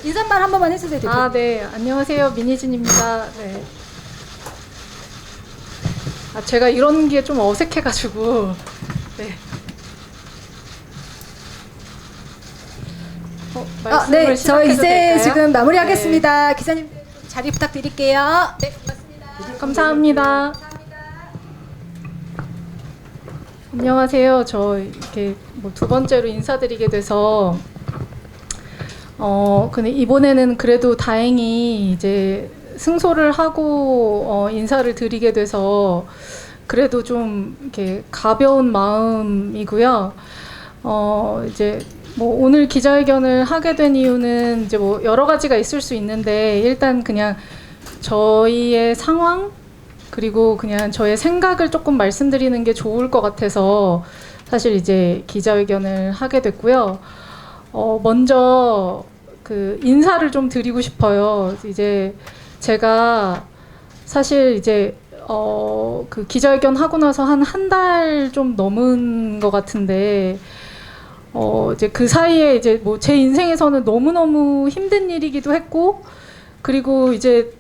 인사말 한 번만 해주세요. 대표님. 네. 안녕하세요. 민희진입니다. 네. 제가 이런 게 좀 어색해가지고. 네. 네, 저 이제 될까요? 지금 마무리하겠습니다. 네. 기자님 자리 부탁드릴게요. 네, 고맙습니다. 감사합니다. 안녕하세요. 저 이렇게 두 번째로 인사드리게 돼서 근데 이번에는 그래도 다행히 이제 승소를 하고 인사를 드리게 돼서 그래도 좀 이렇게 가벼운 마음이고요. 이제 오늘 기자회견을 하게 된 이유는 이제 여러 가지가 있을 수 있는데 일단 그냥 저희의 상황 그리고 그냥 저의 생각을 조금 말씀드리는 게 좋을 것 같아서 사실 이제 기자회견을 하게 됐고요. 먼저 그 인사를 좀 드리고 싶어요. 이제 제가 사실 이제 그 기자회견 하고 나서 한 달 좀 넘은 것 같은데 이제 그 사이에 이제 제 인생에서는 너무너무 힘든 일이기도 했고 그리고 이제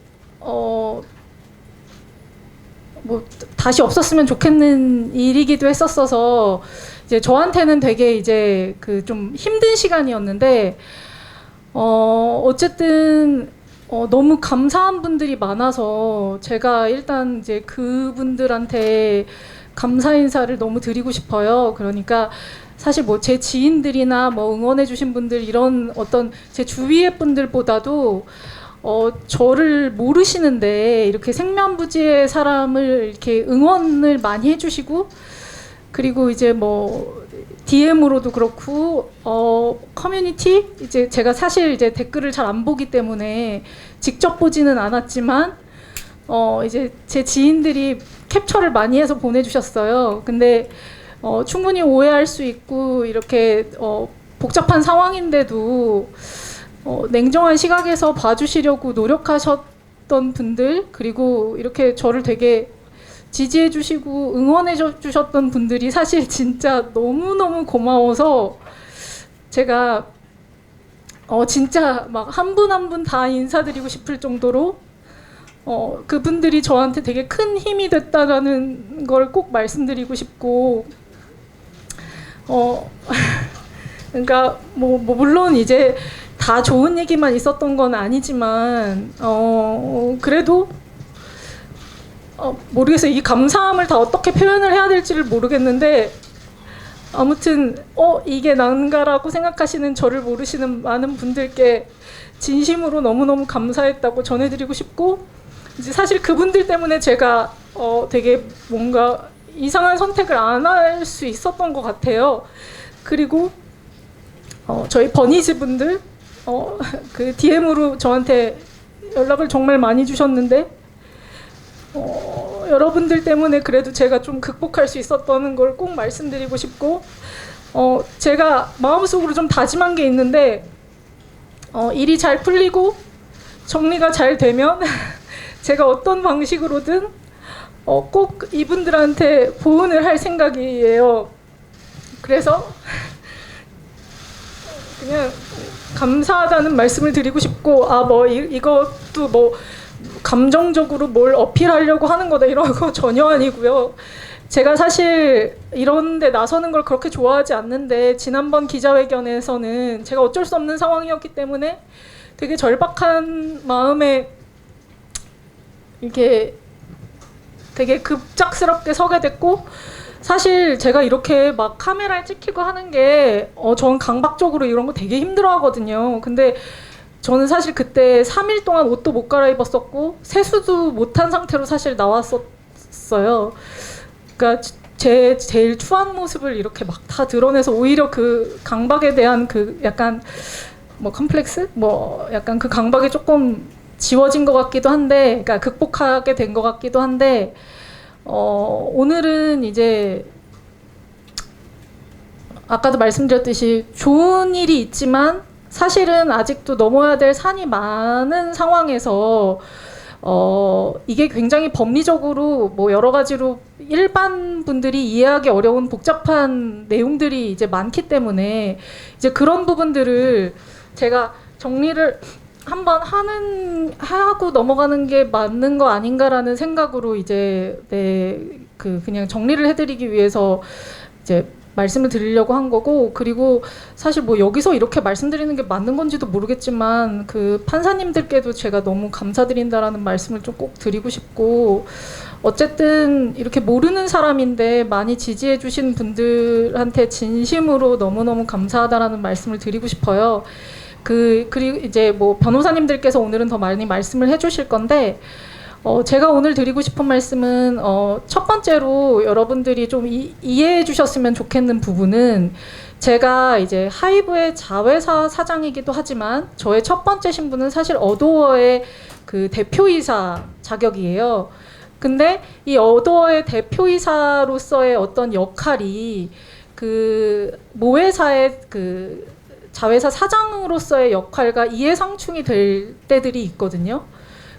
다시 없었으면 좋겠는 일이기도 했었어서 이제 저한테는 되게 이제 그 좀 힘든 시간이었는데 어쨌든 너무 감사한 분들이 많아서 제가 일단 이제 그분들한테 감사 인사를 너무 드리고 싶어요. 그러니까 사실 제 지인들이나 응원해 주신 분들 이런 어떤 제 주위의 분들보다도 저를 모르시는데 이렇게 생면부지의 사람을 이렇게 응원을 많이 해주시고 그리고 이제 DM으로도 그렇고 커뮤니티 이제 제가 사실 이제 댓글을 잘 안 보기 때문에 직접 보지는 않았지만 이제 제 지인들이 캡처를 많이 해서 보내주셨어요. 근데 충분히 오해할 수 있고 이렇게 복잡한 상황인데도 냉정한 시각에서 봐주시려고 노력하셨던 분들 그리고 이렇게 저를 되게 지지해 주시고 응원해 주셨던 분들이 사실 진짜 너무너무 고마워서 제가 진짜 막 한 분 한 분 다 인사드리고 싶을 정도로 그분들이 저한테 되게 큰 힘이 됐다라는 걸 꼭 말씀드리고 싶고 그러니까 물론 이제 다 좋은 얘기만 있었던 건 아니지만 그래도 모르겠어요. 이 감사함을 다 어떻게 표현을 해야 될지를 모르겠는데 아무튼 이게 난가라고 생각하시는 저를 모르시는 많은 분들께 진심으로 너무너무 감사했다고 전해드리고 싶고 이제 사실 그분들 때문에 제가 되게 뭔가 이상한 선택을 안 할 수 있었던 것 같아요. 그리고 저희 버니즈 분들 그 DM으로 저한테 연락을 정말 많이 주셨는데 여러분들 때문에 그래도 제가 좀 극복할 수 있었다는 걸 꼭 말씀드리고 싶고 제가 마음속으로 좀 다짐한 게 있는데 일이 잘 풀리고 정리가 잘 되면 제가 어떤 방식으로든 꼭 이분들한테 보은을 할 생각이에요. 그래서 그냥 감사하다는 말씀을 드리고 싶고 이것도 감정적으로 뭘 어필하려고 하는 거다 이런 거 전혀 아니고요. 제가 사실 이런 데 나서는 걸 그렇게 좋아하지 않는데 지난번 기자회견에서는 제가 어쩔 수 없는 상황이었기 때문에 되게 절박한 마음에 이렇게 되게 급작스럽게 서게 됐고 사실 제가 이렇게 막 카메라에 찍히고 하는 게 전 강박적으로 이런 거 되게 힘들어 하거든요. 근데 저는 사실 그때 3일 동안 옷도 못 갈아입었었고 세수도 못한 상태로 사실 나왔었어요. 그러니까 제 제일 추한 모습을 이렇게 막 다 드러내서 오히려 그 강박에 대한 그 약간 컴플렉스? 약간 그 강박이 조금 지워진 것 같기도 한데 그러니까 극복하게 된 것 같기도 한데 오늘은 이제 아까도 말씀드렸듯이 좋은 일이 있지만 사실은 아직도 넘어야 될 산이 많은 상황에서 이게 굉장히 법리적으로 여러 가지로 일반 분들이 이해하기 어려운 복잡한 내용들이 이제 많기 때문에 이제 그런 부분들을 제가 정리를 한번 하고 넘어가는 게 맞는 거 아닌가라는 생각으로 이제 그냥 정리를 해드리기 위해서 이제 말씀을 드리려고 한 거고, 그리고 사실 뭐 여기서 이렇게 말씀드리는 게 맞는 건지도 모르겠지만 그 판사님들께도 제가 너무 감사드린다라는 말씀을 좀 꼭 드리고 싶고, 어쨌든 이렇게 모르는 사람인데 많이 지지해 주신 분들한테 진심으로 너무너무 감사하다라는 말씀을 드리고 싶어요. 그리고 이제 뭐 변호사님들께서 오늘은 더 많이 말씀을 해주실 건데, 제가 오늘 드리고 싶은 말씀은 첫 번째로 여러분들이 좀 이해해 주셨으면 좋겠는 부분은, 제가 이제 하이브의 자회사 사장이기도 하지만 저의 첫 번째 신분은 사실 어도어의 그 대표이사 자격이에요. 근데 이 어도어의 대표이사로서의 어떤 역할이 그 모회사의 그 자회사 사장으로서의 역할과 이해상충이 될 때들이 있거든요.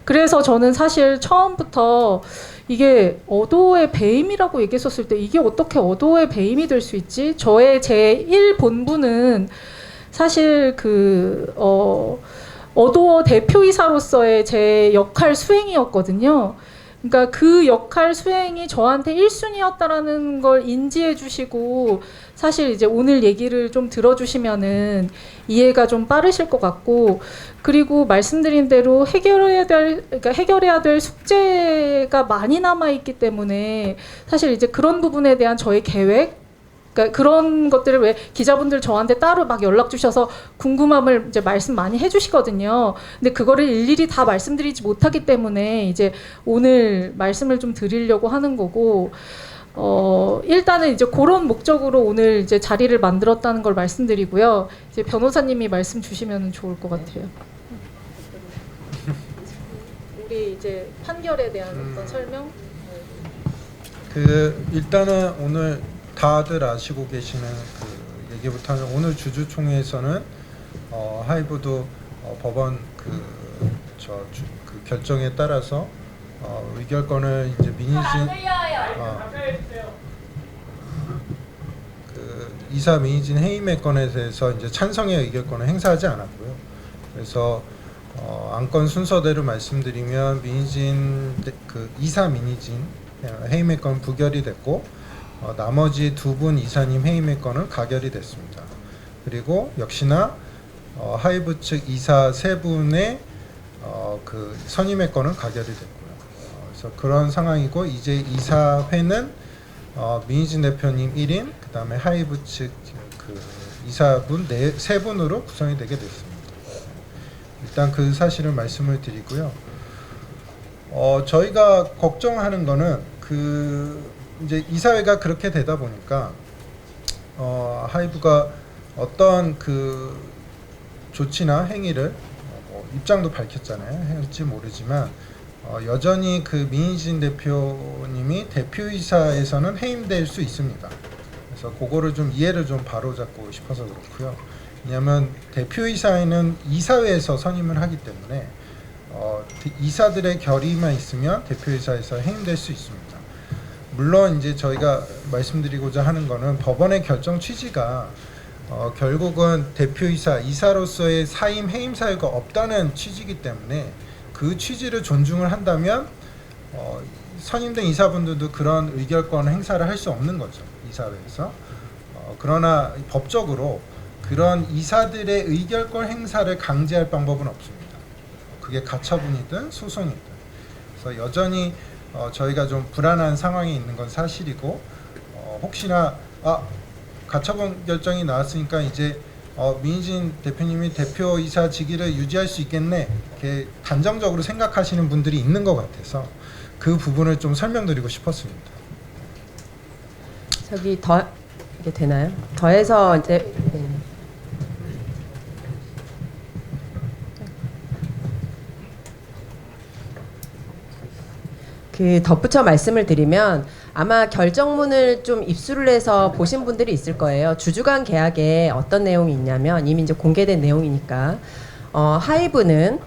그래서 저는 사실 처음부터 이게 어도의 배임이라고 얘기했었을 때 이게 어떻게 어도의 배임이 될 수 있지? 저의 제1 본분은 사실 어도어 대표이사로서의 제 역할 수행이었거든요. 그러니까 그 역할 수행이 저한테 1순위였다라는 걸 인지해 주시고, 사실 이제 오늘 얘기를 좀 들어주시면은 이해가 좀 빠르실 것 같고, 그리고 말씀드린 대로 해결해야 될 숙제가 많이 남아 있기 때문에 사실 이제 그런 부분에 대한 저의 계획, 그러니까 그런 것들을 왜 기자분들 저한테 따로 막 연락 주셔서 궁금함을 이제 말씀 많이 해주시거든요. 근데 그거를 일일이 다 말씀드리지 못하기 때문에 이제 오늘 말씀을 좀 드리려고 하는 거고, 일단은 이제 그런 목적으로 오늘 이제 자리를 만들었다는 걸 말씀드리고요. 이제 변호사님이 말씀 주시면 좋을 것 같아요. 우리 이제 판결에 대한 어떤 설명? 일단은 오늘 다들 아시고 계시는 그 얘기부터 하면, 오늘 주주총회에서는 하이브도 법원 그 결정에 따라서 의결권을 이제 이사 민희진 해임의 건에 대해서 이제 찬성의 의결권을 행사하지 않았고요. 그래서 안건 순서대로 말씀드리면 이사 민희진 해임의 건 부결이 됐고, 나머지 두 분 이사님 해임의 건은 가결이 됐습니다. 그리고 역시나 하이브 측 이사 세 분의 그 선임의 건은 가결이 됐고요. 그래서 그런 상황이고, 이제 이사회는 민희진 대표님 1인, 그 다음에 하이브 측 그 이사분 세 분으로 구성이 되게 됐습니다. 일단 그 사실을 말씀을 드리고요. 저희가 걱정하는 거는 이제 이사회가 그렇게 되다 보니까 하이브가 어떤 그 조치나 행위를 입장도 밝혔잖아요. 할지 모르지만 여전히 그 민희진 대표님이 대표이사에서는 해임될 수 있습니다. 그래서 그거를 좀 이해를 좀 바로잡고 싶어서 그렇고요. 왜냐하면 대표이사에는 이사회에서 선임을 하기 때문에 이사들의 결의만 있으면 대표이사에서 해임될 수 있습니다. 물론 이제 저희가 말씀드리고자 하는 거는, 법원의 결정 취지가 결국은 대표이사, 이사로서의 사임 해임 사유가 없다는 취지이기 때문에, 그 취지를 존중을 한다면 선임된 이사분들도 그런 의결권 행사를 할 수 없는 거죠, 이사회에서. 그러나 법적으로 그런 이사들의 의결권 행사를 강제할 방법은 없습니다. 그게 가처분이든 소송이든. 그래서 여전히 저희가 좀 불안한 상황에 있는 건 사실이고, 혹시나 가처분 결정이 나왔으니까 이제 민희진 대표님이 대표이사 직위를 유지할 수 있겠네, 이렇게 단정적으로 생각하시는 분들이 있는 것 같아서 그 부분을 좀 설명드리고 싶었습니다. 저기 이게 되나요? 더해서 이제 덧붙여 말씀을 드리면, 아마 결정문을 좀 입수를 해서 보신 분들이 있을 거예요. 주주간 계약에 어떤 내용이 있냐면, 이미 이제 공개된 내용이니까, 하이브는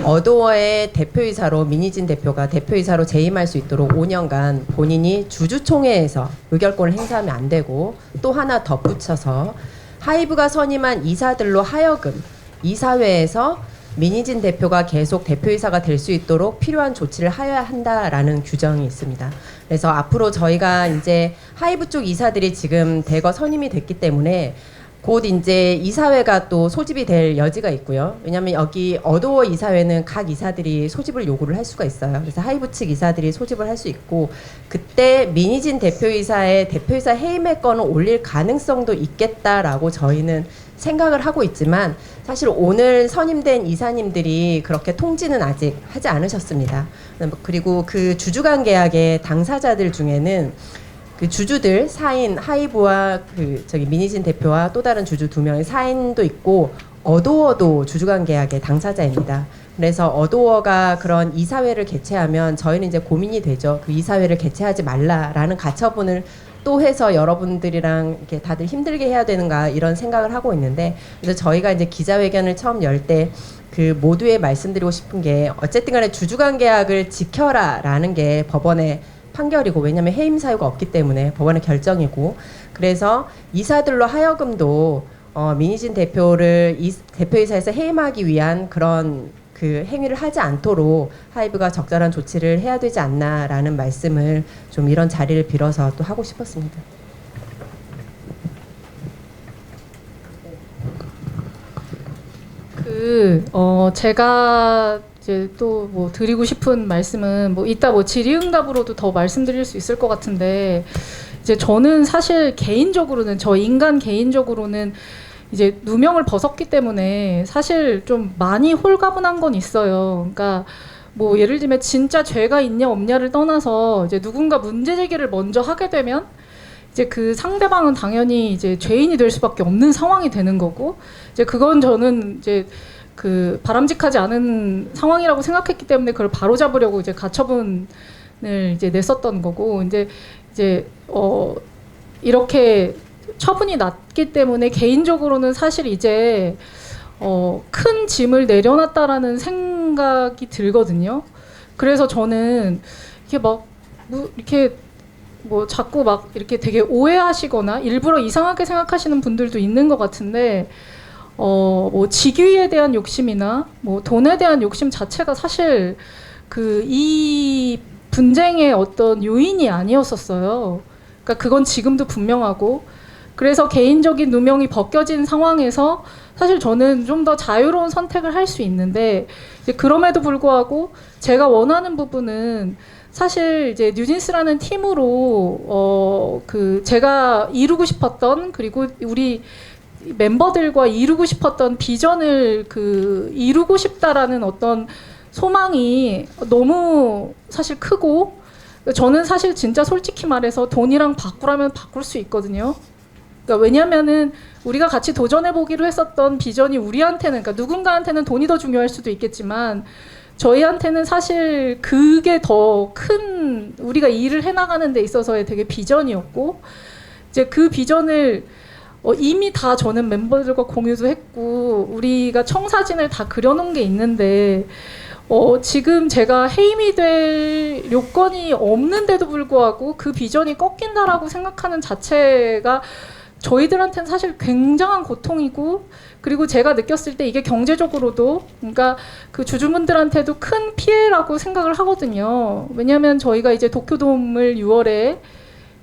어도어의 대표이사로 민희진 대표가 대표이사로 재임할 수 있도록 5년간 본인이 주주총회에서 의결권을 행사하면 안 되고, 또 하나 덧붙여서 하이브가 선임한 이사들로 하여금 이사회에서 민희진 대표가 계속 대표이사가 될 수 있도록 필요한 조치를 하여야 한다라는 규정이 있습니다. 그래서 앞으로 저희가 이제 하이브 쪽 이사들이 지금 대거 선임이 됐기 때문에 곧 이제 이사회가 또 소집이 될 여지가 있고요. 왜냐하면 여기 어도어 이사회는 각 이사들이 소집을 요구를 할 수가 있어요. 그래서 하이브 측 이사들이 소집을 할 수 있고, 그때 민희진 대표이사의 대표이사 해임의 건을 올릴 가능성도 있겠다라고 저희는 생각을 하고 있지만, 사실 오늘 선임된 이사님들이 그렇게 통지는 아직 하지 않으셨습니다. 그리고 그 주주간 계약의 당사자들 중에는 그 주주들 사인 하이브와 그 저기 민희진 대표와 또 다른 주주 2명의 사인도 있고, 어도어도 주주간 계약의 당사자입니다. 그래서 어도어가 그런 이사회를 개최하면 저희는 이제 고민이 되죠. 그 이사회를 개최하지 말라라는 가처분을 또 해서 여러분들이랑 이렇게 다들 힘들게 해야 되는가 이런 생각을 하고 있는데, 그래서 저희가 이제 기자회견을 처음 열 때 그 모두에 말씀드리고 싶은 게, 어쨌든 간에 주주간 계약을 지켜라라는 게 법원의 판결이고, 왜냐하면 해임 사유가 없기 때문에 법원의 결정이고, 그래서 이사들로 하여금도 민희진 대표를 대표이사에서 해임하기 위한 그런 그 행위를 하지 않도록 하이브가 적절한 조치를 해야 되지 않나라는 말씀을 좀 이런 자리를 빌어서 또 하고 싶었습니다. 제가 이제 또 뭐 드리고 싶은 말씀은 뭐 이따 뭐 질의응답으로도 더 말씀드릴 수 있을 것 같은데, 이제 저는 사실 개인적으로는, 저 인간 개인적으로는 이제 누명을 벗었기 때문에 사실 좀 많이 홀가분한 건 있어요. 그러니까 뭐 예를 들면 진짜 죄가 있냐 없냐를 떠나서 이제 누군가 문제 제기를 먼저 하게 되면 이제 그 상대방은 당연히 이제 죄인이 될 수밖에 없는 상황이 되는 거고, 이제 그건 저는 이제 그 바람직하지 않은 상황이라고 생각했기 때문에 그걸 바로잡으려고 이제 가처분을 이제 냈었던 거고, 이제 이렇게 처분이 났기 때문에 개인적으로는 사실 이제 큰 짐을 내려놨다라는 생각이 들거든요. 그래서 저는 이렇게 막 이렇게 뭐 자꾸 막 이렇게 되게 오해하시거나 일부러 이상하게 생각하시는 분들도 있는 것 같은데, 뭐 직위에 대한 욕심이나 뭐 돈에 대한 욕심 자체가 사실 이 분쟁의 어떤 요인이 아니었었어요. 그러니까 그건 지금도 분명하고, 그래서 개인적인 누명이 벗겨진 상황에서 사실 저는 좀 더 자유로운 선택을 할 수 있는데, 이제 그럼에도 불구하고 제가 원하는 부분은 사실 이제 뉴진스라는 팀으로 제가 이루고 싶었던, 그리고 우리 멤버들과 이루고 싶었던 비전을 이루고 싶다라는 어떤 소망이 너무 사실 크고, 저는 사실 진짜 솔직히 말해서 돈이랑 바꾸라면 바꿀 수 있거든요. 그러니까 왜냐면은 우리가 같이 도전해보기로 했었던 비전이 우리한테는, 그러니까 누군가한테는 돈이 더 중요할 수도 있겠지만 저희한테는 사실 그게 더 큰, 우리가 일을 해나가는 데 있어서의 되게 비전이었고, 이제 그 비전을 이미 다 저는 멤버들과 공유도 했고 우리가 청사진을 다 그려놓은 게 있는데, 지금 제가 해임이 될 요건이 없는데도 불구하고 그 비전이 꺾인다라고 생각하는 자체가 저희들한테는 사실 굉장한 고통이고, 그리고 제가 느꼈을 때 이게 경제적으로도, 그러니까 그 주주분들한테도 큰 피해라고 생각을 하거든요. 왜냐하면 저희가 이제 도쿄돔을 6월에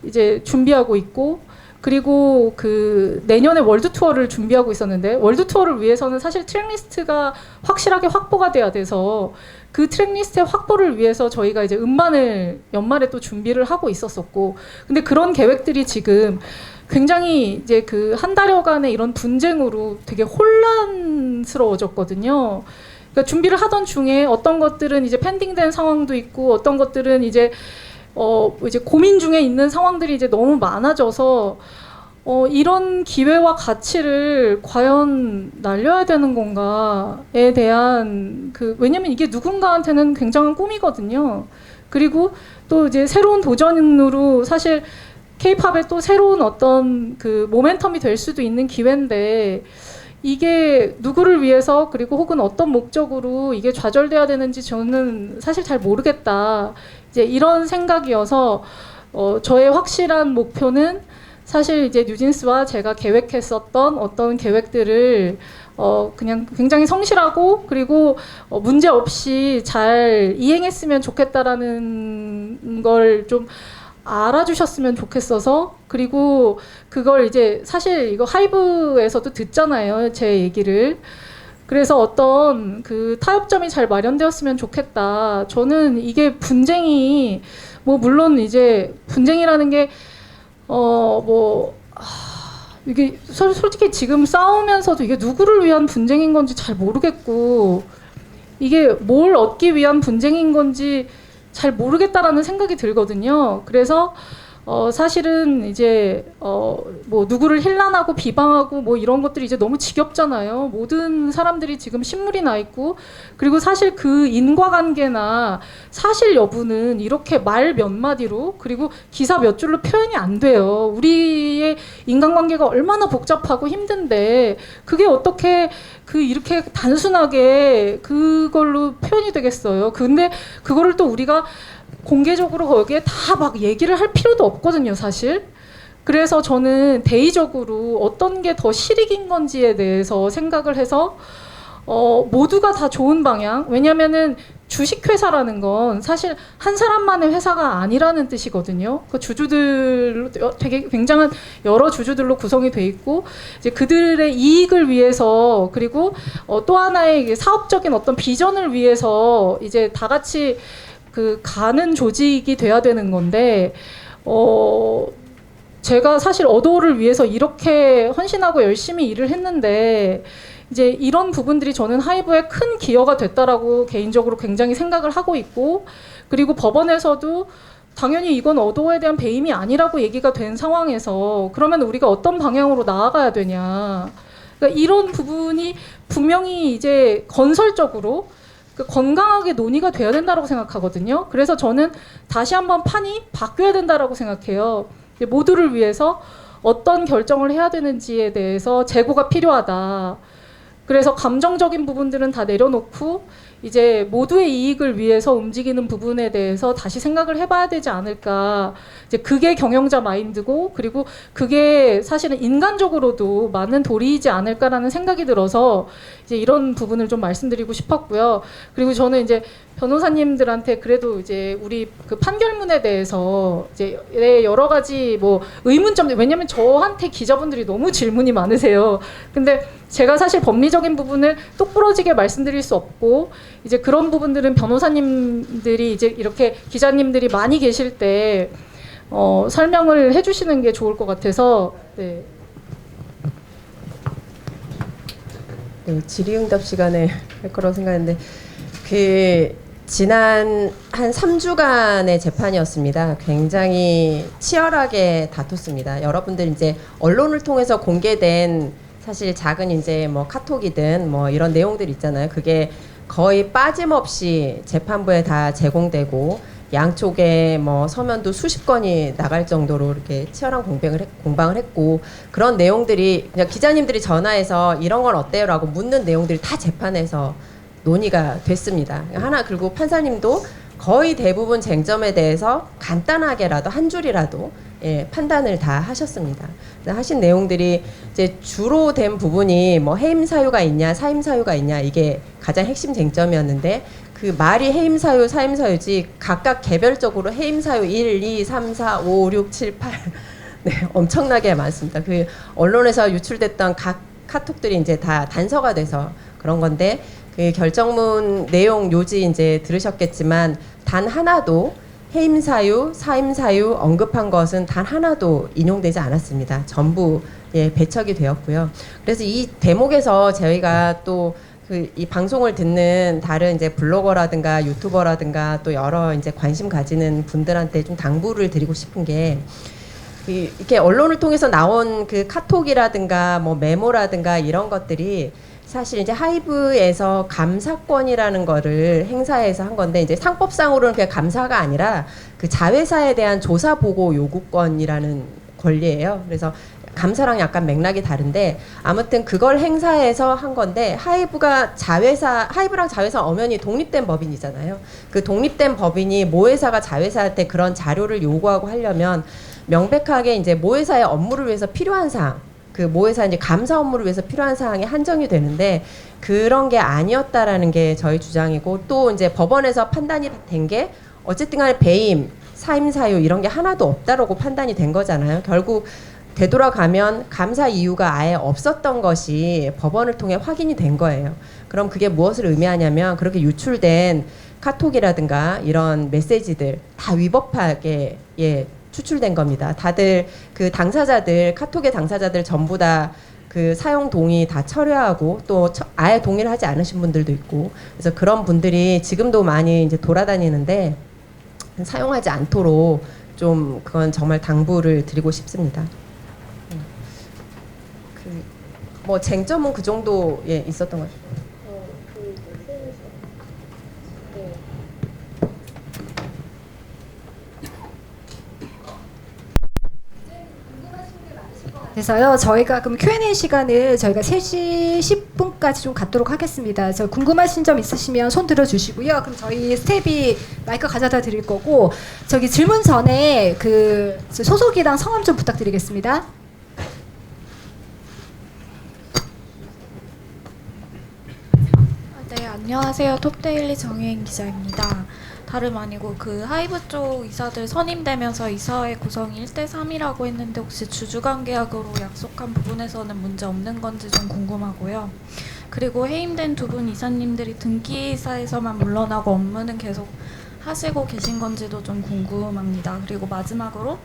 이제 준비하고 있고, 그리고 그 내년에 월드 투어를 준비하고 있었는데, 월드 투어를 위해서는 사실 트랙리스트가 확실하게 확보가 돼야 돼서 그 트랙리스트의 확보를 위해서 저희가 이제 음반을 연말에 또 준비를 하고 있었었고, 근데 그런 계획들이 지금 굉장히 이제 그 한 달여간의 이런 분쟁으로 되게 혼란스러워졌거든요. 그러니까 준비를 하던 중에 어떤 것들은 이제 펜딩된 상황도 있고, 어떤 것들은 이제 고민 중에 있는 상황들이 이제 너무 많아져서 이런 기회와 가치를 과연 날려야 되는 건가에 대한 왜냐면 이게 누군가한테는 굉장한 꿈이거든요. 그리고 또 이제 새로운 도전으로 사실 K-팝의 또 새로운 어떤 그 모멘텀이 될 수도 있는 기회인데, 이게 누구를 위해서, 그리고 혹은 어떤 목적으로 이게 좌절돼야 되는지 저는 사실 잘 모르겠다, 이제 이런 생각이어서 저의 확실한 목표는 사실 이제 뉴진스와 제가 계획했었던 어떤 계획들을 그냥 굉장히 성실하고 그리고 문제 없이 잘 이행했으면 좋겠다라는 걸 좀 알아주셨으면 좋겠어서 그리고 그걸 이제 사실 이거 하이브에서도 듣잖아요. 제 얘기를. 그래서 어떤 그 타협점이 잘 마련되었으면 좋겠다. 저는 이게 분쟁이 뭐 물론 이제 분쟁이라는 게 이게 솔직히 지금 싸우면서도 이게 누구를 위한 분쟁인 건지 잘 모르겠고 이게 뭘 얻기 위한 분쟁인 건지 잘 모르겠다라는 생각이 들거든요. 그래서 사실은 이제 뭐 누구를 힐난하고 비방하고 뭐 이런 것들이 이제 너무 지겹잖아요. 모든 사람들이 지금 신물이 나 있고 그리고 사실 그 인과관계나 사실 여부는 이렇게 말 몇 마디로 그리고 기사 몇 줄로 표현이 안 돼요. 우리의 인간관계가 얼마나 복잡하고 힘든데 그게 어떻게 이렇게 단순하게 그걸로 표현이 되겠어요. 근데 그거를 또 우리가 공개적으로 거기에 다 막 얘기를 할 필요도 없거든요, 사실. 그래서 저는 대의적으로 어떤 게 더 실익인 건지에 대해서 생각을 해서 모두가 다 좋은 방향. 왜냐면은 주식회사라는 건 사실 한 사람만의 회사가 아니라는 뜻이거든요. 그 주주들로 되게 굉장한 여러 주주들로 구성이 돼 있고 이제 그들의 이익을 위해서 그리고 또 하나의 사업적인 어떤 비전을 위해서 이제 다 같이 가는 조직이 돼야 되는 건데 제가 사실 어도를 위해서 이렇게 헌신하고 열심히 일을 했는데 이제 이런 부분들이 저는 하이브에 큰 기여가 됐다라고 개인적으로 굉장히 생각을 하고 있고 그리고 법원에서도 당연히 이건 어도에 대한 배임이 아니라고 얘기가 된 상황에서 그러면 우리가 어떤 방향으로 나아가야 되냐. 그러니까 이런 부분이 분명히 이제 건설적으로 건강하게 논의가 돼야 된다고 생각하거든요. 그래서 저는 다시 한번 판이 바뀌어야 된다고 생각해요. 모두를 위해서 어떤 결정을 해야 되는지에 대해서 재고가 필요하다. 그래서 감정적인 부분들은 다 내려놓고 이제 모두의 이익을 위해서 움직이는 부분에 대해서 다시 생각을 해봐야 되지 않을까. 이제 그게 경영자 마인드고 그리고 그게 사실은 인간적으로도 맞는 도리이지 않을까라는 생각이 들어서 이제 이런 부분을 좀 말씀드리고 싶었고요. 그리고 저는 이제 변호사님들한테 그래도 이제 우리 그 판결문에 대해서 이제 여러 가지 뭐 의문점들 왜냐면 저한테 기자분들이 너무 질문이 많으세요. 근데 제가 사실 법리적인 부분을 똑부러지게 말씀드릴 수 없고 이제 그런 부분들은 변호사님들이 이제 이렇게 기자님들이 많이 계실 때 설명을 해주시는 게 좋을 것 같아서 네. 네, 질의응답 시간에 할 거라고 생각했는데 지난 한 3주간의 재판이었습니다. 굉장히 치열하게 다퉜습니다. 여러분들 이제 언론을 통해서 공개된 사실 작은 이제 뭐 카톡이든 뭐 이런 내용들 있잖아요. 그게 거의 빠짐없이 재판부에 다 제공되고 양쪽에 뭐 서면도 수십 건이 나갈 정도로 이렇게 치열한 공방을 했고 그런 내용들이 그냥 기자님들이 전화해서 이런 건 어때요라고 묻는 내용들이 다 재판에서 논의가 됐습니다. 그리고 판사님도 거의 대부분 쟁점에 대해서 간단하게라도 한 줄이라도 판단을 다 하셨습니다. 하신 내용들이 이제 주로 된 부분이 뭐 해임 사유가 있냐, 사임 사유가 있냐 이게 가장 핵심 쟁점이었는데 그 말이 해임 사유, 사임 사유지 각각 개별적으로 해임 사유 1, 2, 3, 4, 5, 6, 7, 8 네, 엄청나게 많습니다. 그 언론에서 유출됐던 각 카톡들이 이제 다 단서가 돼서 그런 건데 그 결정문 내용 요지 이제 들으셨겠지만 단 하나도 해임 사유, 사임 사유 언급한 것은 단 하나도 인용되지 않았습니다. 전부 배척이 되었고요. 그래서 이 대목에서 저희가 또 이 방송을 듣는 다른 이제 블로거라든가 유튜버라든가 또 여러 이제 관심 가지는 분들한테 좀 당부를 드리고 싶은 게 이렇게 언론을 통해서 나온 그 카톡이라든가 뭐 메모라든가 이런 것들이 사실 이제 하이브에서 감사권이라는 거를 행사해서 한 건데 이제 상법상으로는 그냥 감사가 아니라 그 자회사에 대한 조사 보고 요구권이라는 권리예요. 그래서 감사랑 약간 맥락이 다른데 아무튼 그걸 행사해서 한 건데 하이브랑 자회사 엄연히 독립된 법인이잖아요. 그 독립된 법인이 모회사가 자회사한테 그런 자료를 요구하고 하려면 명백하게 이제 모회사의 업무를 위해서 필요한 사항 그 모회사 이제 감사 업무를 위해서 필요한 사항이 한정이 되는데 그런 게 아니었다라는 게 저희 주장이고 또 이제 법원에서 판단이 된 게 어쨌든 간에 배임, 사임 사유 이런 게 하나도 없다라고 판단이 된 거잖아요. 결국 되돌아가면 감사 이유가 아예 없었던 것이 법원을 통해 확인이 된 거예요. 그럼 그게 무엇을 의미하냐면 그렇게 유출된 카톡이라든가 이런 메시지들 다 위법하게 추출된 겁니다. 다들 그 당사자들 카톡의 당사자들 전부 다 그 사용 동의 다 철회하고 또 아예 동의를 하지 않으신 분들도 있고 그래서 그런 분들이 지금도 많이 이제 돌아다니는데 사용하지 않도록 좀 그건 정말 당부를 드리고 싶습니다. 뭐 쟁점은 그 정도 있었던 것 같아요. 그래서요 저희가 그럼 Q&A 시간을 저희가 3시 10분까지 좀 갖도록 하겠습니다. 저 궁금하신 점 있으시면 손 들어주시고요. 그럼 저희 스텝이 마이크 가져다 드릴 거고 저기 질문 전에 그 소속이랑 성함 좀 부탁드리겠습니다. 네, 안녕하세요. 톱데일리 정혜인 기자입니다. 다름 아니고 그 하이브 쪽 이사들 선임되면서 이사회 구성이 1대3이라고 했는데 혹시 주주관 계약으로 약속한 부분에서는 문제 없는 건지 좀 궁금하고요. 그리고 해임된 두 분 이사님들이 등기이사에서만 물러나고 업무는 계속 하시고 계신 건지도 좀 궁금합니다. 그리고 마지막으로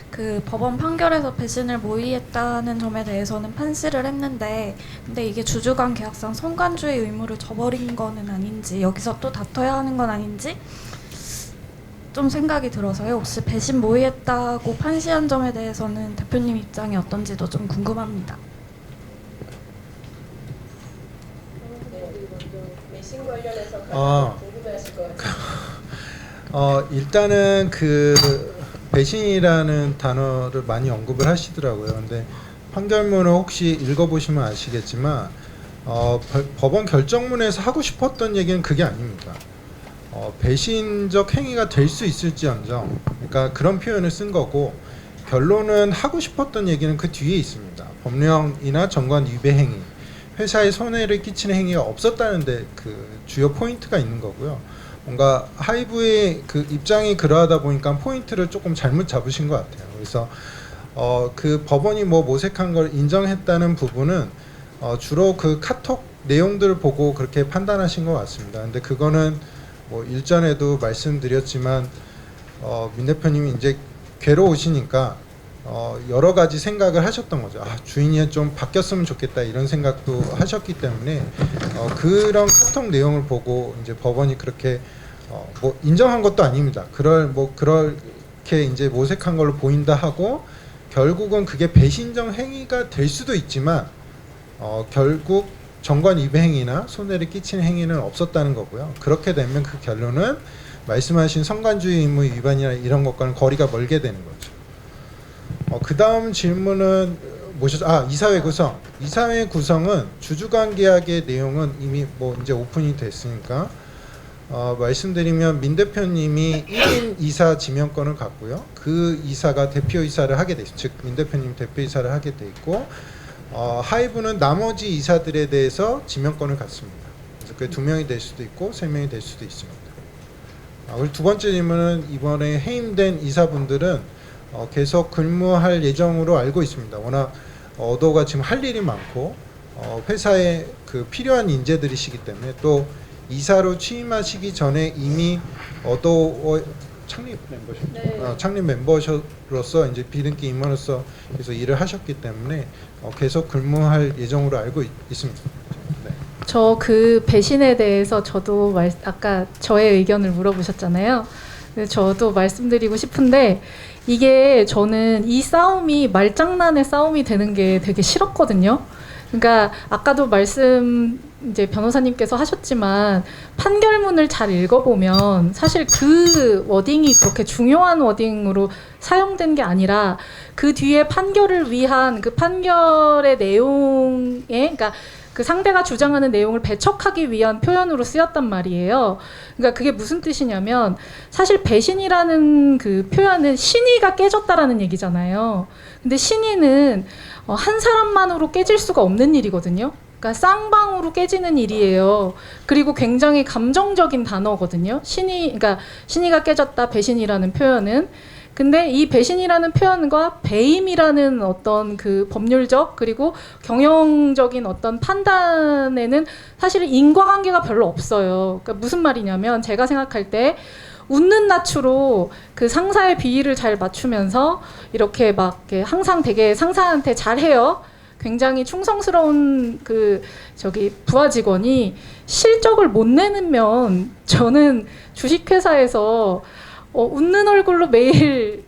그 법원 판결에서 배신을 모의했다는 점에 대해서는 판시를 했는데 근데 이게 주주간 계약상 선관주의 의무를 저버린 거는 아닌지 여기서 또 다퉈야 하는 건 아닌지 좀 생각이 들어서요. 혹시 배신 모의했다고 판시한 점에 대해서는 대표님 입장이 어떤지도 좀 궁금합니다. 배신 관련해서 궁금해하실 것 같아요. 일단은 그 배신이라는 단어를 많이 언급을 하시더라고요. 근데 판결문을 혹시 읽어보시면 아시겠지만 법원 결정문에서 하고 싶었던 얘기는 그게 아닙니다. 배신적 행위가 될 수 있을지언정 그러니까 그런 표현을 쓴 거고 결론은 하고 싶었던 얘기는 그 뒤에 있습니다. 법령이나 정관 위배 행위, 회사에 손해를 끼치는 행위가 없었다는데 그 주요 포인트가 있는 거고요. 뭔가 하이브의 그 입장이 그러하다 보니까 포인트를 조금 잘못 잡으신 것 같아요. 그래서 그 법원이 뭐 모색한 걸 인정했다는 부분은 주로 그 카톡 내용들을 보고 그렇게 판단하신 것 같습니다. 근데 그거는 뭐 일전에도 말씀드렸지만 민 대표님이 이제 괴로우시니까 여러 가지 생각을 하셨던 거죠. 주인이 좀 바뀌었으면 좋겠다 이런 생각도 하셨기 때문에 그런 카톡 내용을 보고 이제 법원이 그렇게 뭐 인정한 것도 아닙니다. 그렇게 이제 모색한 걸로 보인다 하고 결국은 그게 배신적 행위가 될 수도 있지만 결국 정관 위배 행위나 손해를 끼치는 행위는 없었다는 거고요. 그렇게 되면 그 결론은 말씀하신 선관주의 의무 위반이나 이런 것과는 거리가 멀게 되는 거죠. 그 다음 질문은 이사회 구성. 이사회 구성은 주주관 계약의 내용은 이미 뭐 이제 오픈이 됐으니까 말씀드리면 민 대표님이 1인 이사 지명권을 갖고요. 그 이사가 대표이사를 하게 돼 있습니다. 즉 민 대표님 대표이사를 하게 돼 있고 하이브는 나머지 이사들에 대해서 지명권을 갖습니다. 그래서 그게 2명이 될 수도 있고 3명이 될 수도 있습니다. 그리고 두 번째 질문은 이번에 해임된 이사분들은 계속 근무할 예정으로 알고 있습니다. 워낙 어도가 지금 할 일이 많고 회사에 그 필요한 인재들이시기 때문에 또 이사로 취임하시기 전에 이미 어도 창립 멤버십, 창립 멤버로서 이제 비등기 임원으로서 계속 일을 하셨기 때문에 계속 근무할 예정으로 알고 있습니다. 네. 저 그 배신에 대해서 저도 아까 저의 의견을 물어보셨잖아요. 저도 말씀드리고 싶은데 이게 저는 이 싸움이 말장난의 싸움이 되는 게 되게 싫었거든요. 그러니까 아까도 이제 변호사님께서 하셨지만 판결문을 잘 읽어보면 사실 그 워딩이 그렇게 중요한 워딩으로 사용된 게 아니라 그 뒤에 판결을 위한 그 판결의 내용에 그러니까 그 상대가 주장하는 내용을 배척하기 위한 표현으로 쓰였단 말이에요. 그러니까 그게 무슨 뜻이냐면 사실 배신이라는 그 표현은 신의가 깨졌다라는 얘기잖아요. 근데 신의는 한 사람만으로 깨질 수가 없는 일이거든요. 그러니까 쌍방으로 깨지는 일이에요. 그리고 굉장히 감정적인 단어거든요. 그러니까 신의가 깨졌다, 배신이라는 표현은. 근데 이 배신이라는 표현과 배임이라는 어떤 그 법률적 그리고 경영적인 어떤 판단에는 사실 인과관계가 별로 없어요. 그러니까 무슨 말이냐면 제가 생각할 때 웃는 낯으로 그 상사의 비위를 잘 맞추면서 이렇게 막 이렇게 항상 되게 상사한테 잘해요. 굉장히 충성스러운 그 부하 직원이 실적을 못 내면 저는 주식회사에서 웃는 얼굴로 매일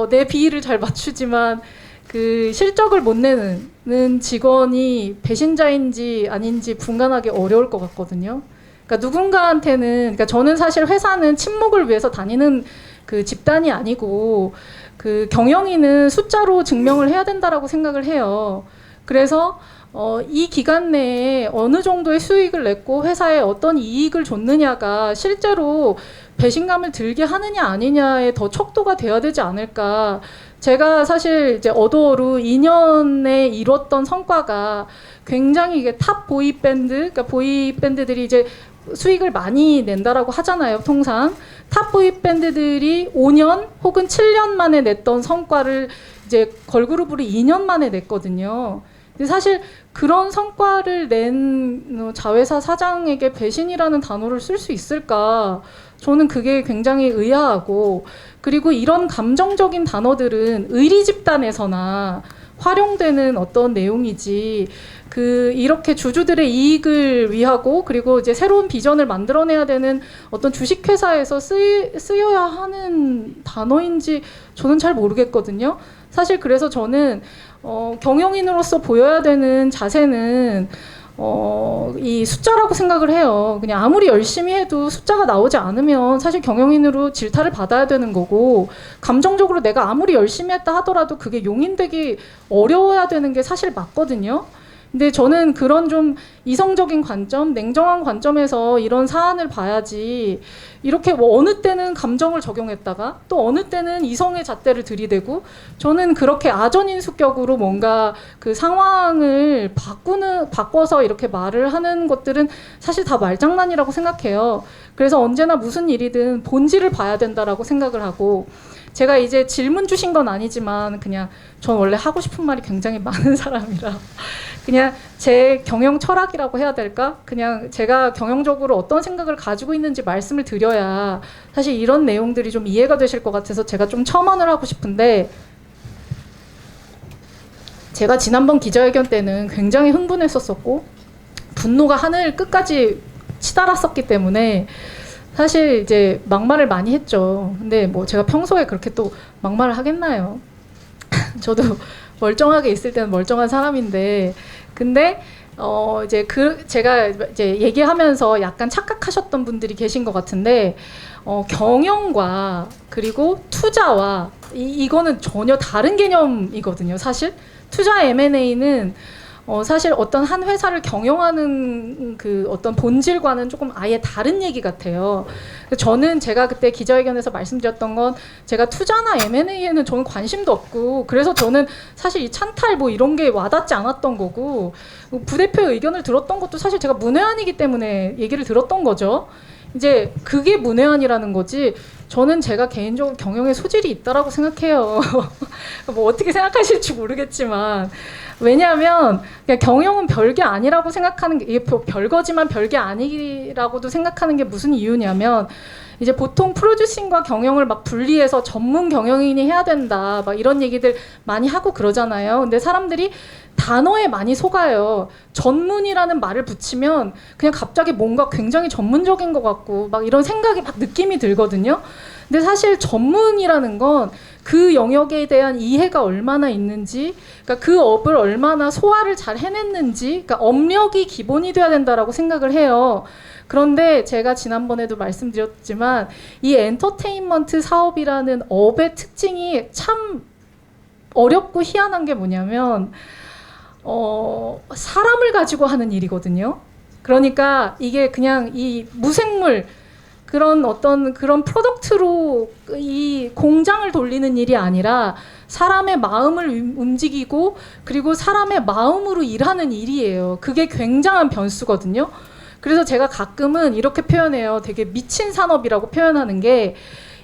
내 비위를 잘 맞추지만 그 실적을 못 내는 직원이 배신자인지 아닌지 분간하기 어려울 것 같거든요. 그러니까 누군가한테는, 그러니까 저는 사실 회사는 친목을 위해서 다니는 그 집단이 아니고 그 경영인은 숫자로 증명을 해야 된다라고 생각을 해요. 그래서 이 기간 내에 어느 정도의 수익을 냈고 회사에 어떤 이익을 줬느냐가 실제로 배신감을 들게 하느냐 아니냐에 더 척도가 돼야 되지 않을까. 제가 사실 이제 어도어로 2년에 이뤘던 성과가 굉장히 이게 탑 보이밴드, 그러니까 보이밴드들이 이제 수익을 많이 낸다라고 하잖아요, 통상. 탑 보이밴드들이 5년 혹은 7년 만에 냈던 성과를 이제 걸그룹으로 2년 만에 냈거든요. 근데 사실 그런 성과를 낸 자회사 사장에게 배신이라는 단어를 쓸 수 있을까? 저는 그게 굉장히 의아하고, 그리고 이런 감정적인 단어들은 의리 집단에서나 활용되는 어떤 내용이지, 이렇게 주주들의 이익을 위하고, 그리고 이제 새로운 비전을 만들어내야 되는 어떤 주식회사에서 쓰여야 하는 단어인지 저는 잘 모르겠거든요. 사실 그래서 저는 경영인으로서 보여야 되는 자세는 이 숫자라고 생각을 해요. 그냥 아무리 열심히 해도 숫자가 나오지 않으면 사실 경영인으로 질타를 받아야 되는 거고, 감정적으로 내가 아무리 열심히 했다 하더라도 그게 용인되기 어려워야 되는 게 사실 맞거든요. 근데 저는 그런 좀 이성적인 관점, 냉정한 관점에서 이런 사안을 봐야지, 이렇게 뭐 어느 때는 감정을 적용했다가 또 어느 때는 이성의 잣대를 들이대고, 저는 그렇게 아전인수격으로 뭔가 그 상황을 바꿔서 이렇게 말을 하는 것들은 사실 다 말장난이라고 생각해요. 그래서 언제나 무슨 일이든 본질을 봐야 된다라고 생각을 하고, 제가 이제 질문 주신 건 아니지만 그냥 전 원래 하고 싶은 말이 굉장히 많은 사람이라 그냥 제 경영 철학이라고 해야 될까? 그냥 제가 경영적으로 어떤 생각을 가지고 있는지 말씀을 드려야 사실 이런 내용들이 좀 이해가 되실 것 같아서 제가 좀 첨언을 하고 싶은데, 제가 지난번 기자회견 때는 굉장히 흥분했었고 분노가 하늘 끝까지 치달았었기 때문에 사실 이제 막말을 많이 했죠. 근데 뭐 제가 평소에 그렇게 또 막말을 하겠나요? 저도 멀쩡하게 있을 때는 멀쩡한 사람인데, 근데 이제 제가 이제 얘기하면서 약간 착각하셨던 분들이 계신 것 같은데, 경영과 그리고 투자와 이거는 전혀 다른 개념이거든요. 사실 투자 M&A는 사실 어떤 한 회사를 경영하는 그 어떤 본질과는 조금 아예 다른 얘기 같아요. 저는 제가 그때 기자회견에서 말씀드렸던 건, 제가 투자나 M&A에는 저는 관심도 없고, 그래서 저는 사실 이 찬탈 뭐 이런 게 와닿지 않았던 거고, 부대표의 의견을 들었던 것도 사실 제가 문외한이기 때문에 얘기를 들었던 거죠. 이제 그게 문외한이라는 거지, 저는 제가 개인적으로 경영에 소질이 있다라고 생각해요. 뭐 어떻게 생각하실지 모르겠지만, 왜냐하면 그냥 경영은 별게 아니라고 생각하는 게, 이게 별거지만 별게 아니라고도 생각하는 게 무슨 이유냐면, 이제 보통 프로듀싱과 경영을 막 분리해서 전문 경영인이 해야 된다 막 이런 얘기들 많이 하고 그러잖아요. 근데 사람들이 단어에 많이 속아요. 전문이라는 말을 붙이면 그냥 갑자기 뭔가 굉장히 전문적인 것 같고 막 이런 생각이 막 느낌이 들거든요. 근데 사실 전문이라는 건 그 영역에 대한 이해가 얼마나 있는지, 그러니까 그 업을 얼마나 소화를 잘 해냈는지, 그러니까 업력이 기본이 돼야 된다라고 생각을 해요. 그런데 제가 지난번에도 말씀드렸지만 이 엔터테인먼트 사업이라는 업의 특징이 참 어렵고 희한한 게 뭐냐면, 사람을 가지고 하는 일이거든요. 그러니까 이게 그냥 이 무생물 그런 어떤 그런 프로덕트로 이 공장을 돌리는 일이 아니라 사람의 마음을 움직이고 그리고 사람의 마음으로 일하는 일이에요. 그게 굉장한 변수거든요. 그래서 제가 가끔은 이렇게 표현해요. 되게 미친 산업이라고 표현하는 게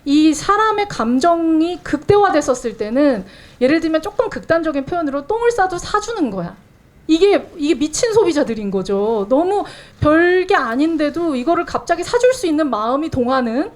이 사람의 감정이 극대화됐었을 때는 예를 들면 조금 극단적인 표현으로 똥을 싸도 사주는 거야. 이게 미친 소비자들인 거죠. 너무 별게 아닌데도 이거를 갑자기 사줄 수 있는 마음이 동하는.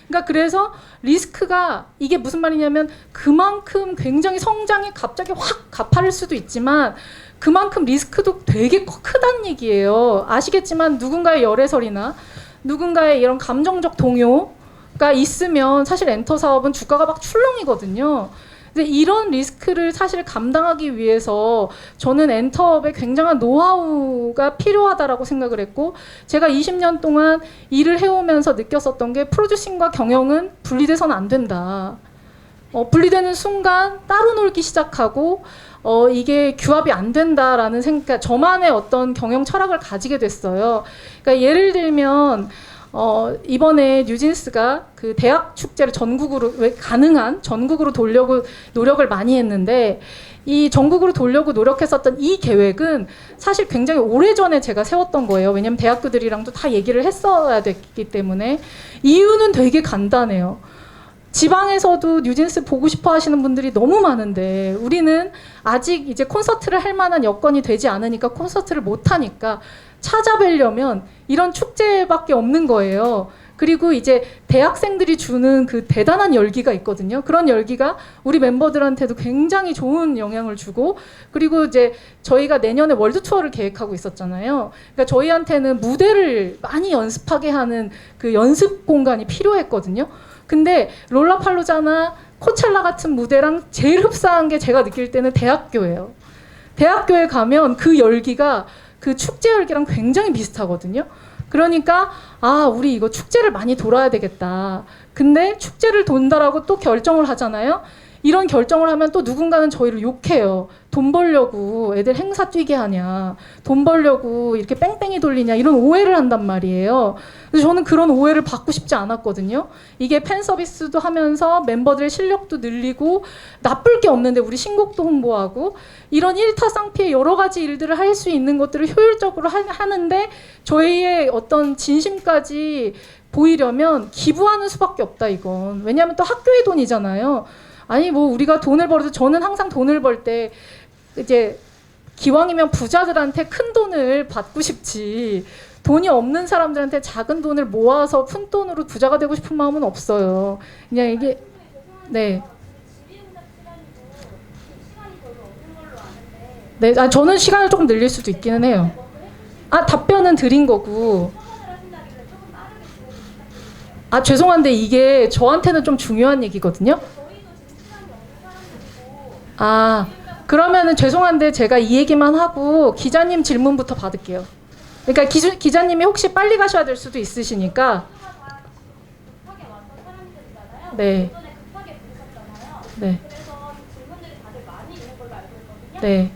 그러니까 그래서 리스크가 이게 무슨 말이냐면 그만큼 굉장히 성장이 갑자기 확 가파를 수도 있지만 그만큼 리스크도 되게 크다는 얘기예요. 아시겠지만 누군가의 열애설이나 누군가의 이런 감정적 동요가 있으면 사실 엔터 사업은 주가가 막 출렁이거든요. 근데 이런 리스크를 사실 감당하기 위해서 저는 엔터업에 굉장한 노하우가 필요하다라고 생각을 했고 제가 20년 동안 일을 해오면서 느꼈었던 게 프로듀싱과 경영은 분리돼서는 안 된다. 분리되는 순간 따로 놀기 시작하고 이게 규합이 안 된다라는 생각, 저만의 어떤 경영 철학을 가지게 됐어요. 그러니까 예를 들면 이번에 뉴진스가 그 대학 축제를 전국으로 가능한 전국으로 돌려고 노력을 많이 했는데 이 전국으로 돌려고 노력했었던 이 계획은 사실 굉장히 오래전에 제가 세웠던 거예요. 왜냐하면 대학교들이랑도 다 얘기를 했어야 됐기 때문에. 이유는 되게 간단해요. 지방에서도 뉴진스 보고 싶어 하시는 분들이 너무 많은데 우리는 아직 이제 콘서트를 할 만한 여건이 되지 않으니까 콘서트를 못 하니까 찾아뵈려면 이런 축제밖에 없는 거예요. 그리고 이제 대학생들이 주는 그 대단한 열기가 있거든요. 그런 열기가 우리 멤버들한테도 굉장히 좋은 영향을 주고 그리고 이제 저희가 내년에 월드 투어를 계획하고 있었잖아요. 그러니까 저희한테는 무대를 많이 연습하게 하는 그 연습 공간이 필요했거든요. 근데 롤라팔로자나 코첼라 같은 무대랑 제일 흡사한 게 제가 느낄 때는 대학교예요. 대학교에 가면 그 열기가 그 축제 열기랑 굉장히 비슷하거든요. 그러니까 우리 이거 축제를 많이 돌아야 되겠다. 근데 축제를 돈다라고 또 결정을 하잖아요. 이런 결정을 하면 또 누군가는 저희를 욕해요. 돈 벌려고 애들 행사 뛰게 하냐. 돈 벌려고 이렇게 뺑뺑이 돌리냐. 이런 오해를 한단 말이에요. 그래서 저는 그런 오해를 받고 싶지 않았거든요. 이게 팬 서비스도 하면서 멤버들의 실력도 늘리고 나쁠 게 없는데 우리 신곡도 홍보하고 이런 일타쌍피의 여러 가지 일들을 할 수 있는 것들을 효율적으로 하는데 저희의 어떤 진심까지 보이려면 기부하는 수밖에 없다 이건. 왜냐하면 또 학교의 돈이잖아요. 아니 뭐 우리가 돈을 벌어도 저는 항상 돈을 벌 때 이제 기왕이면 부자들한테 큰 돈을 받고 싶지 돈이 없는 사람들한테 작은 돈을 모아서 푼 돈으로 부자가 되고 싶은 마음은 없어요. 그냥 이게 네. 네, 저는 시간을 조금 늘릴 수도 있기는 해요. 답변은 드린 거고. 죄송한데 이게 저한테는 좀 중요한 얘기거든요. 그러면은 죄송한데 제가 이 얘기만 하고 기자님 질문부터 받을게요. 그러니까 기자님이 혹시 빨리 가셔야 될 수도 있으시니까. 네. 네. 네.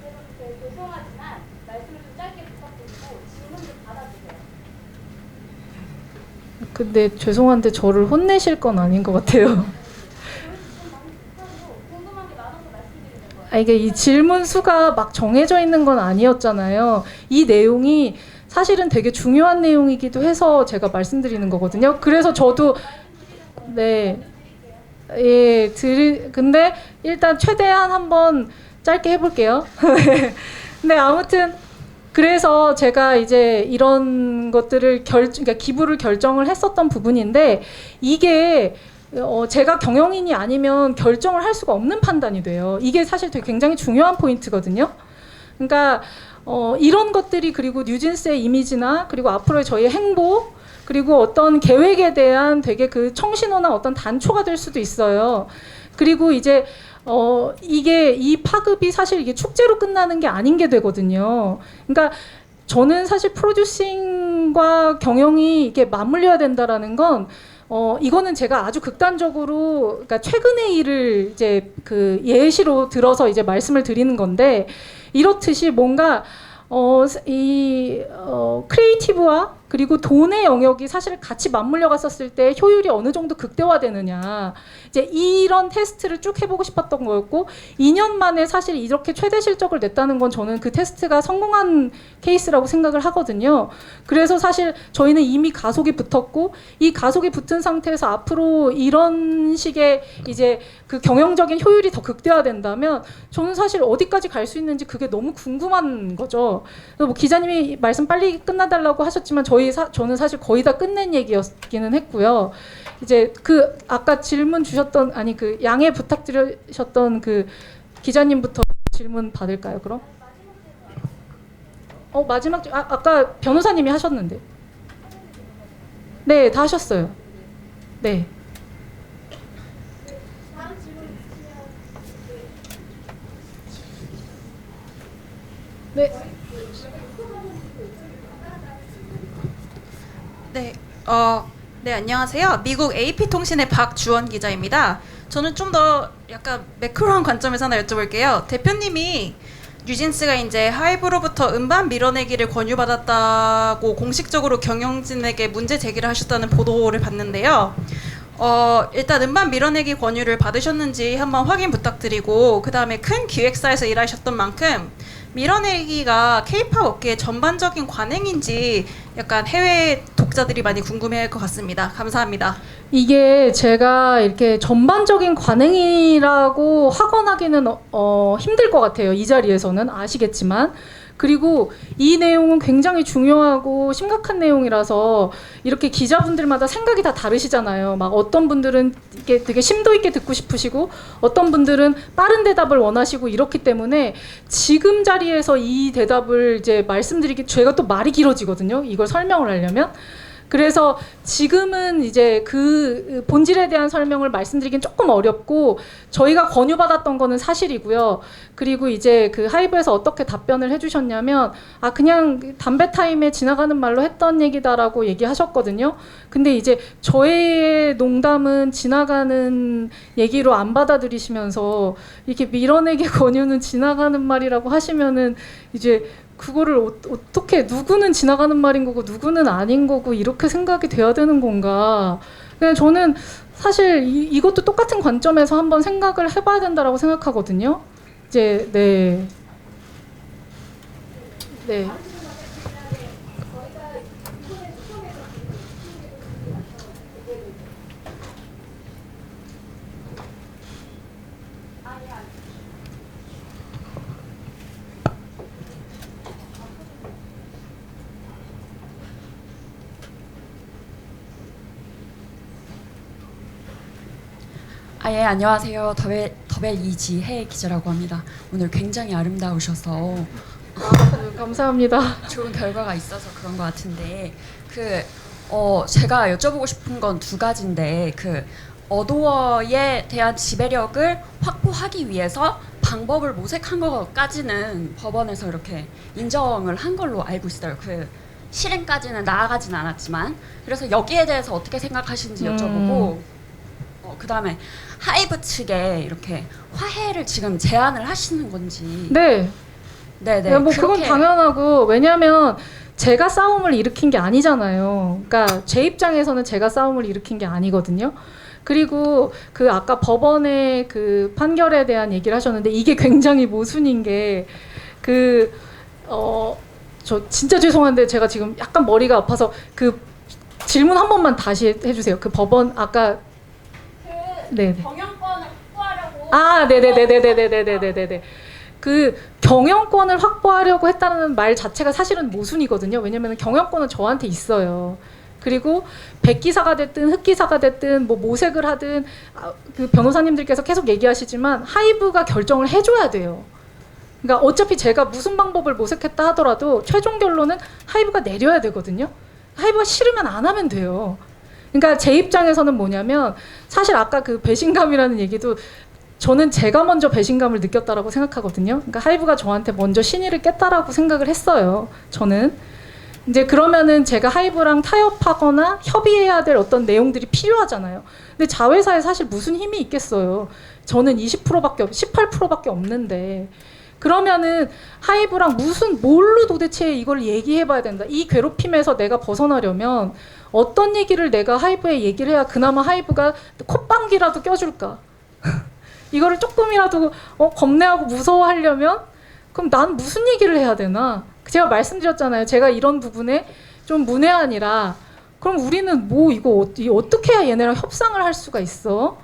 근데 죄송한데 저를 혼내실 건 아닌 것 같아요. 이게 이 질문 수가 막 정해져 있는 건 아니었잖아요. 이 내용이 사실은 되게 중요한 내용이기도 해서 제가 말씀드리는 거거든요. 그래서 저도 네, 근데 일단 최대한 한번 짧게 해볼게요. 근데 아무튼 그래서 제가 이제 이런 것들을 그러니까 기부를 결정을 했었던 부분인데 이게 제가 경영인이 아니면 결정을 할 수가 없는 판단이 돼요. 이게 사실 되게 굉장히 중요한 포인트거든요. 그러니까 이런 것들이 그리고 뉴진스의 이미지나 그리고 앞으로의 저희의 행보 그리고 어떤 계획에 대한 되게 그 청신호나 어떤 단초가 될 수도 있어요. 그리고 이제 이게 이 파급이 사실 이게 축제로 끝나는 게 아닌 게 되거든요. 그러니까 저는 사실 프로듀싱과 경영이 이게 맞물려야 된다라는 건 이거는 제가 아주 극단적으로, 그러니까 최근의 일을 이제 그 예시로 들어서 이제 말씀을 드리는 건데, 이렇듯이 뭔가 크리에이티브와 그리고 돈의 영역이 사실 같이 맞물려 갔었을 때 효율이 어느 정도 극대화되느냐. 이제 이런 테스트를 쭉 해보고 싶었던 거였고, 2년 만에 사실 이렇게 최대 실적을 냈다는 건 저는 그 테스트가 성공한 케이스라고 생각을 하거든요. 그래서 사실 저희는 이미 가속이 붙었고, 이 가속이 붙은 상태에서 앞으로 이런 식의 이제 그 경영적인 효율이 더 극대화된다면 저는 사실 어디까지 갈 수 있는지 그게 너무 궁금한 거죠. 그래서 뭐 기자님이 말씀 빨리 끝나달라고 하셨지만 저는 사실 거의 다 끝낸 얘기였기는 했고요. 이제 그 아까 질문 주셨던 그 양해 부탁드리셨던 그 기자님부터 질문 받을까요? 그럼? 마지막 아까 변호사님이 하셨는데. 네, 다 하셨어요. 네. 네. 네, 네, 안녕하세요. 미국 AP통신의 박주원 기자입니다. 저는 좀 더 약간 매크로한 관점에서 하나 여쭤볼게요. 대표님이 뉴진스가 이제 하이브로부터 음반 밀어내기를 권유받았다고 공식적으로 경영진에게 문제 제기를 하셨다는 보도를 봤는데요. 일단 음반 밀어내기 권유를 받으셨는지 한번 확인 부탁드리고, 그 다음에 큰 기획사에서 일하셨던 만큼 밀어내기가 K-팝 업계의 전반적인 관행인지 약간 해외 독자들이 많이 궁금해할 것 같습니다. 감사합니다. 이게 제가 이렇게 전반적인 관행이라고 확언하기는 힘들 것 같아요. 이 자리에서는 아시겠지만. 그리고 이 내용은 굉장히 중요하고 심각한 내용이라서 이렇게 기자분들마다 생각이 다 다르시잖아요. 막 어떤 분들은 이게 되게 심도 있게 듣고 싶으시고 어떤 분들은 빠른 대답을 원하시고 이렇기 때문에 지금 자리에서 이 대답을 이제 말씀드리기 제가 또 말이 길어지거든요. 이걸 설명을 하려면. 그래서 지금은 이제 그 본질에 대한 설명을 말씀드리긴 조금 어렵고 저희가 권유받았던 거는 사실이고요. 그리고 이제 그 하이브에서 어떻게 답변을 해주셨냐면 그냥 담배 타임에 지나가는 말로 했던 얘기다라고 얘기하셨거든요. 근데 이제 저의 농담은 지나가는 얘기로 안 받아들이시면서 이렇게 밀어내기 권유는 지나가는 말이라고 하시면은 이제 그거를 어떻게 누구는 지나가는 말인 거고 누구는 아닌 거고 이렇게 생각이 돼야 되는 건가. 그냥 저는 사실 이것도 똑같은 관점에서 한번 생각을 해봐야 된다라고 생각하거든요. 이제 네. 예, 안녕하세요. 더벨 이지혜 기자라고 합니다. 오늘 굉장히 아름다우셔서 감사합니다. 좋은 결과가 있어서 그런 것 같은데 제가 여쭤보고 싶은 건 두 가지인데 어도어에 대한 지배력을 확보하기 위해서 방법을 모색한 것까지는 법원에서 이렇게 인정을 한 걸로 알고 있어요. 실행까지는 나아가진 않았지만 그래서 여기에 대해서 어떻게 생각하시는지 여쭤보고 그 다음에 하이브 측에 이렇게 화해를 지금 제안을 하시는 건지. 네. 뭐 그건 당연하고 왜냐하면 제가 싸움을 일으킨 게 아니잖아요. 그러니까 제 입장에서는 제가 싸움을 일으킨 게 아니거든요. 그리고 아까 법원의 그 판결에 대한 얘기를 하셨는데 이게 굉장히 모순인 게 저 진짜 죄송한데 제가 지금 약간 머리가 아파서 질문 한 번만 다시 해주세요. 법원 아까 경영권을 확보하려고. 네네네네네네네네네. 경영권을 확보하려고 했다는 말 자체가 사실은 모순이거든요. 왜냐면 경영권은 저한테 있어요. 그리고 백기사가 됐든 흑기사가 됐든 뭐 모색을 하든 변호사님들께서 계속 얘기하시지만 하이브가 결정을 해줘야 돼요. 그러니까 어차피 제가 무슨 방법을 모색했다 하더라도 최종 결론은 하이브가 내려야 되거든요. 하이브가 싫으면 안 하면 돼요. 그러니까 제 입장에서는 뭐냐면 사실 아까 배신감이라는 얘기도 저는 제가 먼저 배신감을 느꼈다라고 생각하거든요. 그러니까 하이브가 저한테 먼저 신의를 깼다라고 생각을 했어요. 저는 이제 그러면은 제가 하이브랑 타협하거나 협의해야 될 어떤 내용들이 필요하잖아요. 근데 자회사에 사실 무슨 힘이 있겠어요. 저는 20%밖에 18%밖에 없는데 그러면은 하이브랑 뭘로 도대체 이걸 얘기해봐야 된다. 이 괴롭힘에서 내가 벗어나려면 어떤 얘기를 내가 하이브에 얘기를 해야 그나마 하이브가 콧방귀라도 껴줄까? 이거를 조금이라도 겁내하고 무서워하려면 그럼 난 무슨 얘기를 해야 되나? 제가 말씀드렸잖아요. 제가 이런 부분에 좀 문외한이라 그럼 우리는 뭐 이거 어떻게 해야 얘네랑 협상을 할 수가 있어?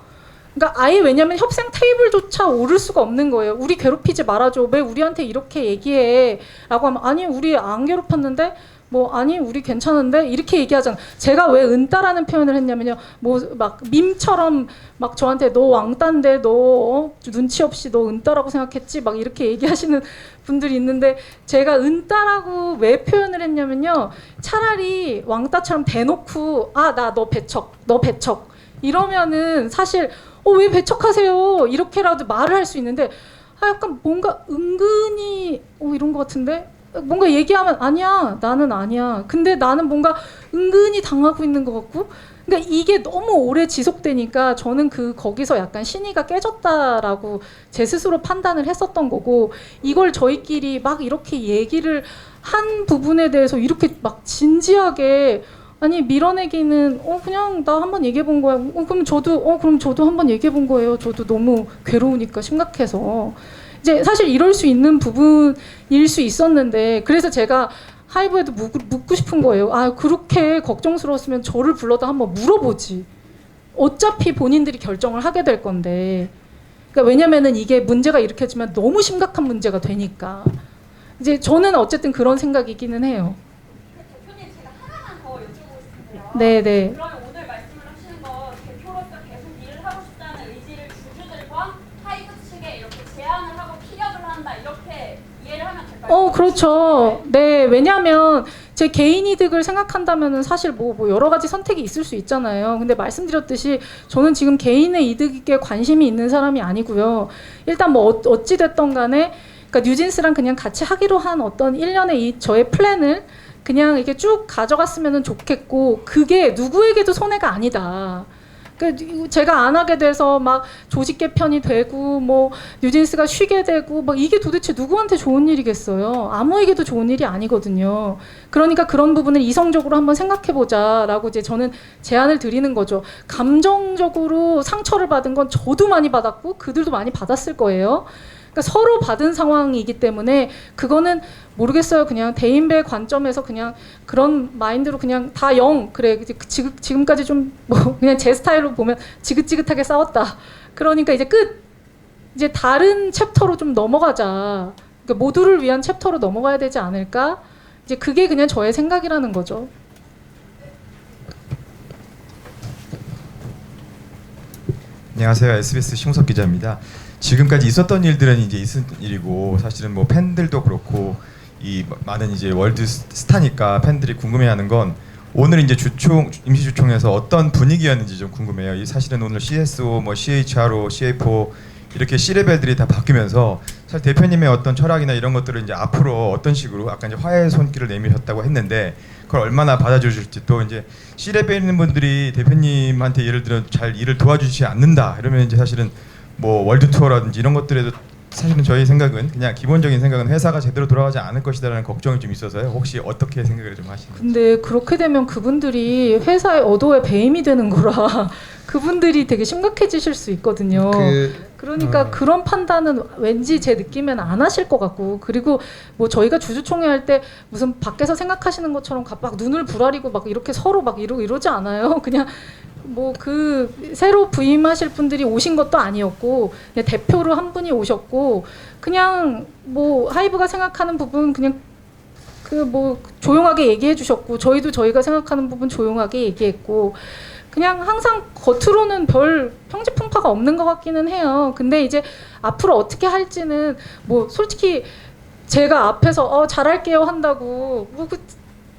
그러니까 아예 왜냐면 협상 테이블조차 오를 수가 없는 거예요. 우리 괴롭히지 말아줘. 왜 우리한테 이렇게 얘기해? 라고 하면 아니 우리 안 괴롭혔는데 뭐 아니 우리 괜찮은데 이렇게 얘기하잖아. 제가 왜 은따라는 표현을 했냐면요. 뭐 막 밈처럼 막 저한테 너 왕따인데 너 눈치 없이 너 은따라고 생각했지? 막 이렇게 얘기하시는 분들이 있는데 제가 은따라고 왜 표현을 했냐면요. 차라리 왕따처럼 대놓고 아 나 너 배척 이러면은 사실 왜 배척하세요? 이렇게라도 말을 할 수 있는데 약간 뭔가 은근히 이런 것 같은데 뭔가 얘기하면 아니야 나는 아니야 근데 나는 뭔가 은근히 당하고 있는 것 같고 그러니까 이게 너무 오래 지속되니까 저는 거기서 약간 신의가 깨졌다라고 제 스스로 판단을 했었던 거고 이걸 저희끼리 막 이렇게 얘기를 한 부분에 대해서 이렇게 막 진지하게 아니 밀어내기는 그냥 나 한번 얘기해 본 거야. 그럼 저도 한번 얘기해 본 거예요. 저도 너무 괴로우니까 심각해서 이제 사실 이럴 수 있는 부분일 수 있었는데 그래서 제가 하이브에도 묻고 싶은 거예요. 아 그렇게 걱정스러웠으면 저를 불러다 한번 물어보지. 어차피 본인들이 결정을 하게 될 건데. 그러니까 왜냐면은 이게 문제가 일으켜지면 너무 심각한 문제가 되니까. 이제 저는 어쨌든 그런 생각이기는 해요. 대표님 제가 하나만 더 여쭤보고 싶은데요. 네네. 그러면 오늘 말씀을 하시는 거 대표로서 계속 일을 하고 싶다는 의지를 주주들과 하이브 측에 이렇게 제안을 하고 피력을 한다 이렇게 이해를 하면 될까요? 그렇죠. 네, 왜냐하면 제 개인 이득을 생각한다면은 사실 뭐 여러 가지 선택이 있을 수 있잖아요. 근데 말씀드렸듯이 저는 지금 개인의 이득에 관심이 있는 사람이 아니고요. 일단 뭐 어찌 됐던 간에 그러니까 뉴진스랑 그냥 같이 하기로 한 어떤 1년의 저의 플랜을 그냥 이렇게 쭉 가져갔으면 좋겠고 그게 누구에게도 손해가 아니다. 그러니까 제가 안 하게 돼서 막 조직 개편이 되고 뭐 뉴진스가 쉬게 되고 막 이게 도대체 누구한테 좋은 일이겠어요? 아무에게도 좋은 일이 아니거든요. 그러니까 그런 부분을 이성적으로 한번 생각해보자라고 이제 저는 제안을 드리는 거죠. 감정적으로 상처를 받은 건 저도 많이 받았고 그들도 많이 받았을 거예요. 그러니까 서로 받은 상황이기 때문에 그거는 모르겠어요. 그냥 대인배 관점에서 그냥 그런 마인드로 그냥 다 그래 지금까지 좀 뭐 그냥 제 스타일로 보면 지긋지긋하게 싸웠다. 그러니까 이제 끝. 이제 다른 챕터로 좀 넘어가자. 그러니까 모두를 위한 챕터로 넘어가야 되지 않을까? 이제 그게 그냥 저의 생각이라는 거죠. 안녕하세요. SBS 심우석 기자입니다. 지금까지 있었던 일들은 이제 있은 일이고 사실은 뭐 팬들도 그렇고 이 많은 이제 월드 스타니까 팬들이 궁금해하는 건 오늘 이제 임시주총에서 어떤 분위기였는지 좀 궁금해요. 이 사실은 오늘 CSO, 뭐 CHRO, CA4 이렇게 C레벨들이 다 바뀌면서 사실 대표님의 어떤 철학이나 이런 것들을 이제 앞으로 어떤 식으로 아까 이제 화해의 손길을 내미셨다고 했는데 그걸 얼마나 받아주실지 또 이제 C레벨 있는 분들이 대표님한테 예를 들어 잘 일을 도와주시지 않는다 이러면 이제 사실은 뭐 월드 투어라든지 이런 것들에도 사실은 저희 생각은 그냥 기본적인 생각은 회사가 제대로 돌아가지 않을 것이다라는 걱정이 좀 있어서요. 혹시 어떻게 생각을 좀 하시는지. 근데 그렇게 되면 그분들이 회사의 어도에 배임이 되는 거라 그분들이 되게 심각해지실 수 있거든요. 그러니까 그런 판단은 왠지 제 느낌에는 안 하실 것 같고 그리고 뭐 저희가 주주총회 할 때 무슨 밖에서 생각하시는 것처럼 막 눈을 부라리고 막 이렇게 서로 막 이러지 않아요. 그냥 뭐 새로 부임하실 분들이 오신 것도 아니었고 그냥 대표로 한 분이 오셨고 그냥 뭐 하이브가 생각하는 부분 그냥 뭐 조용하게 얘기해 주셨고 저희도 저희가 생각하는 부분 조용하게 얘기했고 그냥 항상 겉으로는 별 평지풍파가 없는 것 같기는 해요. 근데 이제 앞으로 어떻게 할지는 뭐 솔직히 제가 앞에서 잘할게요 한다고 뭐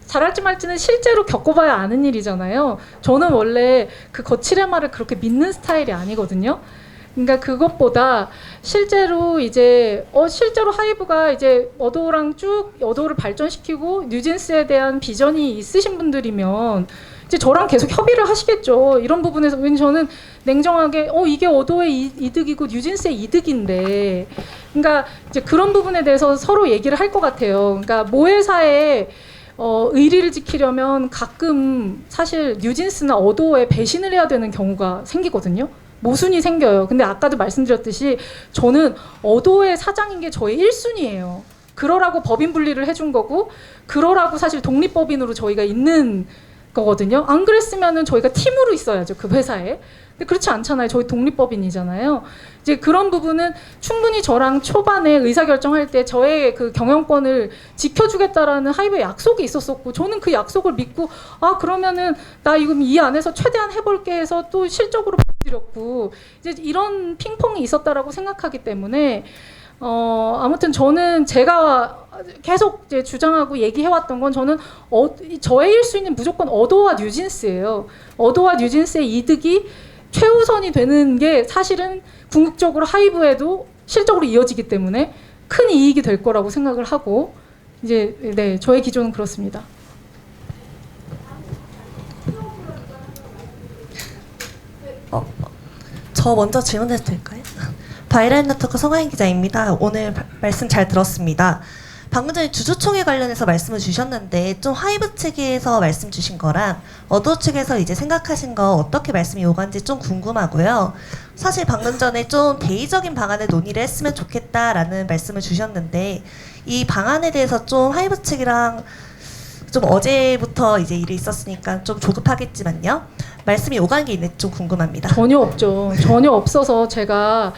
잘할지 말지는 실제로 겪어봐야 아는 일이잖아요. 저는 원래 그 거칠의 말을 그렇게 믿는 스타일이 아니거든요. 그러니까 그것보다 실제로 이제 실제로 하이브가 이제 어도를 발전시키고 뉴진스에 대한 비전이 있으신 분들이면 이제 저랑 계속 협의를 하시겠죠. 이런 부분에서 왠지 저는 냉정하게 이게 어도의 이득이고 뉴진스의 이득인데, 그러니까 이제 그런 부분에 대해서 서로 얘기를 할 것 같아요. 그러니까 모회사에 의리를 지키려면 가끔 사실 뉴진스나 어도에 배신을 해야 되는 경우가 생기거든요. 모순이 생겨요. 근데 아까도 말씀드렸듯이 저는 어도의 사장인 게 저의 1순위예요. 그러라고 법인 분리를 해준 거고, 그러라고 사실 독립법인으로 저희가 있는 거거든요. 안 그랬으면은 저희가 팀으로 있어야죠, 그 회사에. 근데 그렇지 않잖아요. 저희 독립법인이잖아요. 이제 그런 부분은 충분히 저랑 초반에 의사결정할 때 저의 그 경영권을 지켜주겠다라는 하이브의 약속이 있었었고, 저는 그 약속을 믿고 그러면은 나 이거 이 안에서 최대한 해볼게 해서 또 실적으로 보여드렸고, 이제 이런 핑퐁이 있었다라고 생각하기 때문에 아무튼 저는 제가 계속 이제 주장하고 얘기해왔던 건 저는 저의 1순위는 무조건 어도와 뉴진스예요. 어도와 뉴진스의 이득이 최우선이 되는 게 사실은 궁극적으로 하이브에도 실적으로 이어지기 때문에 큰 이익이 될 거라고 생각을 하고, 이제 네, 저의 기조는 그렇습니다. 저 먼저 질문해도 될까요? 바이럴 네트워크 송하인 기자입니다. 오늘 말씀 잘 들었습니다. 방금 전에 주주총회 관련해서 말씀을 주셨는데 좀 하이브 측에서 말씀 주신 거랑 어도 측에서 이제 생각하신 거 어떻게 말씀이 오간지 좀 궁금하고요. 사실 방금 전에 좀 대의적인 방안을 논의를 했으면 좋겠다라는 말씀을 주셨는데 이 방안에 대해서 좀 하이브 측이랑 좀 어제부터 이제 일이 있었으니까 좀 조급하겠지만요. 말씀이 오간 게 있는지 좀 궁금합니다. 전혀 없죠. 전혀 없어서 저희가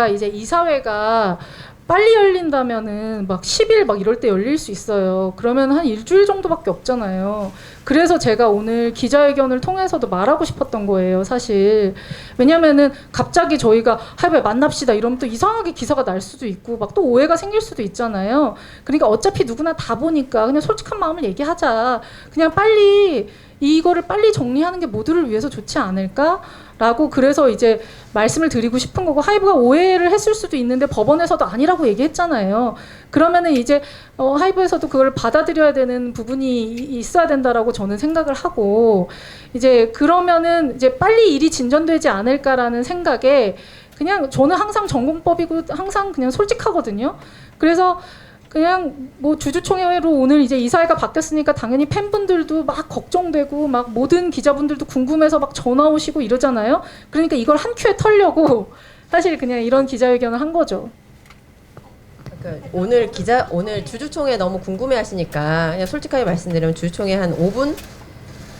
이제 이사회가 빨리 열린다면은 막 10일 막 이럴 때 열릴 수 있어요. 그러면 한 일주일 정도밖에 없잖아요. 그래서 제가 오늘 기자회견을 통해서도 말하고 싶었던 거예요, 사실. 왜냐면은 갑자기 저희가 하이브에 만납시다 이러면 또 이상하게 기사가 날 수도 있고 막 또 오해가 생길 수도 있잖아요. 그러니까 어차피 누구나 다 보니까 그냥 솔직한 마음을 얘기하자. 그냥 빨리 이거를 빨리 정리하는 게 모두를 위해서 좋지 않을까라고 그래서 이제 말씀을 드리고 싶은 거고, 하이브가 오해를 했을 수도 있는데 법원에서도 아니라고 얘기했잖아요. 그러면은 이제 하이브에서도 그걸 받아들여야 되는 부분이 있어야 된다라고 저는 생각을 하고, 이제 그러면은 이제 빨리 일이 진전되지 않을까라는 생각에 그냥 저는 항상 전공법이고 항상 그냥 솔직하거든요. 그래서 그냥 뭐 주주총회로 오늘 이제 이사회가 바뀌었으니까 당연히 팬분들도 막 걱정되고 막 모든 기자분들도 궁금해서 막 전화 오시고 이러잖아요. 그러니까 이걸 한 큐에 털려고 사실 그냥 이런 기자회견을 한 거죠. 그러니까 오늘 주주총회 너무 궁금해하시니까 그냥 솔직하게 말씀드리면 주주총회 한 5분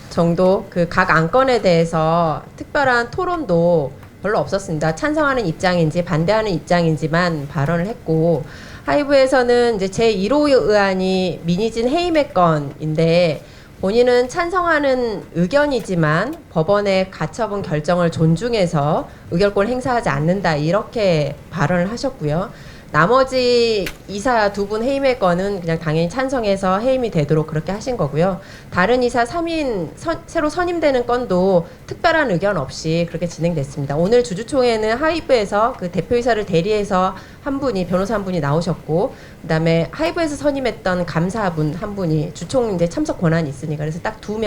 정도 그 각 안건에 대해서 특별한 토론도 별로 없었습니다. 찬성하는 입장인지 반대하는 입장인지만 발언을 했고, 하이브에서는 이제 제1호 의안이 민희진 해임의 건인데 본인은 찬성하는 의견이지만 법원의 가처분 결정을 존중해서 의결권을 행사하지 않는다 이렇게 발언을 하셨고요. 나머지 이사 두 분 해임의 건은 그냥 당연히 찬성해서 해임이 되도록 그렇게 하신 거고요. 다른 이사 3인 새로 선임되는 건도 특별한 의견 없이 그렇게 진행됐습니다. 오늘 주주총회는 하이브에서 그 대표이사를 대리해서 한 분이 변호사 한 분이 나오셨고, 그다음에 하이브에서 선임했던 감사분 한 분이 주총 이제 참석 권한이 있으니까 그래서 딱 두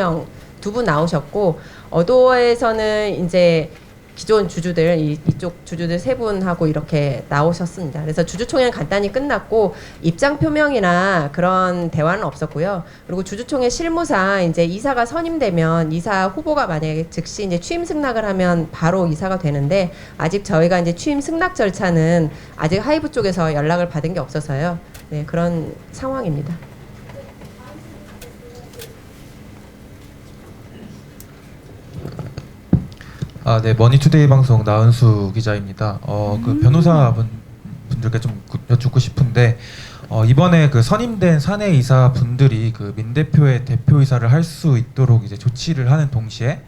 분 나오셨고, 어도어에서는 이제 기존 주주들 이쪽 주주들 세 분하고 이렇게 나오셨습니다. 그래서 주주총회는 간단히 끝났고 입장 표명이나 그런 대화는 없었고요. 그리고 주주총회 실무상 이제 이사가 선임되면 이사 후보가 만약에 즉시 이제 취임 승낙을 하면 바로 이사가 되는데, 아직 저희가 이제 취임 승낙 절차는 아직 하이브 쪽에서 연락을 받은 게 없어서요. 네, 그런 상황입니다. 네, 머니투데이 방송 나은수 기자입니다. 그 변호사분들께 좀 여쭙고 싶은데, 이번에 그 선임된 사내 이사 분들이 그 민 대표의 대표이사를 할 수 있도록 이제 조치를 하는 동시에,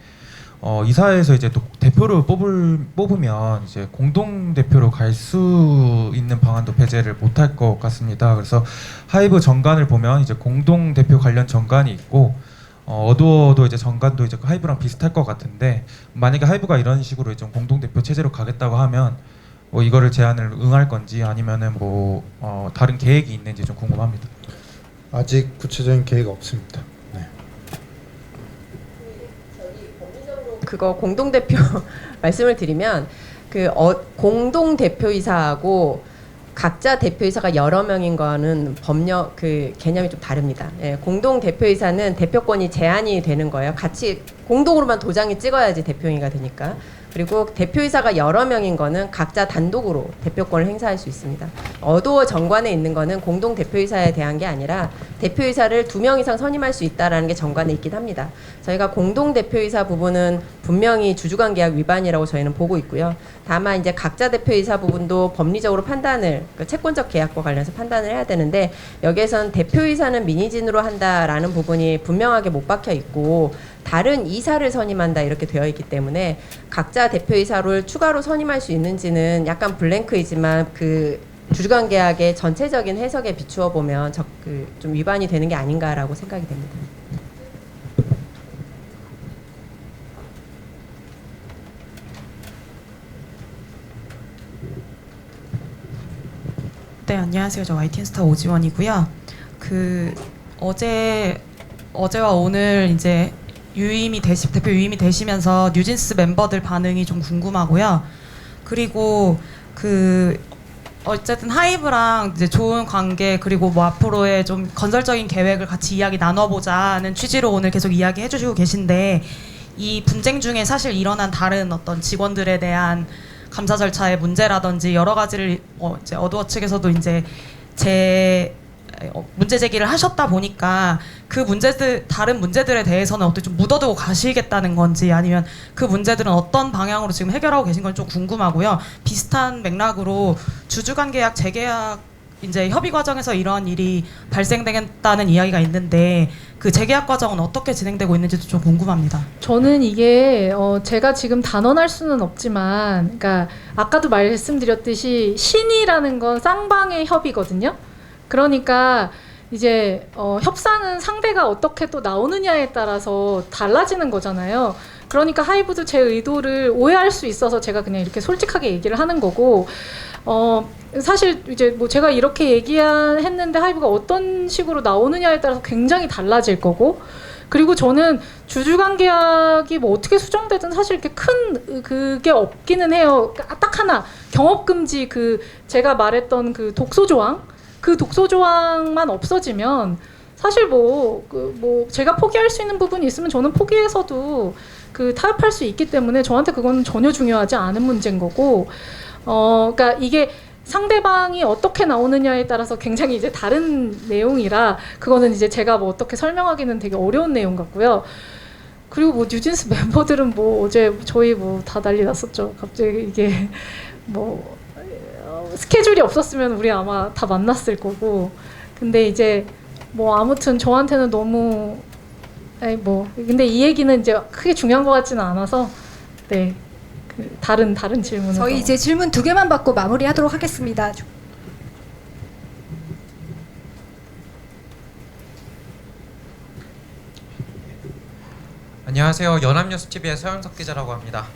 이사회에서 이제 또 대표를 뽑으면 이제 공동 대표로 갈 수 있는 방안도 배제를 못할 것 같습니다. 그래서 하이브 정관을 보면 이제 공동 대표 관련 정관이 있고, 어도어도 이제 정관도 이제 하이브랑 비슷할 것 같은데, 만약에 하이브가 이런 식으로 좀 공동대표 체제로 가겠다고 하면 뭐 이거를 제안을 응할 건지 아니면은 뭐 다른 계획이 있는지 좀 궁금합니다. 아직 구체적인 계획 없습니다. 네. 그거 공동대표 말씀을 드리면 공동대표이사하고 각자 대표이사가 여러 명인 거는 법령 그 개념이 좀 다릅니다. 예, 공동대표이사는 대표권이 제한이 되는 거예요. 같이 공동으로만 도장이 찍어야지 대표인가 되니까. 그리고 대표이사가 여러 명인 거는 각자 단독으로 대표권을 행사할 수 있습니다. 어도어 정관에 있는 거는 공동 대표이사에 대한 게 아니라 대표이사를 2명 이상 선임할 수 있다라는 게 정관에 있긴 합니다. 저희가 공동 대표이사 부분은 분명히 주주관 계약 위반이라고 저희는 보고 있고요. 다만 이제 각자 대표이사 부분도 법리적으로 판단을 채권적 계약과 관련해서 판단을 해야 되는데 여기에선 대표이사는 민의진으로 한다라는 부분이 분명하게 못 박혀 있고 다른 이사를 선임한다 이렇게 되어 있기 때문에 각자 대표이사를 추가로 선임할 수 있는지는 약간 블랭크이지만 그 주주관 계약의 전체적인 해석에 비추어 보면 좀 위반이 되는 게 아닌가라고 생각이 됩니다. 네, 안녕하세요. 저 YTN스타 오지원이고요. 어제와 오늘 이제 대표 유임이 되시면서 뉴진스 멤버들 반응이 좀 궁금하고요. 그리고 어쨌든 하이브랑 이제 좋은 관계 그리고 뭐 앞으로의 좀 건설적인 계획을 같이 이야기 나눠보자는 취지로 오늘 계속 이야기해 주시고 계신데 이 분쟁 중에 사실 일어난 다른 어떤 직원들에 대한 감사 절차의 문제라든지 여러 가지를 이제 어도어 측에서도 이제 문제 제기를 하셨다 보니까 그 다른 문제들에 대해서는 어떻게 좀 묻어두고 가시겠다는 건지 아니면 그 문제들은 어떤 방향으로 지금 해결하고 계신 건 좀 궁금하고요. 비슷한 맥락으로 주주관 계약 재계약 이제 협의 과정에서 이런 일이 발생되겠다는 이야기가 있는데 그 재계약 과정은 어떻게 진행되고 있는지도 좀 궁금합니다. 저는 이게 제가 지금 단언할 수는 없지만, 그러니까 아까도 말씀드렸듯이 신의라는 건 쌍방의 협의거든요. 그러니까 이제 협상은 상대가 어떻게 또 나오느냐에 따라서 달라지는 거잖아요. 그러니까 하이브도 제 의도를 오해할 수 있어서 제가 그냥 이렇게 솔직하게 얘기를 하는 거고, 사실 이제 뭐 제가 이렇게 얘기했는데 하이브가 어떤 식으로 나오느냐에 따라서 굉장히 달라질 거고, 그리고 저는 주주관 계약이 뭐 어떻게 수정되든 사실 이렇게 큰 그게 없기는 해요. 딱 하나 경업금지 제가 말했던 그 독소 조항만 없어지면 사실 뭐 제가 포기할 수 있는 부분이 있으면 저는 포기해서도 타협할 수 있기 때문에 저한테 그건 전혀 중요하지 않은 문제인 거고, 그러니까 이게 상대방이 어떻게 나오느냐에 따라서 굉장히 이제 다른 내용이라 그거는 이제 제가 뭐 어떻게 설명하기는 되게 어려운 내용 같고요. 그리고 뭐 뉴진스 멤버들은 뭐 어제 저희 뭐 다 난리 났었죠. 갑자기 이게 뭐 스케줄이 없었으면 우리 아마 다 만났을 거고, 근데 이제 뭐 아무튼 저한테는 너무 근데 이 얘기는 이제 크게 중요한 것 같지는 않아서 네. 다른 질문을 저희 이제 질문 2개만 받고 마무리하도록 하겠습니다. 안녕하세요. 연합뉴스TV의 서영석 기자라고 합니다.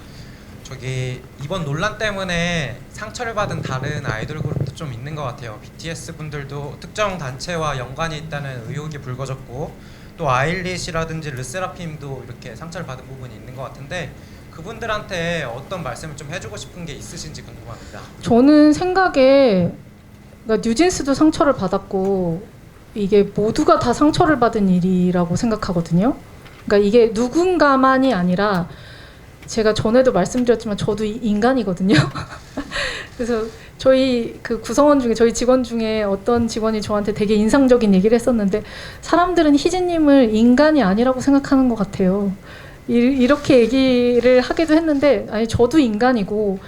이번 논란 때문에 상처를 받은 다른 아이돌 그룹도 좀 있는 것 같아요. BTS 분들도 특정 단체와 연관이 있다는 의혹이 불거졌고, 또 아일리시라든지 르세라핌도 이렇게 상처를 받은 부분이 있는 것 같은데 그분들한테 어떤 말씀을 좀 해주고 싶은 게 있으신지 궁금합니다. 저는 생각에 그러니까 뉴진스도 상처를 받았고 이게 모두가 다 상처를 받은 일이라고 생각하거든요. 그러니까 이게 누군가만이 아니라 제가 전에도 말씀드렸지만 저도 인간이거든요. 그래서 저희 구성원 중에 저희 직원 중에 어떤 직원이 저한테 되게 인상적인 얘기를 했었는데 사람들은 희진님을 인간이 아니라고 생각하는 것 같아요. 이렇게 얘기를 하기도 했는데 아니 저도 인간이고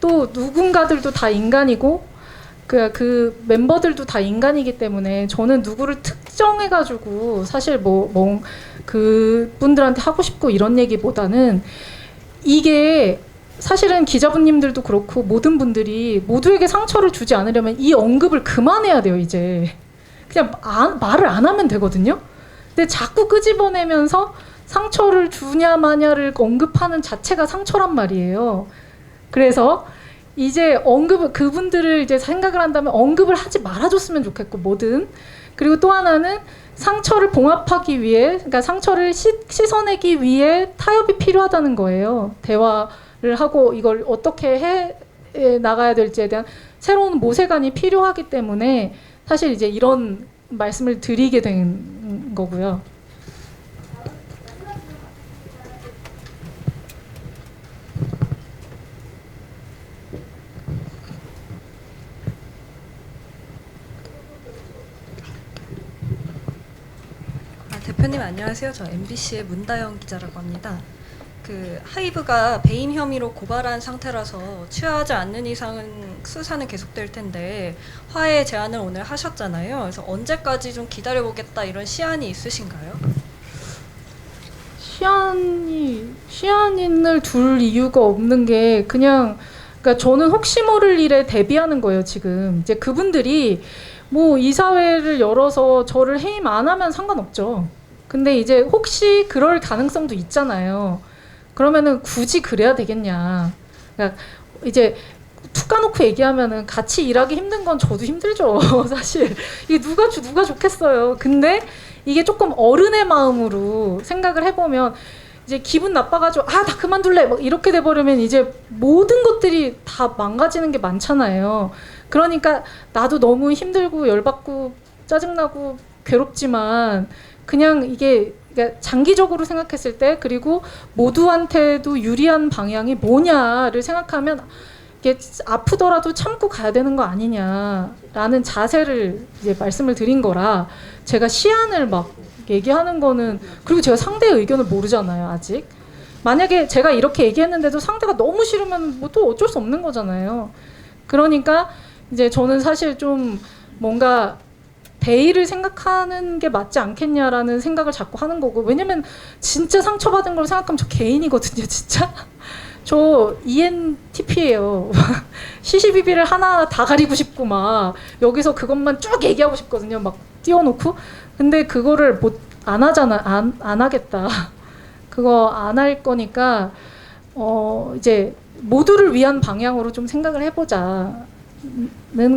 또 누군가들도 다 인간이고 그 멤버들도 다 인간이기 때문에 저는 누구를 특정해가지고 사실 뭐 그분들한테 하고 싶고 이런 얘기보다는 이게 사실은 기자분님들도 그렇고 모든 분들이 모두에게 상처를 주지 않으려면 이 언급을 그만해야 돼요. 이제 그냥 말을 안 하면 되거든요. 근데 자꾸 끄집어내면서 상처를 주냐 마냐를 언급하는 자체가 상처란 말이에요. 그래서 이제 그분들을 이제 생각을 한다면 언급을 하지 말아줬으면 좋겠고 뭐든. 그리고 또 하나는 상처를 봉합하기 위해, 그러니까 상처를 씻어내기 위해 타협이 필요하다는 거예요. 대화를 하고 이걸 어떻게 해 나가야 될지에 대한 새로운 모세관이 필요하기 때문에 사실 이제 이런 말씀을 드리게 된 거고요. 대표님 안녕하세요. 저 MBC의 문다영 기자라고 합니다. 그 하이브가 배임 혐의로 고발한 상태라서 취하하지 않는 이상은 수사는 계속될 텐데 화해 제안을 오늘 하셨잖아요. 그래서 언제까지 좀 기다려보겠다 이런 시한이 있으신가요? 시한을 둘 이유가 없는 게 그냥 그러니까 저는 혹시 모를 일에 대비하는 거예요. 지금 이제 그분들이 뭐 이사회를 열어서 저를 해임 안 하면 상관없죠. 근데 이제 혹시 그럴 가능성도 있잖아요. 그러면은 굳이 그래야 되겠냐. 그러니까 이제 툭 까놓고 얘기하면은 같이 일하기 힘든 건 저도 힘들죠. 사실 이게 누가 좋겠어요. 근데 이게 조금 어른의 마음으로 생각을 해보면 이제 기분 나빠가지고 나 그만둘래 막 이렇게 돼버리면 이제 모든 것들이 다 망가지는 게 많잖아요. 그러니까 나도 너무 힘들고 열받고 짜증나고 괴롭지만 그냥 이게 그러니까 장기적으로 생각했을 때 그리고 모두한테도 유리한 방향이 뭐냐를 생각하면 이게 아프더라도 참고 가야 되는 거 아니냐라는 자세를 이제 말씀을 드린 거라 제가 시안을 막 얘기하는 거는 그리고 제가 상대의 의견을 모르잖아요 아직. 만약에 제가 이렇게 얘기했는데도 상대가 너무 싫으면 뭐 또 어쩔 수 없는 거잖아요. 그러니까 이제 저는 사실 좀 뭔가 대의를 생각하는 게 맞지 않겠냐라는 생각을 자꾸 하는 거고 왜냐면 진짜 상처받은 걸 생각하면 저 개인이거든요 진짜. 저 ENTP예요. 시시비비를 하나하나 다 가리고 싶고 막 여기서 그것만 쭉 얘기하고 싶거든요. 막 띄워놓고 근데 그거를 안 하잖아. 안 하겠다. 그거 안 할 거니까 이제 모두를 위한 방향으로 좀 생각을 해보자는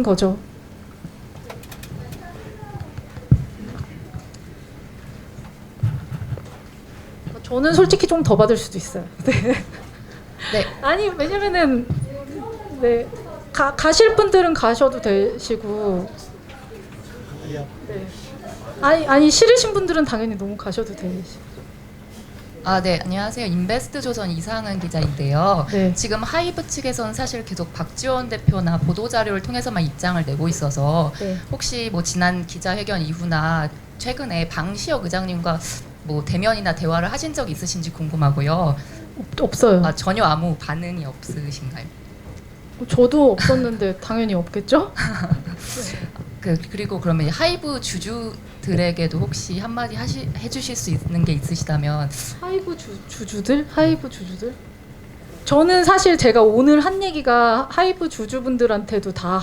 거죠. 저는 솔직히 좀 더 받을 수도 있어요. 네. 네. 아니 왜냐면은 네 가실 분들은 가셔도 되시고 네. 아니 싫으신 분들은 당연히 너무 가셔도 되시고. 네, 안녕하세요. 인베스트 조선 이상은 기자인데요. 네. 지금 하이브 측에서는 사실 계속 박지원 대표나 보도자료를 통해서만 입장을 내고 있어서 네. 혹시 뭐 지난 기자회견 이후나 최근에 방시혁 의장님과 뭐 대면이나 대화를 하신 적이 있으신지 궁금하고요. 없어요. 전혀 아무 반응이 없으신가요? 저도 없었는데 당연히 없겠죠? 그리고 그러면 하이브 주주들에게도 혹시 한마디 해주실 수 있는 게 있으시다면. 하이브 주주들? 저는 사실 제가 오늘 한 얘기가 하이브 주주분들한테도 다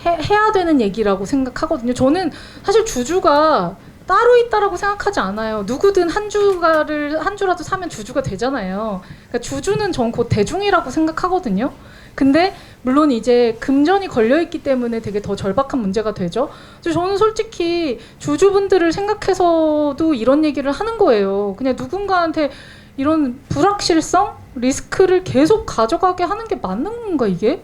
해야 되는 얘기라고 생각하거든요. 저는 사실 주주가 따로 있다라고 생각하지 않아요. 누구든 한 주라도 사면 주주가 되잖아요. 그러니까 주주는 전 곧 대중이라고 생각하거든요. 근데 물론 이제 금전이 걸려있기 때문에 되게 더 절박한 문제가 되죠. 저는 솔직히 주주분들을 생각해서도 이런 얘기를 하는 거예요. 그냥 누군가한테 이런 불확실성, 리스크를 계속 가져가게 하는 게 맞는 건가 이게?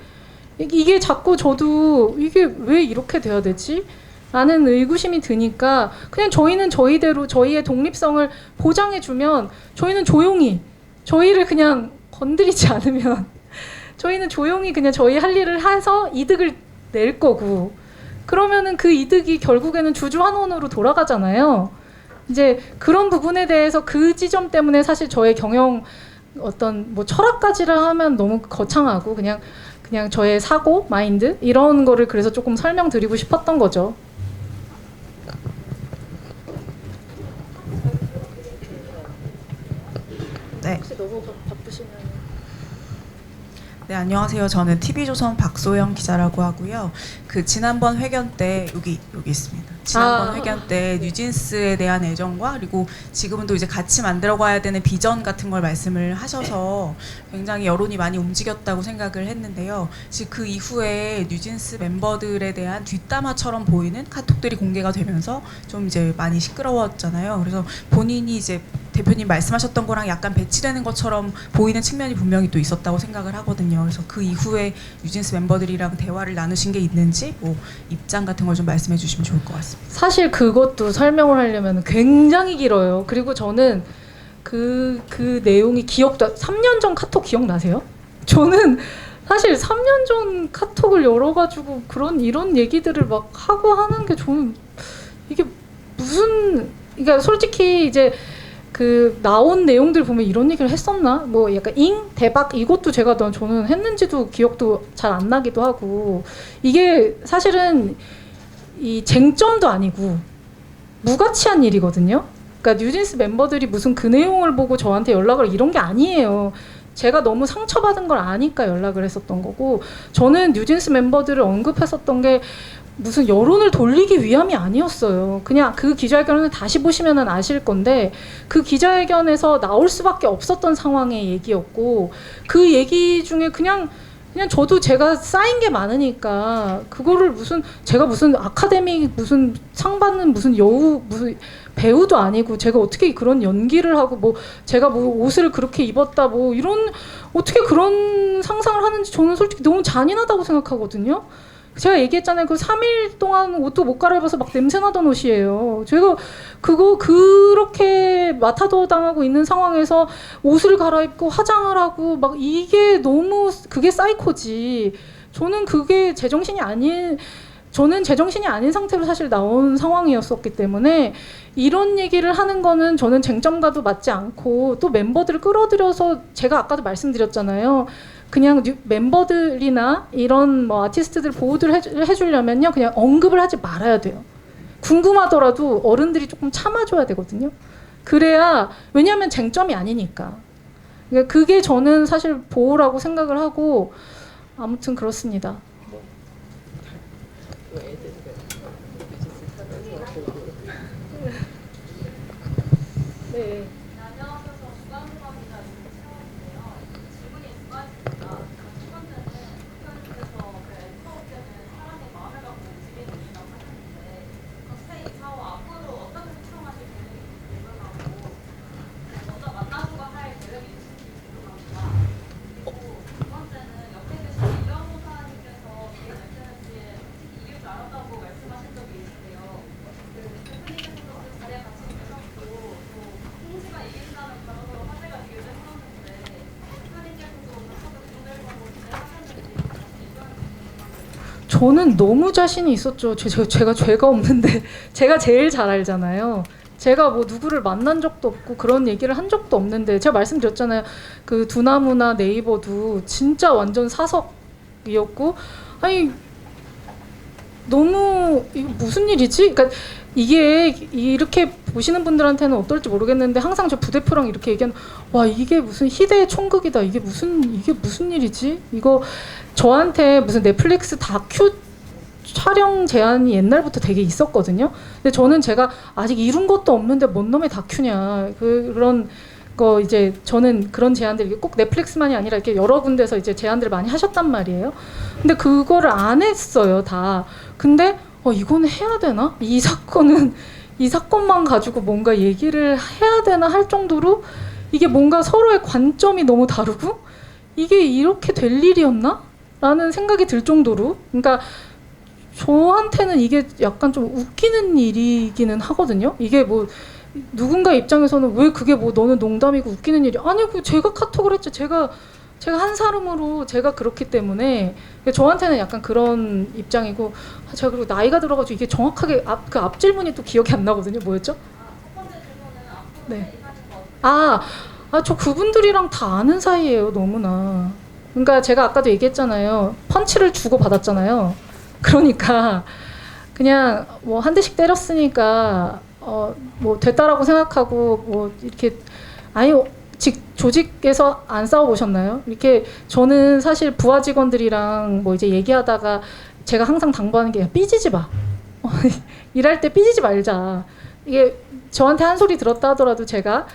이게 자꾸 저도 이게 왜 이렇게 돼야 되지? 라는 의구심이 드니까 그냥 저희는 저희대로 저희의 독립성을 보장해주면 저희는 조용히 저희를 그냥 건드리지 않으면 저희는 조용히 그냥 저희 할 일을 해서 이득을 낼 거고 그러면은 그 이득이 결국에는 주주 환원으로 돌아가잖아요. 이제 그런 부분에 대해서 그 지점 때문에 사실 저의 경영 어떤 뭐 철학까지를 하면 너무 거창하고 그냥 저의 사고 마인드 이런 거를 그래서 조금 설명드리고 싶었던 거죠. 네. 혹시 너무 바쁘시면 네, 안녕하세요. 저는 TV조선 박소영 기자라고 하고요. 그 지난번 회견 때 여기 있습니다. 지난번 회견 때 뉴진스에 대한 애정과 그리고 지금은 또 이제 같이 만들어가야 되는 비전 같은 걸 말씀을 하셔서 굉장히 여론이 많이 움직였다고 생각을 했는데요. 지금 그 이후에 뉴진스 멤버들에 대한 뒷담화처럼 보이는 카톡들이 공개가 되면서 좀 이제 많이 시끄러웠잖아요. 그래서 본인이 이제 대표님 말씀하셨던 거랑 약간 배치되는 것처럼 보이는 측면이 분명히 또 있었다고 생각을 하거든요. 그래서 그 이후에 뉴진스 멤버들이랑 대화를 나누신 게 있는지 뭐 입장 같은 걸 좀 말씀해 주시면 좋을 것 같습니다. 사실 그것도 설명을 하려면 굉장히 길어요. 그리고 저는 그 내용이 기억도 3년 전 카톡 기억나세요? 저는 사실 3년 전 카톡을 열어가지고 이런 얘기들을 막 하고 하는 게 저는 이게 무슨 그러니까 솔직히 이제 그 나온 내용들 보면 이런 얘기를 했었나? 뭐 약간 대박 이것도 저는 했는지도 기억도 잘 안 나기도 하고 이게 사실은 이 쟁점도 아니고 무가치한 일이거든요. 그러니까 뉴진스 멤버들이 무슨 그 내용을 보고 저한테 연락을 이런 게 아니에요. 제가 너무 상처받은 걸 아니까 연락을 했었던 거고 저는 뉴진스 멤버들을 언급했었던 게 무슨 여론을 돌리기 위함이 아니었어요. 그냥 그 기자회견을 다시 보시면 아실 건데 그 기자회견에서 나올 수밖에 없었던 상황의 얘기였고 그 얘기 중에 그냥 저도 제가 쌓인 게 많으니까 그거를 제가 무슨 아카데미 무슨 상 받는 무슨 여우 무슨 배우도 아니고 제가 어떻게 그런 연기를 하고 뭐 제가 뭐 옷을 그렇게 입었다 뭐 이런 어떻게 그런 상상을 하는지 저는 솔직히 너무 잔인하다고 생각하거든요. 제가 얘기했잖아요. 그 3일 동안 옷도 못 갈아입어서 막 냄새나던 옷이에요. 제가 그거 그렇게 마타도 당하고 있는 상황에서 옷을 갈아입고 화장을 하고 막 이게 너무 그게 사이코지. 저는 제정신이 아닌 상태로 사실 나온 상황이었었기 때문에 이런 얘기를 하는 거는 저는 쟁점과도 맞지 않고 또 멤버들을 끌어들여서 제가 아까도 말씀드렸잖아요. 그냥 멤버들이나 이런 뭐 아티스트들 보호를 해주려면요 그냥 언급을 하지 말아야 돼요. 궁금하더라도 어른들이 조금 참아줘야 되거든요. 그래야 왜냐하면 쟁점이 아니니까. 그러니까 그게 저는 사실 보호라고 생각을 하고 아무튼 그렇습니다. 네. 저는 너무 자신이 있었죠. 제가 죄가 없는데 제가 제일 잘 알잖아요. 제가 뭐 누구를 만난 적도 없고 그런 얘기를 한 적도 없는데 제가 말씀드렸잖아요. 그 두나무나 네이버도 진짜 완전 사석이었고 아니 너무 이거 무슨 일이지? 그러니까 이게 이렇게 보시는 분들한테는 어떨지 모르겠는데 항상 저 부대표랑 이렇게 얘기하는 와 이게 무슨 희대의 총극이다. 이게 무슨 일이지? 이거 저한테 무슨 넷플릭스 다큐 촬영 제안이 옛날부터 되게 있었거든요. 근데 제가 아직 이룬 것도 없는데 뭔 놈의 다큐냐 그런 거 이제 저는 그런 제안들 꼭 넷플릭스만이 아니라 이렇게 여러 군데서 이제 제안들을 많이 하셨단 말이에요. 근데 그거를 안 했어요 다. 근데 이거는 해야 되나? 이 사건만 가지고 뭔가 얘기를 해야 되나 할 정도로 이게 뭔가 서로의 관점이 너무 다르고 이게 이렇게 될 일이었나? 라는 생각이 들 정도로 그러니까 저한테는 이게 약간 좀 웃기는 일이기는 하거든요. 이게 뭐 누군가 입장에서는 왜 그게 뭐 너는 농담이고 웃기는 일이 아니고 제가 카톡을 했죠. 제가 한 사람으로 제가 그렇기 때문에 저한테는 약간 그런 입장이고 제가 그리고 나이가 들어가지고 이게 정확하게 앞 질문이 또 기억이 안 나거든요. 뭐였죠? 네. 저 그분들이랑 다 아는 사이예요. 너무나. 그러니까 제가 아까도 얘기했잖아요. 펀치를 주고 받았잖아요. 그러니까 그냥 뭐 한 대씩 때렸으니까 뭐 됐다라고 생각하고 뭐 이렇게 아니 조직에서 안 싸워보셨나요? 이렇게 저는 사실 부하 직원들이랑 뭐 이제 얘기하다가 제가 항상 당부하는 게 삐지지 마. 일할 때 삐지지 말자. 이게 저한테 한 소리 들었다 하더라도 제가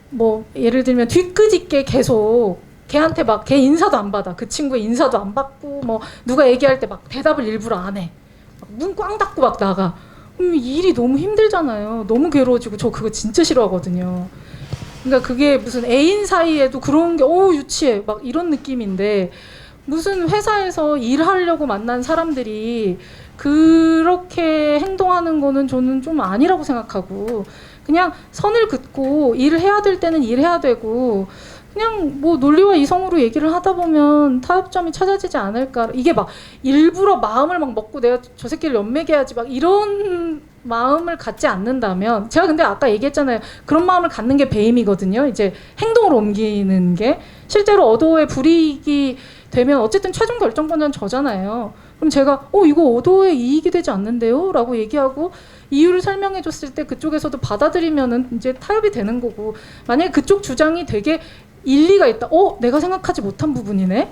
뭐 예를 들면 뒤끝있게 계속 걔한테 막 걔 인사도 안 받아. 그 친구의 인사도 안 받고 뭐 누가 얘기할 때 막 대답을 일부러 안 해. 문 꽝 닫고 막 나가. 일이 너무 힘들잖아요. 너무 괴로워지고 저 그거 진짜 싫어하거든요. 그러니까 그게 무슨 애인 사이에도 그런 게 유치해 막 이런 느낌인데 무슨 회사에서 일하려고 만난 사람들이 그렇게 행동하는 거는 저는 좀 아니라고 생각하고 그냥 선을 긋고 일을 해야 될 때는 일해야 되고 그냥 뭐 논리와 이성으로 얘기를 하다 보면 타협점이 찾아지지 않을까. 이게 막 일부러 마음을 막 먹고 내가 저 새끼를 연맥해야지 막 이런 마음을 갖지 않는다면 제가 근데 아까 얘기했잖아요. 그런 마음을 갖는 게 배임이거든요. 이제 행동으로 옮기는 게 실제로 어도에 불이익이 되면 어쨌든 최종 결정권자는 저잖아요. 그럼 제가 이거 어도에 이익이 되지 않는데요? 라고 얘기하고 이유를 설명해 줬을 때 그쪽에서도 받아들이면은 이제 타협이 되는 거고 만약에 그쪽 주장이 되게 일리가 있다. 내가 생각하지 못한 부분이네.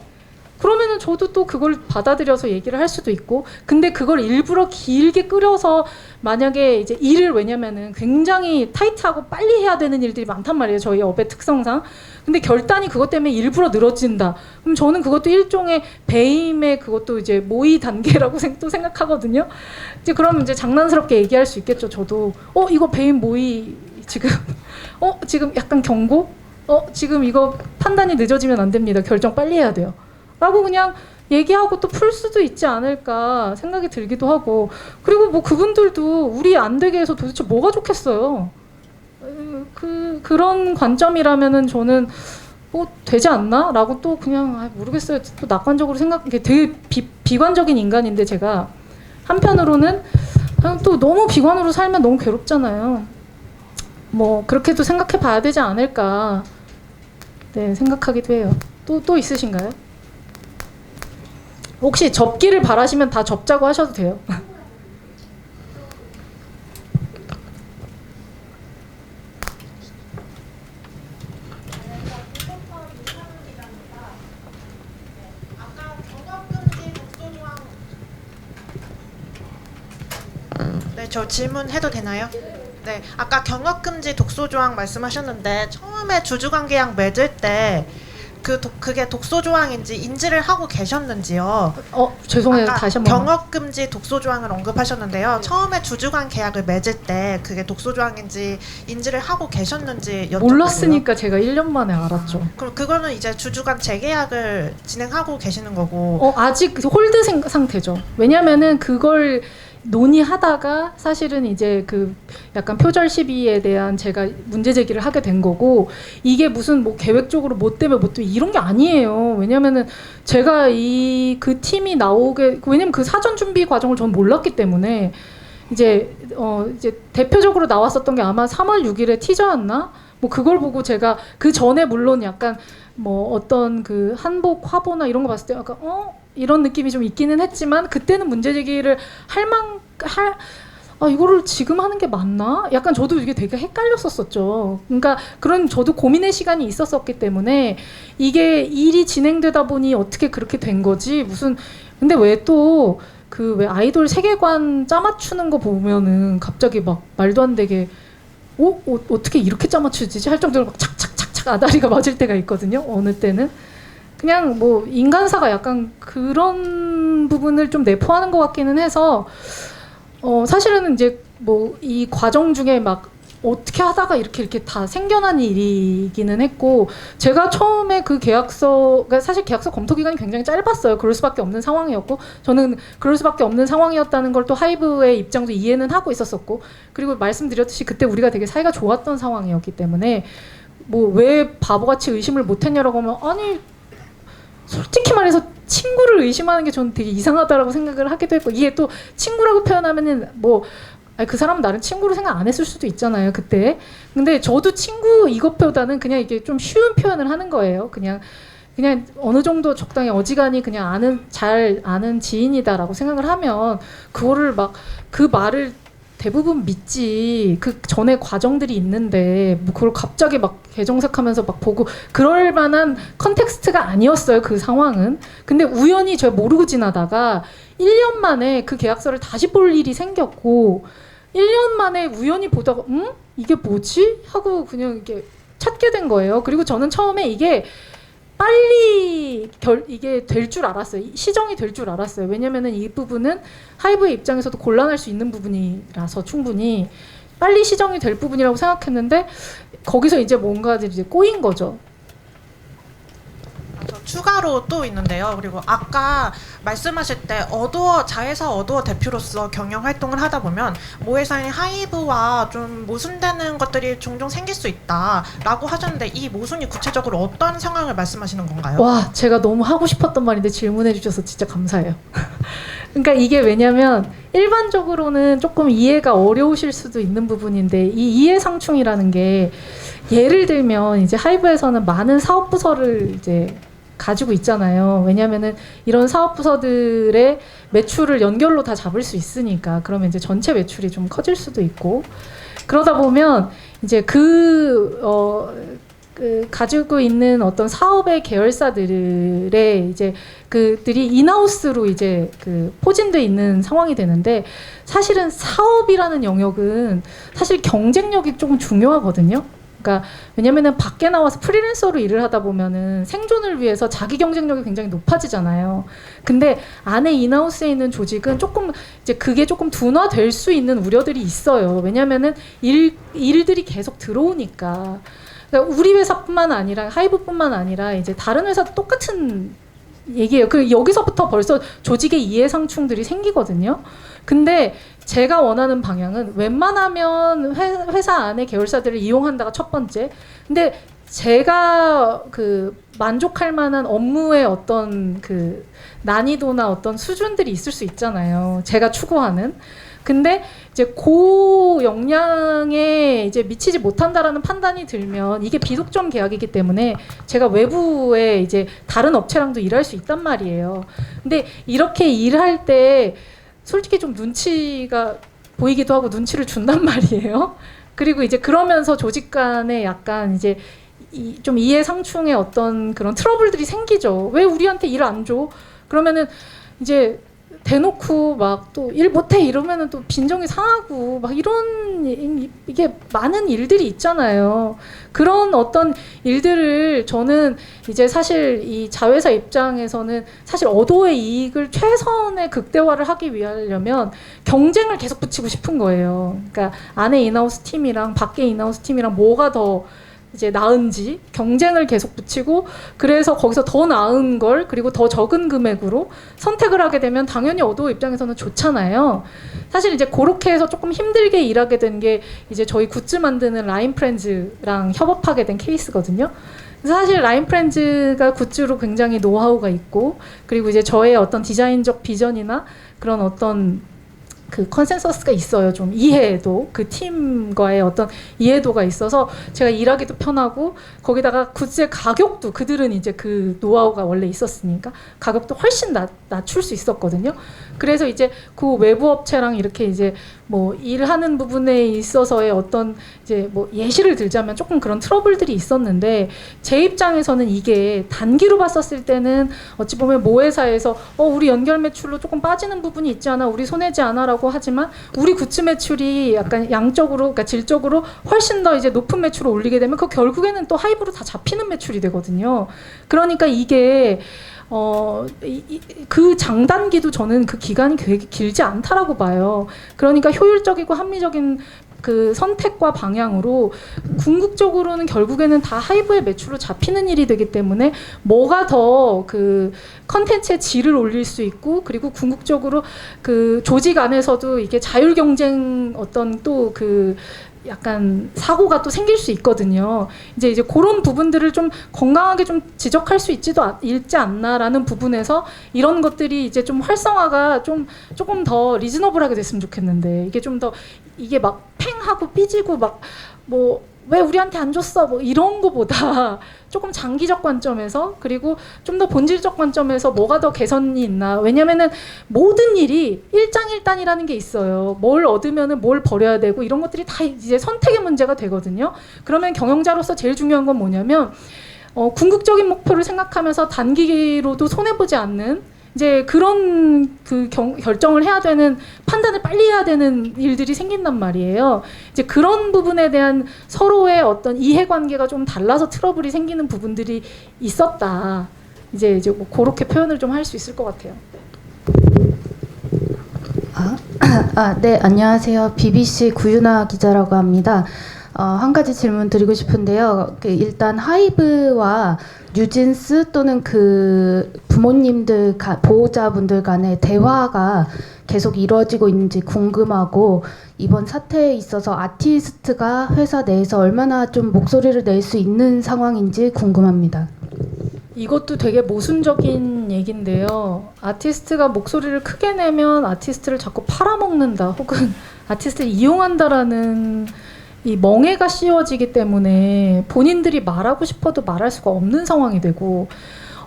그러면은 저도 또 그걸 받아들여서 얘기를 할 수도 있고 근데 그걸 일부러 길게 끌어서 만약에 이제 일을 왜냐면은 굉장히 타이트하고 빨리 해야 되는 일들이 많단 말이에요. 저희 업의 특성상. 근데 결단이 그것 때문에 일부러 늘어진다. 그럼 저는 그것도 일종의 배임의 그것도 이제 모의 단계라고 또 생각하거든요. 이제 그럼 이제 장난스럽게 얘기할 수 있겠죠. 저도 이거 배임 모의 지금 지금 약간 경고? 지금 이거 판단이 늦어지면 안 됩니다. 결정 빨리 해야 돼요. 라고 그냥 얘기하고 또 풀 수도 있지 않을까 생각이 들기도 하고 그리고 뭐 그분들도 우리 안 되게 해서 도대체 뭐가 좋겠어요. 그런 관점이라면은 저는 되지 않나? 라고 또 그냥 모르겠어요. 또 낙관적으로 이게 되게 비관적인 인간인데 제가 한편으로는 그냥 또 너무 비관으로 살면 너무 괴롭잖아요. 뭐 그렇게도 생각해 봐야 되지 않을까 생각하기도 해요. 또 있으신가요? 혹시 접기를 바라시면 다 접자고 하셔도 돼요. 네, 저 질문해도 되나요? 네, 아까 경업금지 독소조항 말씀하셨는데 처음에 주주관계약 맺을 때 그게 독소조항인지 인지를 하고 계셨는지요? 죄송해요. 아까 다시 한번. 경업금지 독소조항을 언급하셨는데요. 처음에 주주관 계약을 맺을 때 그게 독소조항인지 인지를 하고 계셨는지 여쭤보고요. 몰랐으니까 제가 1년 만에 알았죠. 그럼 그거는 이제 주주관 재계약을 진행하고 계시는 거고 아직 홀드 상태죠. 왜냐면은 그걸 논의하다가 사실은 이제 그 약간 표절 시비에 대한 제가 문제 제기를 하게 된 거고 이게 무슨 뭐 계획적으로 뭐 때문에 이런 게 아니에요. 왜냐면은 제가 그 팀이 나오게 왜냐면 그 사전 준비 과정을 전 몰랐기 때문에 이제 대표적으로 나왔었던 게 아마 3월 6일에 티저였나? 뭐 그걸 보고 제가 그 전에 물론 약간 뭐 어떤 그 한복 화보나 이런 거 봤을 때 약간 이런 느낌이 좀 있기는 했지만 그때는 문제 제기를 이거를 지금 하는 게 맞나? 약간 저도 이게 되게 헷갈렸었죠. 그러니까 그런 저도 고민의 시간이 있었었기 때문에 이게 일이 진행되다 보니 어떻게 그렇게 된 거지? 근데 왜 또 왜 아이돌 세계관 짜맞추는 거 보면은 갑자기 막 말도 안 되게 어떻게 이렇게 짜맞추지? 할 정도로 막 착착착착 아다리가 맞을 때가 있거든요. 어느 때는. 그냥 뭐 인간사가 약간 그런 부분을 좀 내포하는 것 같기는 해서 사실은 이제 뭐 이 과정 중에 막 어떻게 하다가 이렇게 다 생겨난 일이기는 했고 제가 처음에 그 그러니까 사실 계약서 검토 기간이 굉장히 짧았어요. 그럴 수밖에 없는 상황이었고 저는 그럴 수밖에 없는 상황이었다는 걸 또 하이브의 입장도 이해는 하고 있었었고 그리고 말씀드렸듯이 그때 우리가 되게 사이가 좋았던 상황이었기 때문에 뭐 왜 바보같이 의심을 못했냐라고 하면 아니 솔직히 말해서 친구를 의심하는 게 저는 되게 이상하다라고 생각을 하기도 했고 이게 또 친구라고 표현하면은 뭐 그 사람은 나를 친구로 생각 안 했을 수도 있잖아요 그때. 근데 저도 친구 이것보다는 그냥 이게 좀 쉬운 표현을 하는 거예요. 그냥 어느 정도 적당히 어지간히 그냥 잘 아는 지인이다라고 생각을 하면 그거를 막 그 말을 대부분 믿지. 그 전에 과정들이 있는데 뭐 그걸 갑자기 막 개정색하면서 막 보고 그럴 만한 컨텍스트가 아니었어요. 그 상황은. 근데 우연히 제가 모르고 지나다가 1년 만에 그 계약서를 다시 볼 일이 생겼고 1년 만에 우연히 보다가 이게 뭐지? 하고 그냥 이렇게 찾게 된 거예요. 그리고 저는 처음에 이게 빨리 이게 될 줄 알았어요. 시정이 될 줄 알았어요. 왜냐면은 이 부분은 하이브의 입장에서도 곤란할 수 있는 부분이라서 충분히 빨리 시정이 될 부분이라고 생각했는데 거기서 이제 뭔가들이 이제 꼬인 거죠. 저 추가로 또 있는데요. 그리고 아까 말씀하실 때 자회사 어두어 대표로서 경영 활동을 하다 보면 모회사인 하이브와 좀 모순되는 것들이 종종 생길 수 있다라고 하셨는데 이 모순이 구체적으로 어떤 상황을 말씀하시는 건가요? 와, 제가 너무 하고 싶었던 말인데 질문해 주셔서 진짜 감사해요. 그러니까 이게 왜냐면 일반적으로는 조금 이해가 어려우실 수도 있는 부분인데 이 이해상충이라는 게 예를 들면 이제 하이브에서는 많은 사업 부서를 이제 가지고 있잖아요. 왜냐면은 이런 사업 부서들의 매출을 연결로 다 잡을 수 있으니까 그러면 이제 전체 매출이 좀 커질 수도 있고 그러다 보면 이제 가지고 있는 어떤 사업의 계열사들의 이제 그들이 인하우스로 이제 포진돼 있는 상황이 되는데 사실은 사업이라는 영역은 사실 경쟁력이 조금 중요하거든요. 그러니까 왜냐면은 밖에 나와서 프리랜서로 일을 하다 보면은 생존을 위해서 자기 경쟁력이 굉장히 높아지잖아요. 근데 안에 인하우스에 있는 조직은 조금 이제 그게 조금 둔화될 수 있는 우려들이 있어요. 왜냐면은 일들이 계속 들어오니까. 그러니까 우리 회사뿐만 아니라 하이브뿐만 아니라 이제 다른 회사도 똑같은 얘기예요. 그 여기서부터 벌써 조직의 이해상충들이 생기거든요. 근데 제가 원하는 방향은 웬만하면 회사 안에 계열사들을 이용한다가 첫 번째. 근데 제가 만족할 만한 업무의 어떤 난이도나 어떤 수준들이 있을 수 있잖아요. 제가 추구하는. 근데 이제 고 역량에 이제 미치지 못한다라는 판단이 들면 이게 비독점 계약이기 때문에 제가 외부에 이제 다른 업체랑도 일할 수 있단 말이에요. 근데 이렇게 일할 때 솔직히 좀 눈치가 보이기도 하고 눈치를 준단 말이에요. 그리고 이제 그러면서 조직 간에 약간 이제 좀 이해상충의 어떤 그런 트러블들이 생기죠. 왜 우리한테 일 안 줘? 그러면은 이제 대놓고 막 또 일 못해 이러면은 또 빈정이 상하고 막 이런 이게 많은 일들이 있잖아요. 그런 어떤 일들을 저는 이제 사실 이 자회사 입장에서는 사실 어도의 이익을 최선의 극대화를 하기 위하려면 경쟁을 계속 붙이고 싶은 거예요. 그러니까 안에 인하우스 팀이랑 밖에 인하우스 팀이랑 뭐가 더 이제 나은지 경쟁을 계속 붙이고 그래서 거기서 더 나은 걸 그리고 더 적은 금액으로 선택을 하게 되면 당연히 어도 입장에서는 좋잖아요. 사실 이제 그렇게 해서 조금 힘들게 일하게 된 게 이제 저희 굿즈 만드는 라인프렌즈랑 협업하게 된 케이스거든요. 사실 라인프렌즈가 굿즈로 굉장히 노하우가 있고 그리고 이제 저의 어떤 디자인적 비전이나 그런 어떤 컨센서스가 있어요. 좀 이해도 그 팀과의 어떤 이해도가 있어서 제가 일하기도 편하고 거기다가 굿즈의 가격도 그들은 이제 그 노하우가 원래 있었으니까 가격도 훨씬 낮출 수 있었거든요. 그래서 이제 그 외부 업체랑 이렇게 이제 뭐 일하는 부분에 있어서의 어떤 이제 뭐 예시를 들자면 조금 그런 트러블들이 있었는데 제 입장에서는 이게 단기로 봤었을 때는 어찌 보면 모회사에서 우리 연결 매출로 조금 빠지는 부분이 있지 않아 우리 손해지 않아라고 하지만 우리 굿즈 매출이 약간 양적으로 그러니까 질적으로 훨씬 더 이제 높은 매출을 올리게 되면 그 결국에는 또 하이브로 다 잡히는 매출이 되거든요. 그러니까 이게 그 장단기도 저는 그 기간이 되게 길지 않다라고 봐요. 그러니까 효율적이고 합리적인 그 선택과 방향으로 궁극적으로는 결국에는 다 하이브의 매출로 잡히는 일이 되기 때문에 뭐가 더 그 컨텐츠의 질을 올릴 수 있고 그리고 궁극적으로 그 조직 안에서도 이게 자율 경쟁 어떤 또 그 약간 사고가 또 생길 수 있거든요. 이제 그런 부분들을 좀 건강하게 좀 지적할 수 있지 않나라는 부분에서 이런 것들이 이제 좀 활성화가 조금 더 리즈너블하게 됐으면 좋겠는데 이게 좀 더 이게 막 팽하고 삐지고 막 뭐 왜 우리한테 안 줬어? 뭐 이런 거보다 조금 장기적 관점에서 그리고 좀 더 본질적 관점에서 뭐가 더 개선이 있나? 왜냐면은 모든 일이 일장일단이라는 게 있어요. 뭘 얻으면은 뭘 버려야 되고 이런 것들이 다 이제 선택의 문제가 되거든요. 그러면 경영자로서 제일 중요한 건 뭐냐면 궁극적인 목표를 생각하면서 단기로도 손해보지 않는 이제 그런 결정을 해야 되는 판단을 빨리 해야 되는 일들이 생긴단 말이에요. 이제 그런 부분에 대한 서로의 어떤 이해관계가 좀 달라서 트러블이 생기는 부분들이 있었다. 이제 뭐 그렇게 표현을 좀 할 수 있을 것 같아요. 네, 안녕하세요. BBC 구윤아 기자라고 합니다. 한 가지 질문 드리고 싶은데요. 일단 하이브와 뉴진스 또는 그 부모님들, 보호자분들 간의 대화가 계속 이루어지고 있는지 궁금하고, 이번 사태에 있어서 아티스트가 회사 내에서 얼마나 좀 목소리를 낼 수 있는 상황인지 궁금합니다. 이것도 되게 모순적인 얘기인데요. 아티스트가 목소리를 크게 내면 아티스트를 자꾸 팔아먹는다 혹은 아티스트를 이용한다라는 이 멍해가 씌워지기 때문에 본인들이 말하고 싶어도 말할 수가 없는 상황이 되고,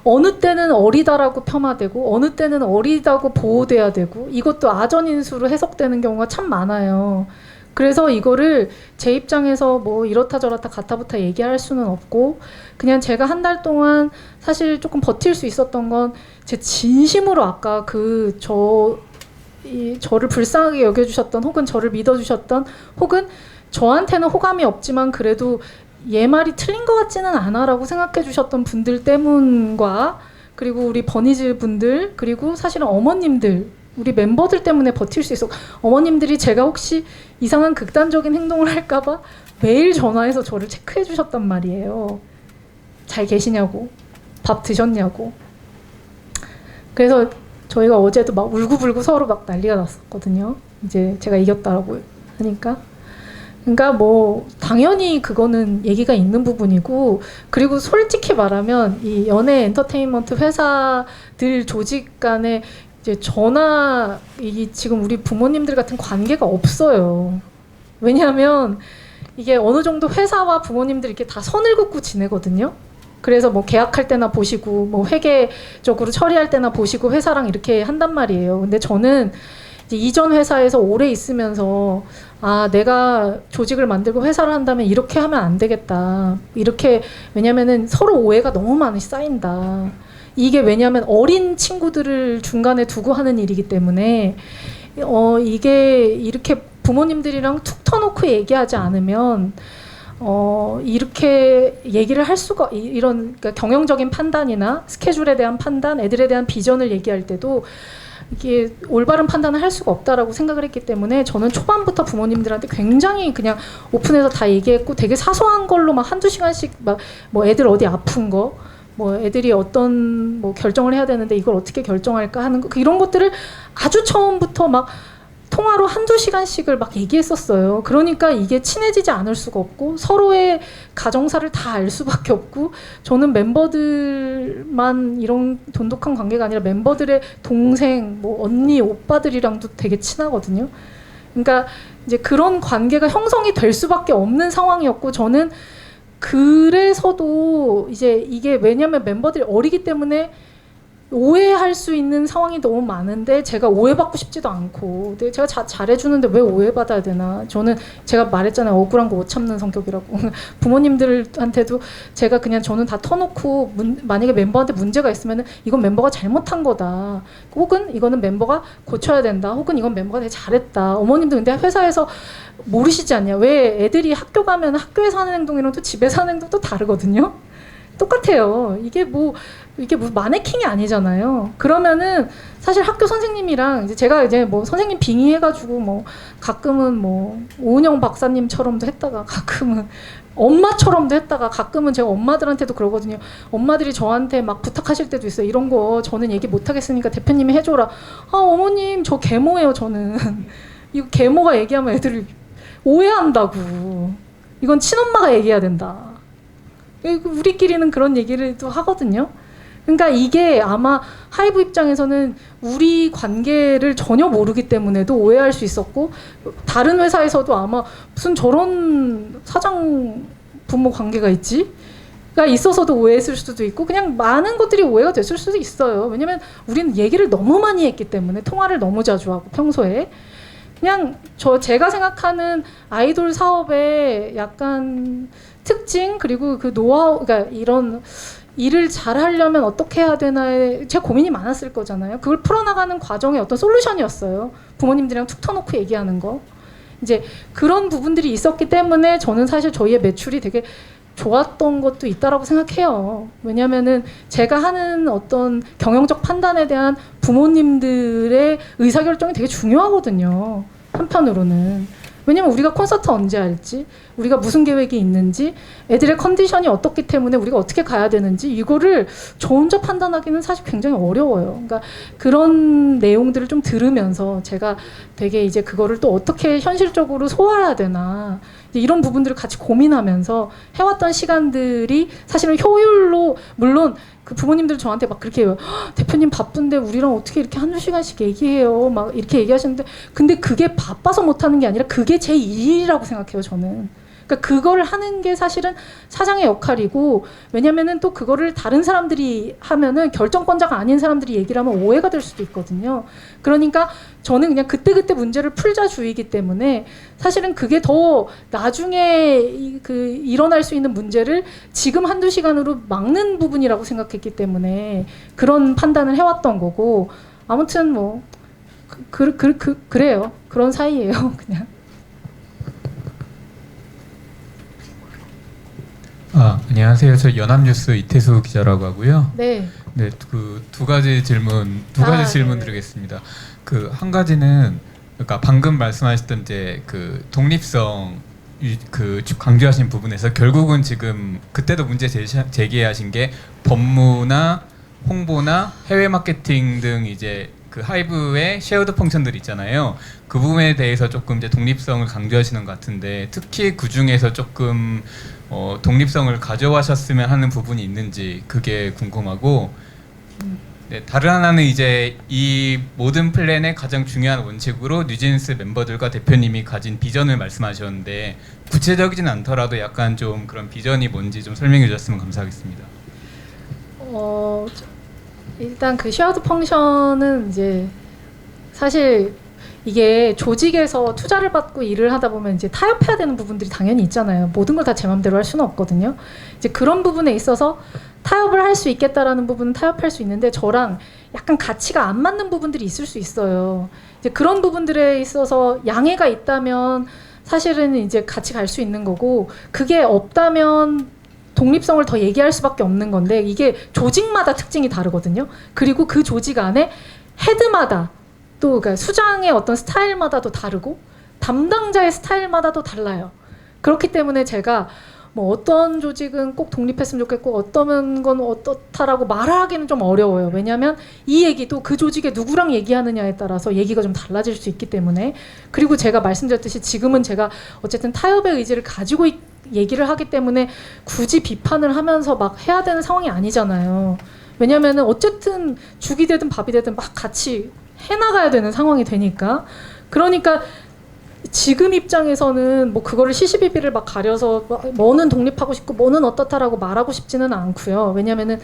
어느 때는 어리다라고 폄하되고 어느 때는 어리다고 보호돼야 되고, 이것도 아전인수로 해석되는 경우가 참 많아요. 그래서 이거를 제 입장에서 뭐 이렇다 저렇다 가타부타 얘기할 수는 없고, 그냥 제가 한 달 동안 사실 조금 버틸 수 있었던 건 제 진심으로 아까 저를 불쌍하게 여겨주셨던 혹은 저를 믿어주셨던 혹은 저한테는 호감이 없지만 그래도 얘 말이 틀린 것 같지는 않아라고 생각해 주셨던 분들 때문과, 그리고 우리 버니즈 분들, 그리고 사실은 어머님들, 우리 멤버들 때문에 버틸 수 있어. 어머님들이 제가 혹시 이상한 극단적인 행동을 할까봐 매일 전화해서 저를 체크해 주셨단 말이에요. 잘 계시냐고, 밥 드셨냐고. 그래서 저희가 어제도 막 울고불고 서로 막 난리가 났었거든요. 이제 제가 이겼다라고 하니까. 그러니까 뭐 당연히 그거는 얘기가 있는 부분이고, 그리고 솔직히 말하면 이 연예 엔터테인먼트 회사들 조직 간에 이제 저나 이 지금 우리 부모님들 같은 관계가 없어요. 왜냐하면 이게 어느 정도 회사와 부모님들 이렇게 다 선을 긋고 지내거든요. 그래서 뭐 계약할 때나 보시고 뭐 회계적으로 처리할 때나 보시고 회사랑 이렇게 한단 말이에요. 근데 저는 이제 이전 회사에서 오래 있으면서 내가 조직을 만들고 회사를 한다면 이렇게 하면 안 되겠다. 이렇게, 왜냐면은 서로 오해가 너무 많이 쌓인다. 이게 왜냐면 어린 친구들을 중간에 두고 하는 일이기 때문에 이게 이렇게 부모님들이랑 툭 터놓고 얘기하지 않으면 이렇게 얘기를 할 수가, 이런 그러니까 경영적인 판단이나 스케줄에 대한 판단, 애들에 대한 비전을 얘기할 때도 이게 올바른 판단을 할 수가 없다라고 생각을 했기 때문에 저는 초반부터 부모님들한테 굉장히 그냥 오픈해서 다 얘기했고, 되게 사소한 걸로 막 한두 시간씩 막 뭐 애들 어디 아픈 거, 뭐 애들이 어떤 뭐 결정을 해야 되는데 이걸 어떻게 결정할까 하는 거, 이런 것들을 아주 처음부터 막 통화로 한두 시간씩을 막 얘기했었어요. 그러니까 이게 친해지지 않을 수가 없고 서로의 가정사를 다 알 수밖에 없고, 저는 멤버들만 이런 돈독한 관계가 아니라 멤버들의 동생, 뭐 언니, 오빠들이랑도 되게 친하거든요. 그러니까 이제 그런 관계가 형성이 될 수밖에 없는 상황이었고, 저는 그래서도 이제 이게 왜냐면 멤버들이 어리기 때문에 오해할 수 있는 상황이 너무 많은데 제가 오해받고 싶지도 않고, 근데 제가 잘해주는데 왜 오해받아야 되나. 저는 제가 말했잖아요. 억울한 거 못 참는 성격이라고. 부모님들한테도 제가 그냥 저는 다 터놓고 만약에 멤버한테 문제가 있으면 이건 멤버가 잘못한 거다, 혹은 이거는 멤버가 고쳐야 된다, 혹은 이건 멤버가 되게 잘했다. 어머님도 근데 회사에서 모르시지 않냐. 왜 애들이 학교 가면 학교에서 하는 행동이랑 또 집에서 하는 행동 또 다르거든요. 똑같아요. 이게 무슨 마네킹이 아니잖아요. 그러면은 사실 학교 선생님이랑 이제 제가 이제 뭐 선생님 빙의해가지고 뭐 가끔은 뭐 오은영 박사님처럼도 했다가 가끔은 엄마처럼도 했다가 가끔은 제가 엄마들한테도 그러거든요. 엄마들이 저한테 막 부탁하실 때도 있어요. 이런 거 저는 얘기 못 하겠으니까 대표님이 해줘라. 어머님 저 계모예요 저는. 이거 계모가 얘기하면 애들이 오해한다고. 이건 친엄마가 얘기해야 된다. 우리끼리는 그런 얘기를 또 하거든요. 그러니까 이게 아마 하이브 입장에서는 우리 관계를 전혀 모르기 때문에도 오해할 수 있었고, 다른 회사에서도 아마 무슨 저런 사장 부모 관계가 있지? 가 있어서도 오해했을 수도 있고, 그냥 많은 것들이 오해가 됐을 수도 있어요. 왜냐면 우리는 얘기를 너무 많이 했기 때문에, 통화를 너무 자주 하고 평소에. 그냥 제가 생각하는 아이돌 사업의 약간 특징, 그리고 그 노하우, 그러니까 이런 일을 잘 하려면 어떻게 해야 되나에 제 고민이 많았을 거잖아요. 그걸 풀어나가는 과정의 어떤 솔루션이었어요. 부모님들이랑 툭 터놓고 얘기하는 거. 이제 그런 부분들이 있었기 때문에 저는 사실 저희의 매출이 되게 좋았던 것도 있다라고 생각해요. 왜냐면은 제가 하는 어떤 경영적 판단에 대한 부모님들의 의사결정이 되게 중요하거든요. 한편으로는. 왜냐면 우리가 콘서트 언제 할지, 우리가 무슨 계획이 있는지, 애들의 컨디션이 어떻기 때문에 우리가 어떻게 가야 되는지, 이거를 저 혼자 판단하기는 사실 굉장히 어려워요. 그러니까 그런 내용들을 좀 들으면서 제가 되게 이제 그거를 또 어떻게 현실적으로 소화해야 되나, 이런 부분들을 같이 고민하면서 해왔던 시간들이 사실은 효율로, 물론 그 부모님들 저한테 막 그렇게 해요. 대표님 바쁜데 우리랑 어떻게 이렇게 한두 시간씩 얘기해요. 막 이렇게 얘기하시는데, 근데 그게 바빠서 못하는 게 아니라 그게 제 일이라고 생각해요, 저는. 그러니까 그걸 하는 게 사실은 사장의 역할이고, 왜냐면은 또 그거를 다른 사람들이 하면은 결정권자가 아닌 사람들이 얘기를 하면 오해가 될 수도 있거든요. 그러니까 저는 그냥 그때그때 문제를 풀자주의이기 때문에 사실은 그게 더 나중에 일어날 수 있는 문제를 지금 한두 시간으로 막는 부분이라고 생각했기 때문에 그런 판단을 해왔던 거고, 아무튼 뭐 그래요. 그런 사이예요, 그냥. 안녕하세요. 저 연합뉴스 이태수 기자라고 하고요. 네. 네, 그 두 가지 질문 드리겠습니다. 그 한 가지는, 그러니까 방금 말씀하셨던 이제 그 독립성 그 강조하신 부분에서 결국은 지금 그때도 문제 제기하신 게 법무나 홍보나 해외 마케팅 등 이제 그 하이브의 쉐어드 펑션들 있잖아요. 그 부분에 대해서 조금 이제 독립성을 강조하시는 것 같은데, 특히 그 중에서 조금 독립성을 가져가셨으면 하는 부분이 있는지 그게 궁금하고, 네, 다른 하나는 이제 이 모든 플랜의 가장 중요한 원칙으로 뉴진스 멤버들과 대표님이 가진 비전을 말씀하셨는데, 구체적이진 않더라도 약간 좀 그런 비전이 뭔지 좀 설명해 주셨으면 감사하겠습니다. 일단 그 쉐어드 펑션은 이제 사실 이게 조직에서 투자를 받고 일을 하다 보면 이제 타협해야 되는 부분들이 당연히 있잖아요. 모든 걸 다 제 맘대로 할 수는 없거든요. 이제 그런 부분에 있어서 타협을 할 수 있겠다라는 부분은 타협할 수 있는데, 저랑 약간 가치가 안 맞는 부분들이 있을 수 있어요. 이제 그런 부분들에 있어서 양해가 있다면 사실은 이제 같이 갈 수 있는 거고, 그게 없다면 독립성을 더 얘기할 수밖에 없는 건데, 이게 조직마다 특징이 다르거든요. 그리고 그 조직 안에 헤드마다 또 그러니까 수장의 어떤 스타일마다도 다르고 담당자의 스타일마다도 달라요. 그렇기 때문에 제가 뭐 어떤 조직은 꼭 독립했으면 좋겠고 어떤 건 어떻다라고 말하기는 좀 어려워요. 왜냐하면 이 얘기도 그 조직에 누구랑 얘기하느냐에 따라서 얘기가 좀 달라질 수 있기 때문에. 그리고 제가 말씀드렸듯이 지금은 제가 어쨌든 타협의 의지를 가지고 얘기를 하기 때문에 굳이 비판을 하면서 막 해야 되는 상황이 아니잖아요. 왜냐면은 어쨌든 죽이 되든 밥이 되든 막 같이 해나가야 되는 상황이 되니까. 그러니까 지금 입장에서는 뭐 그거를 시시비비를 막 가려서 뭐는 독립하고 싶고 뭐는 어떻다라고 말하고 싶지는 않고요. 왜냐면은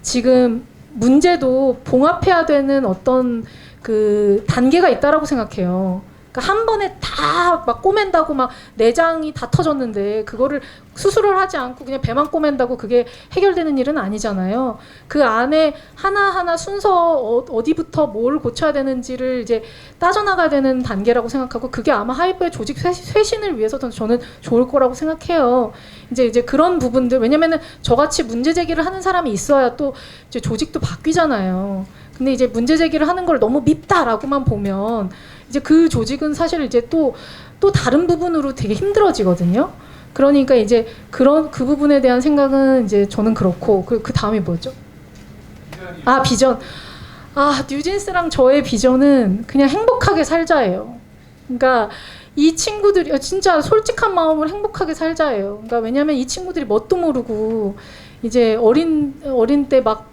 지금 문제도 봉합해야 되는 어떤 그 단계가 있다라고 생각해요. 그러니까 한 번에 다 막 꼬맨다고 막 내장이 다 터졌는데 그거를 수술을 하지 않고 그냥 배만 꼬맨다고 그게 해결되는 일은 아니잖아요. 그 안에 하나하나 순서 어디부터 뭘 고쳐야 되는지를 이제 따져나가야 되는 단계라고 생각하고, 그게 아마 하이브의 조직 쇄신을 위해서도 저는 좋을 거라고 생각해요. 이제 그런 부분들, 왜냐면은 저같이 문제 제기를 하는 사람이 있어야 또 이제 조직도 바뀌잖아요. 근데 이제 문제 제기를 하는 걸 너무 밉다라고만 보면 이제 그 조직은 사실 이제 또 다른 부분으로 되게 힘들어지거든요. 그러니까 이제 그 부분에 대한 생각은 이제 저는 그렇고, 그 다음이 뭐죠? 비전. 뉴진스랑 저의 비전은 그냥 행복하게 살자예요. 그러니까 이 친구들이 진짜 솔직한 마음으로 행복하게 살자예요. 그러니까 왜냐면 이 친구들이 뭣도 모르고 이제 어린 때 막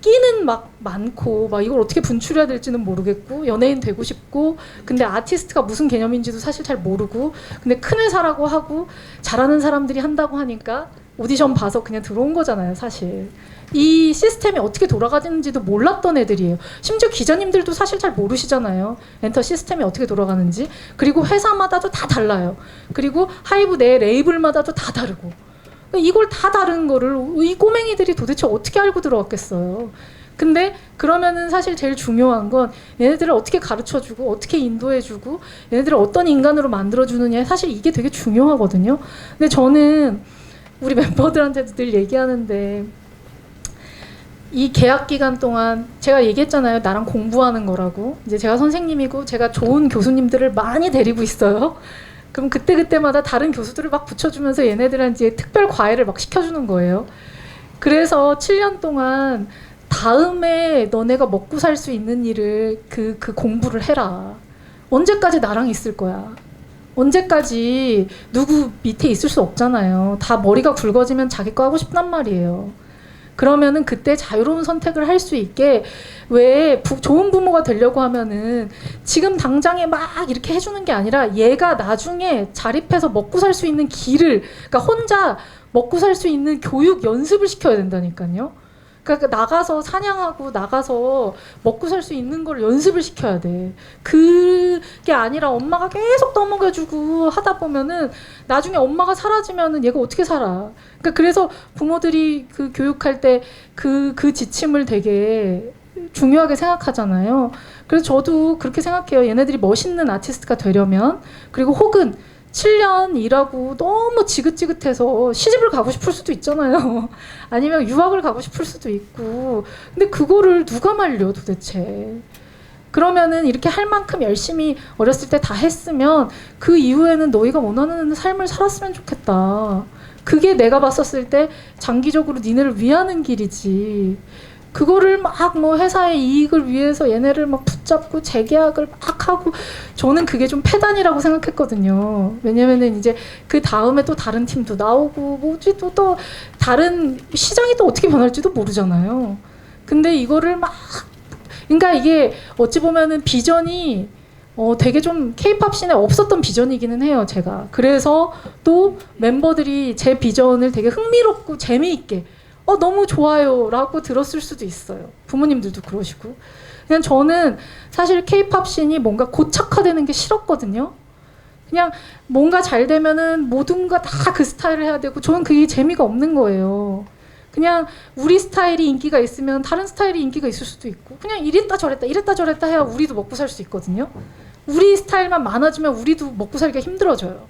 끼는 막 많고 막 이걸 어떻게 분출해야 될지는 모르겠고 연예인 되고 싶고 근데 아티스트가 무슨 개념인지도 사실 잘 모르고 근데 큰일 사라고 하고 잘하는 사람들이 한다고 하니까 오디션 봐서 그냥 들어온 거잖아요 사실. 이 시스템이 어떻게 돌아가는지도 몰랐던 애들이에요. 심지어 기자님들도 사실 잘 모르시잖아요. 엔터 시스템이 어떻게 돌아가는지. 그리고 회사마다도 다 달라요. 그리고 하이브 내 레이블마다도 다 다르고. 이걸 다 다른 거를 이 꼬맹이들이 도대체 어떻게 알고 들어왔겠어요. 근데 그러면은 사실 제일 중요한 건 얘네들을 어떻게 가르쳐주고 어떻게 인도해주고 얘네들을 어떤 인간으로 만들어주느냐 사실 이게 되게 중요하거든요. 근데 저는 우리 멤버들한테도 늘 얘기하는데 이 계약 기간 동안 제가 얘기했잖아요. 나랑 공부하는 거라고. 이제 제가 선생님이고 제가 좋은 교수님들을 많이 데리고 있어요. 그럼 그때마다 다른 교수들을 막 붙여주면서 얘네들한테 특별 과외를 막 시켜주는 거예요. 그래서 7년 동안 다음에 너네가 먹고 살 수 있는 일을 그 공부를 해라. 언제까지 나랑 있을 거야. 언제까지 누구 밑에 있을 수 없잖아요. 다 머리가 굵어지면 자기 거 하고 싶단 말이에요. 그러면은 그때 자유로운 선택을 할 수 있게 왜 좋은 부모가 되려고 하면은 지금 당장에 막 이렇게 해주는 게 아니라 얘가 나중에 자립해서 먹고 살 수 있는 길을 그러니까 혼자 먹고 살 수 있는 교육 연습을 시켜야 된다니까요. 그러니까 나가서 사냥하고 나가서 먹고 살 수 있는 걸 연습을 시켜야 돼. 그게 아니라 엄마가 계속 떠먹여주고 하다 보면은 나중에 엄마가 사라지면은 얘가 어떻게 살아. 그러니까 그래서 부모들이 그 교육할 때 그 지침을 되게 중요하게 생각하잖아요. 그래서 저도 그렇게 생각해요. 얘네들이 멋있는 아티스트가 되려면 그리고 혹은 7년 일하고 너무 지긋지긋해서 시집을 가고 싶을 수도 있잖아요. 아니면 유학을 가고 싶을 수도 있고. 근데 그거를 누가 말려 도대체. 그러면은 이렇게 할 만큼 열심히 어렸을 때 다 했으면 그 이후에는 너희가 원하는 삶을 살았으면 좋겠다. 그게 내가 봤었을 때 장기적으로 니네를 위하는 길이지. 그거를 막 뭐 회사의 이익을 위해서 얘네를 막 붙잡고 재계약을 막 하고 저는 그게 좀 패단이라고 생각했거든요. 왜냐면은 이제 그 다음에 또 다른 팀도 나오고 뭐지 또 다른 시장이 또 어떻게 변할지도 모르잖아요. 근데 이거를 막 그러니까 이게 어찌 보면은 비전이 되게 좀 K-팝 씬에 없었던 비전이기는 해요, 제가. 그래서 또 멤버들이 제 비전을 되게 흥미롭고 재미있게 너무 좋아요 라고 들었을 수도 있어요. 부모님들도 그러시고. 그냥 저는 사실 K-팝 씬이 뭔가 고착화되는 게 싫었거든요. 그냥 뭔가 잘 되면은 모든 거 다 그 스타일을 해야 되고 저는 그게 재미가 없는 거예요. 그냥 우리 스타일이 인기가 있으면 다른 스타일이 인기가 있을 수도 있고 그냥 이랬다 저랬다 해야 우리도 먹고 살 수 있거든요. 우리 스타일만 많아지면 우리도 먹고 살기가 힘들어져요.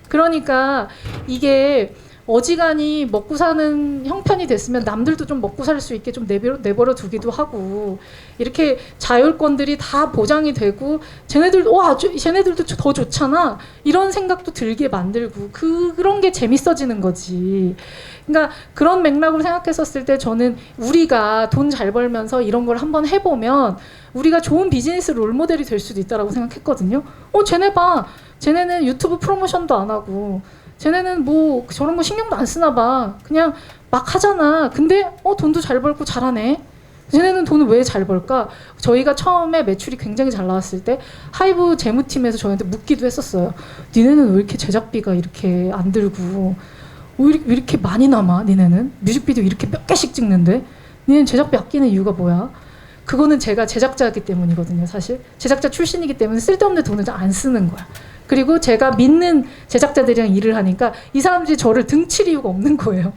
그러니까 이게 어지간히 먹고 사는 형편이 됐으면 남들도 좀 먹고 살 수 있게 좀 내버려 두기도 하고 이렇게 자율권들이 다 보장이 되고 쟤네들도 더 좋잖아 이런 생각도 들게 만들고 그런 게 재밌어지는 거지. 그러니까 그런 맥락으로 생각했었을 때 저는 우리가 돈 잘 벌면서 이런 걸 한번 해보면 우리가 좋은 비즈니스 롤모델이 될 수도 있다라고 생각했거든요. 쟤네 봐. 쟤네는 유튜브 프로모션도 안 하고 쟤네는 뭐 저런 거 신경도 안 쓰나 봐. 그냥 막 하잖아. 근데 돈도 잘 벌고 잘하네. 쟤네는 돈을 왜 잘 벌까? 저희가 처음에 매출이 굉장히 잘 나왔을 때 하이브 재무팀에서 저희한테 묻기도 했었어요. 니네는 왜 이렇게 제작비가 이렇게 안 들고 왜 이렇게 많이 남아? 니네는 뮤직비디오 이렇게 몇 개씩 찍는데 니네는 제작비 아끼는 이유가 뭐야? 그거는 제가 제작자이기 때문이거든요. 사실 제작자 출신이기 때문에 쓸데없는 돈을 안 쓰는 거야. 그리고 제가 믿는 제작자들이랑 일을 하니까 이 사람들이 저를 등칠 이유가 없는 거예요.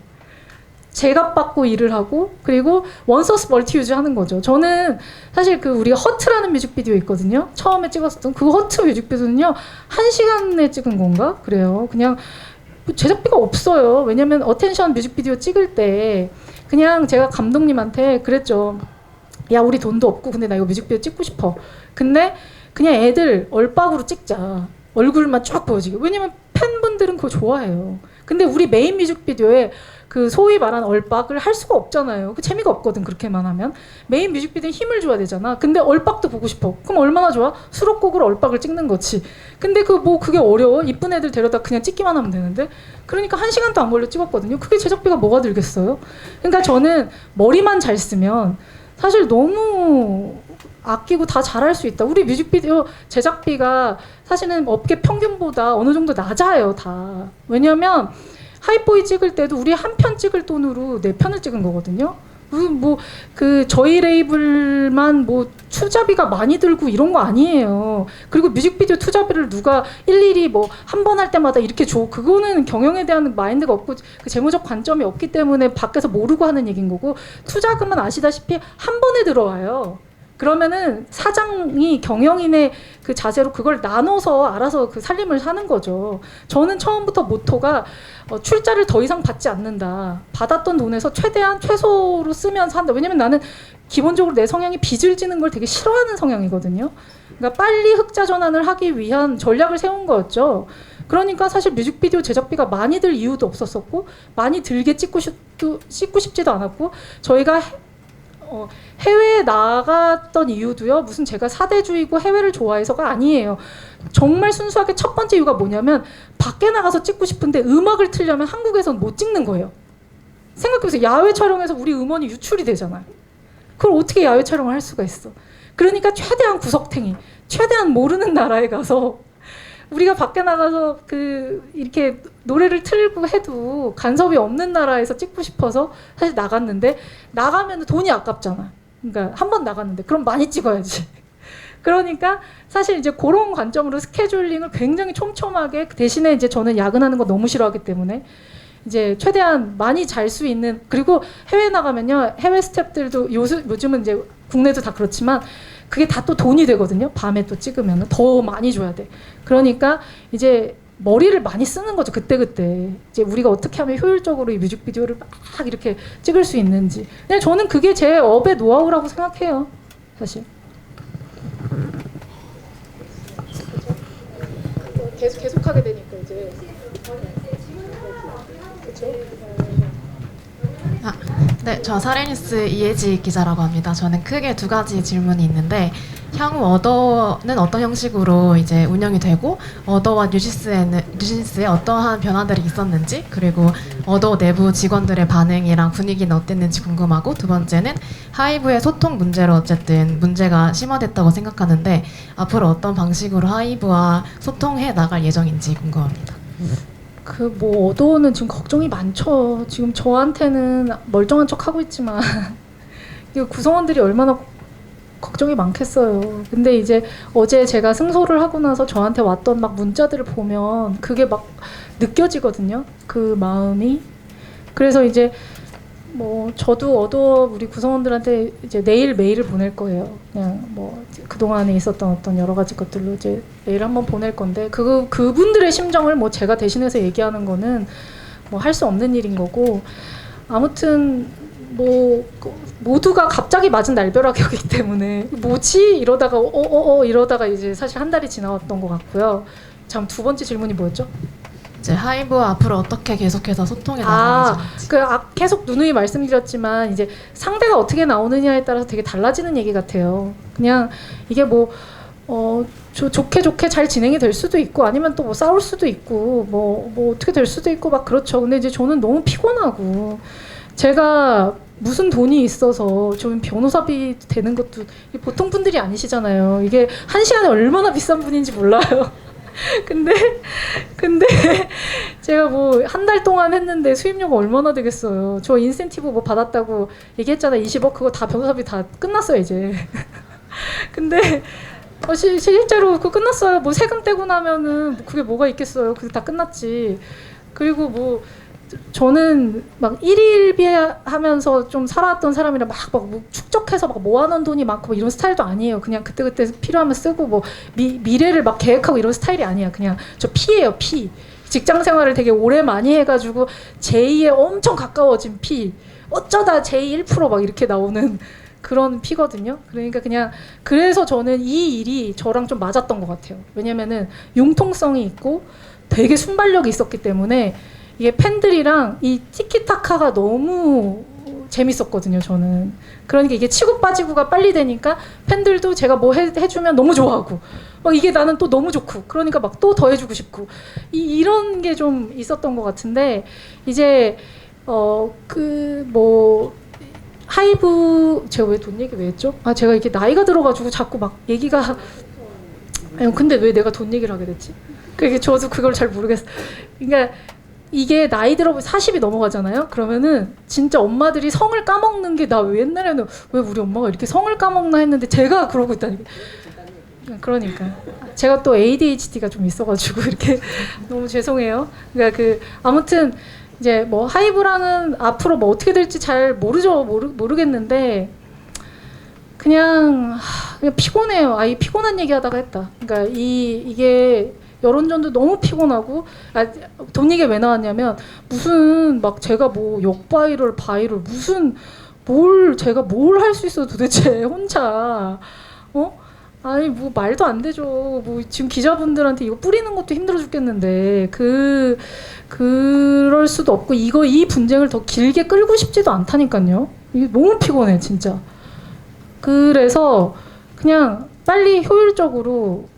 제값 받고 일을 하고 그리고 원소스 멀티유즈 하는 거죠. 저는 사실 그 우리가 허트라는 뮤직비디오 있거든요. 처음에 찍었었던 그 허트 뮤직비디오는요 1시간에 찍은 건가? 그래요. 그냥 제작비가 없어요. 왜냐면 어텐션 뮤직비디오 찍을 때 그냥 제가 감독님한테 그랬죠. 야 우리 돈도 없고 근데 나 이거 뮤직비디오 찍고 싶어. 근데 그냥 애들 얼박으로 찍자. 얼굴만 쫙 보여지게. 왜냐면 팬분들은 그거 좋아해요. 근데 우리 메인 뮤직비디오에 그 소위 말하는 얼박을 할 수가 없잖아요. 그 재미가 없거든. 그렇게만 하면 메인 뮤직비디오는 힘을 줘야 되잖아. 근데 얼박도 보고 싶어. 그럼 얼마나 좋아? 수록곡으로 얼박을 찍는 거지. 근데 그게 어려워? 이쁜 애들 데려다 그냥 찍기만 하면 되는데. 그러니까 1시간도 안 걸려 찍었거든요. 그게 제작비가 뭐가 들겠어요? 그러니까 저는 머리만 잘 쓰면 사실 너무 아끼고 다 잘할 수 있다. 우리 뮤직비디오 제작비가 사실은 업계 평균보다 어느 정도 낮아요, 다. 왜냐면 하이보이 찍을 때도 우리 한 편 찍을 돈으로 4편을 찍은 거거든요. 저희 레이블만 투자비가 많이 들고 이런 거 아니에요. 그리고 뮤직비디오 투자비를 누가 일일이 한 번 할 때마다 이렇게 줘. 그거는 경영에 대한 마인드가 없고 그 재무적 관점이 없기 때문에 밖에서 모르고 하는 얘기인 거고, 투자금은 아시다시피 한 번에 들어와요. 그러면은 사장이 경영인의 그 자세로 그걸 나눠서 알아서 그 살림을 사는 거죠. 저는 처음부터 모토가 출자를 더 이상 받지 않는다. 받았던 돈에서 최대한 최소로 쓰면서 한다. 왜냐면 나는 기본적으로 내 성향이 빚을 지는 걸 되게 싫어하는 성향이거든요. 그러니까 빨리 흑자 전환을 하기 위한 전략을 세운 거였죠. 그러니까 사실 뮤직비디오 제작비가 많이 들 이유도 없었었고, 많이 들게 찍고 싶지도 않았고, 저희가 해외에 나갔던 이유도요, 무슨 제가 사대주의고 해외를 좋아해서가 아니에요. 정말 순수하게 첫 번째 이유가 뭐냐면, 밖에 나가서 찍고 싶은데 음악을 틀려면 한국에선 못 찍는 거예요. 생각해보세요. 야외 촬영에서 우리 음원이 유출이 되잖아요. 그걸 어떻게 야외 촬영을 할 수가 있어. 그러니까 최대한 구석탱이, 최대한 모르는 나라에 가서 우리가 밖에 나가서 이렇게 노래를 틀고 해도 간섭이 없는 나라에서 찍고 싶어서 사실 나갔는데, 나가면 돈이 아깝잖아. 그러니까 한 번 나갔는데 그럼 많이 찍어야지. 그러니까 사실 이제 그런 관점으로 스케줄링을 굉장히 촘촘하게, 대신에 이제 저는 야근하는 거 너무 싫어하기 때문에 이제 최대한 많이 잘 수 있는, 그리고 해외 나가면요, 해외 스태프들도 요즘은 이제 국내도 다 그렇지만 그게 다 또 돈이 되거든요. 밤에 또 찍으면 더 많이 줘야 돼. 그러니까 이제 머리를 많이 쓰는 거죠. 그때그때 이제 우리가 어떻게 하면 효율적으로 이 뮤직비디오를 막 이렇게 찍을 수 있는지. 근데 저는 그게 제 업의 노하우라고 생각해요, 사실. 계속하게 되니까 이제. 네, 저 사례뉴스 이혜지 기자라고 합니다. 저는 크게 2가지 질문이 있는데, 향후 어더는 어떤 형식으로 이제 운영이 되고, 어더와 뉴진스에 어떠한 변화들이 있었는지, 그리고 어더 내부 직원들의 반응이랑 분위기는 어땠는지 궁금하고, 2번째는 하이브의 소통 문제로 어쨌든 문제가 심화됐다고 생각하는데, 앞으로 어떤 방식으로 하이브와 소통해 나갈 예정인지 궁금합니다. 어도는 지금 걱정이 많죠. 지금 저한테는 멀쩡한 척 하고 있지만 이거 구성원들이 얼마나 걱정이 많겠어요. 근데 이제 어제 제가 승소를 하고 나서 저한테 왔던 막 문자들을 보면 그게 막 느껴지거든요. 그 마음이. 그래서 이제 저도 우리 구성원들한테 이제 내일 메일을 보낼 거예요. 그냥 그동안에 있었던 어떤 여러 가지 것들로 이제 메일 한번 보낼 건데, 그분들의 심정을 제가 대신해서 얘기하는 거는 할 수 없는 일인 거고, 아무튼 모두가 갑자기 맞은 날벼락이었기 때문에 뭐지? 이러다가 이러다가 이제 사실 한 달이 지나왔던 것 같고요. 참, 2번째 질문이 뭐였죠? 이제 하이브와 앞으로 어떻게 계속해서 소통해 나가는지. 계속 누누이 말씀드렸지만 이제 상대가 어떻게 나오느냐에 따라서 되게 달라지는 얘기 같아요. 그냥 이게 좋게 잘 진행이 될 수도 있고, 아니면 또 싸울 수도 있고, 어떻게 될 수도 있고 막 그렇죠. 근데 이제 저는 너무 피곤하고, 제가 무슨 돈이 있어서 좀 변호사비 되는 것도 보통 분들이 아니시잖아요. 이게 1시간에 얼마나 비싼 분인지 몰라요. 근데 제가 한 달 동안 했는데 수입료가 얼마나 되겠어요. 저 인센티브 받았다고 얘기했잖아요. 20억. 그거 다 변호사비 다 끝났어요 이제. 근데 실제로 그거 끝났어요. 세금 떼고 나면은 그게 뭐가 있겠어요. 그게 다 끝났지. 그리고 저는 막 일일비 하면서 좀 살아왔던 사람이라 막 축적해서 막 모아놓은 돈이 많고 이런 스타일도 아니에요. 그냥 그때그때 필요하면 쓰고 미래를 막 계획하고 이런 스타일이 아니야. 그냥 저 피예요, 피. 직장 생활을 되게 오래 많이 해가지고 제2에 엄청 가까워진 피. 어쩌다 제2 1% 막 이렇게 나오는 그런 피거든요. 그러니까 그래서 저는 이 일이 저랑 좀 맞았던 것 같아요. 왜냐면은 융통성이 있고 되게 순발력이 있었기 때문에 이게 팬들이랑 이 티키타카가 너무 재밌었거든요, 저는. 그러니까 이게 치고 빠지고가 빨리 되니까 팬들도 제가 뭐 해주면 너무 좋아하고, 막 이게 나는 또 너무 좋고, 그러니까 막 또 더 해주고 싶고, 이런 게 좀 있었던 것 같은데, 이제 하이브, 제가 왜 돈 얘기 왜 했죠? 아, 제가 이렇게 나이가 들어가지고 자꾸 막 얘기가, 아니, 근데 왜 내가 돈 얘기를 하게 됐지? 그게 저도 그걸 잘 모르겠어요. 그러니까 이게 나이 들어보면 40이 넘어가잖아요. 그러면은 진짜 엄마들이 성을 까먹는 게, 나 왜 옛날에는 왜 우리 엄마가 이렇게 성을 까먹나 했는데 제가 그러고 있다니까. 그러니까 제가 또 ADHD가 좀 있어가지고 이렇게 너무 죄송해요. 그러니까 아무튼 이제 뭐 하이브라는 앞으로 뭐 어떻게 될지 잘 모르겠는데 그냥 피곤해요. 이 피곤한 얘기하다가 했다. 그러니까 이게 여론전도 너무 피곤하고, 돈 얘기 왜 나왔냐면 무슨 막 제가 뭐 역바이럴 무슨 제가 뭘 할 수 있어 도대체 혼자. 아니 뭐 말도 안 되죠. 뭐 지금 기자분들한테 이거 뿌리는 것도 힘들어 죽겠는데 그럴 수도 없고, 이 분쟁을 더 길게 끌고 싶지도 않다니까요. 이게 너무 피곤해 진짜. 그래서 그냥 빨리 효율적으로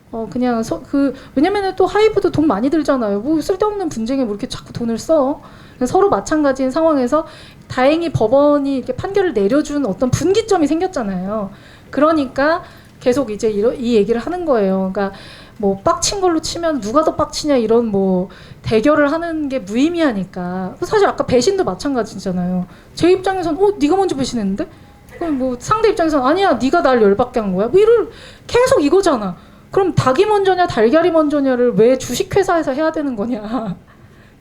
왜냐면은 또 하이브도 돈 많이 들잖아요. 뭐 쓸데없는 분쟁에 뭐 이렇게 자꾸 돈을 써. 서로 마찬가지인 상황에서 다행히 법원이 이렇게 판결을 내려준 어떤 분기점이 생겼잖아요. 그러니까 계속 이제 이 얘기를 하는 거예요. 그러니까 뭐 빡친 걸로 치면 누가 더 빡치냐 이런 뭐 대결을 하는 게 무의미하니까. 사실 아까 배신도 마찬가지잖아요. 제 입장에서는 네가 먼저 배신했는데? 그럼 뭐 상대 입장에서는 아니야 네가 날 열받게 한 거야. 뭐 계속 이거잖아. 그럼 닭이 먼저냐 달걀이 먼저냐를 왜 주식회사에서 해야 되는 거냐.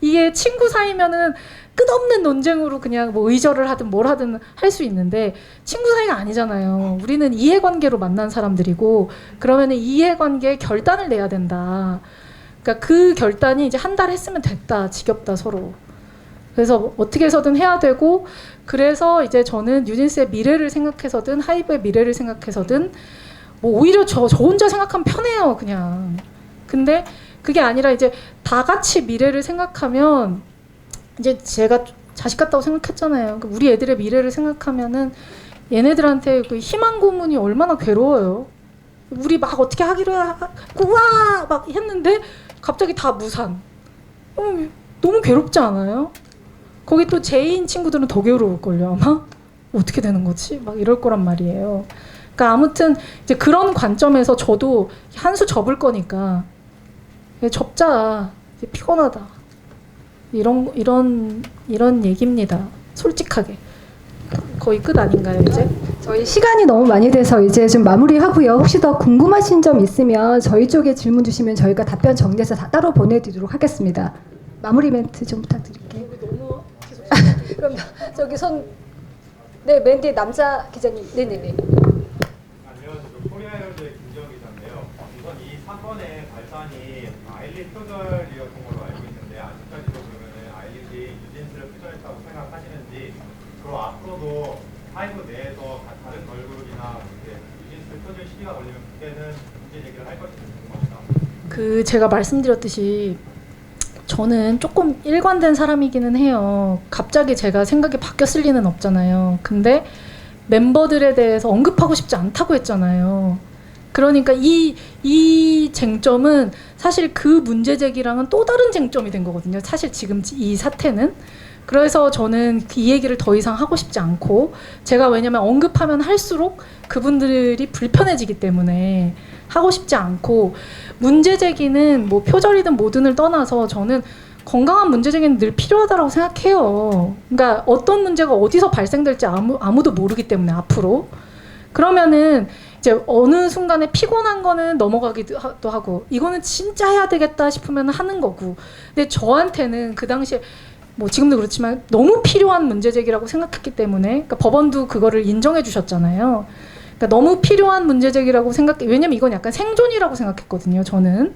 이게 친구 사이면은 끝없는 논쟁으로 그냥 뭐 의절을 하든 뭘 하든 할 수 있는데 친구 사이가 아니잖아요. 우리는 이해관계로 만난 사람들이고, 그러면은 이해관계에 결단을 내야 된다. 그러니까 그 결단이 이제 한 달 했으면 됐다. 지겹다 서로. 그래서 어떻게 해서든 해야 되고, 그래서 이제 저는 뉴진스의 미래를 생각해서든 하이브의 미래를 생각해서든 뭐 오히려 저 혼자 생각하면 편해요 그냥. 근데 그게 아니라 이제 다 같이 미래를 생각하면, 이제 제가 자식 같다고 생각했잖아요. 우리 애들의 미래를 생각하면은 얘네들한테 그 희망 고문이 얼마나 괴로워요. 우리 막 어떻게 하기로 하고 와 막 했는데 갑자기 다 무산. 너무 괴롭지 않아요? 거기 또 제이인 친구들은 더 괴로울걸요 아마. 어떻게 되는 거지? 막 이럴 거란 말이에요. 그러니까 아무튼 이제 그런 관점에서 저도 한 수 접을 거니까 접자. 이제 피곤하다. 이런 얘기입니다. 솔직하게. 거의 끝 아닌가요 이제? 저희 시간이 너무 많이 돼서 이제 좀 마무리하고요. 혹시 더 궁금하신 점 있으면 저희 쪽에 질문 주시면 저희가 답변 정리해서 다 따로 보내드리도록 하겠습니다. 마무리 멘트 좀 부탁드릴게요. 그럼 저기 네, 맨 뒤에 남자 기자님. 네네네. 안녕하세요. 코리아연대 김지영 기자인데요. 우선 이 사건의 발단이 아일릿 표절이었던 걸로 알고 있는데 아직까지도 그러면 아일릿이 뉴진스를 표절했다고 생각하시는지, 그리고 앞으로도 하이브 내에서 다른 걸그룹이나 뉴진스 표절 시기가 걸리면 그때는 문제 제기를 할 것인지 궁금합니다. 제가 말씀드렸듯이 저는 조금 일관된 사람이기는 해요. 갑자기 제가 생각이 바뀌었을 리는 없잖아요. 근데 멤버들에 대해서 언급하고 싶지 않다고 했잖아요. 그러니까 이 쟁점은 사실 그 문제 제기랑은 또 다른 쟁점이 된 거거든요. 사실 지금 이 사태는. 그래서 저는 이 얘기를 더 이상 하고 싶지 않고, 제가 왜냐면 언급하면 할수록 그분들이 불편해지기 때문에 하고 싶지 않고, 문제 제기는 뭐 표절이든 뭐든을 떠나서 저는 건강한 문제 제기는 늘 필요하다고 생각해요. 그러니까 어떤 문제가 어디서 발생될지 아무도 모르기 때문에 앞으로. 그러면은 이제 어느 순간에 피곤한 거는 넘어가기도 하고, 이거는 진짜 해야 되겠다 싶으면 하는 거고. 근데 저한테는 그 당시에 뭐 지금도 그렇지만 너무 필요한 문제 제기라고 생각했기 때문에, 그러니까 법원도 그거를 인정해 주셨잖아요. 그러니까 너무 필요한 문제 제기라고 왜냐면 이건 약간 생존이라고 생각했거든요, 저는.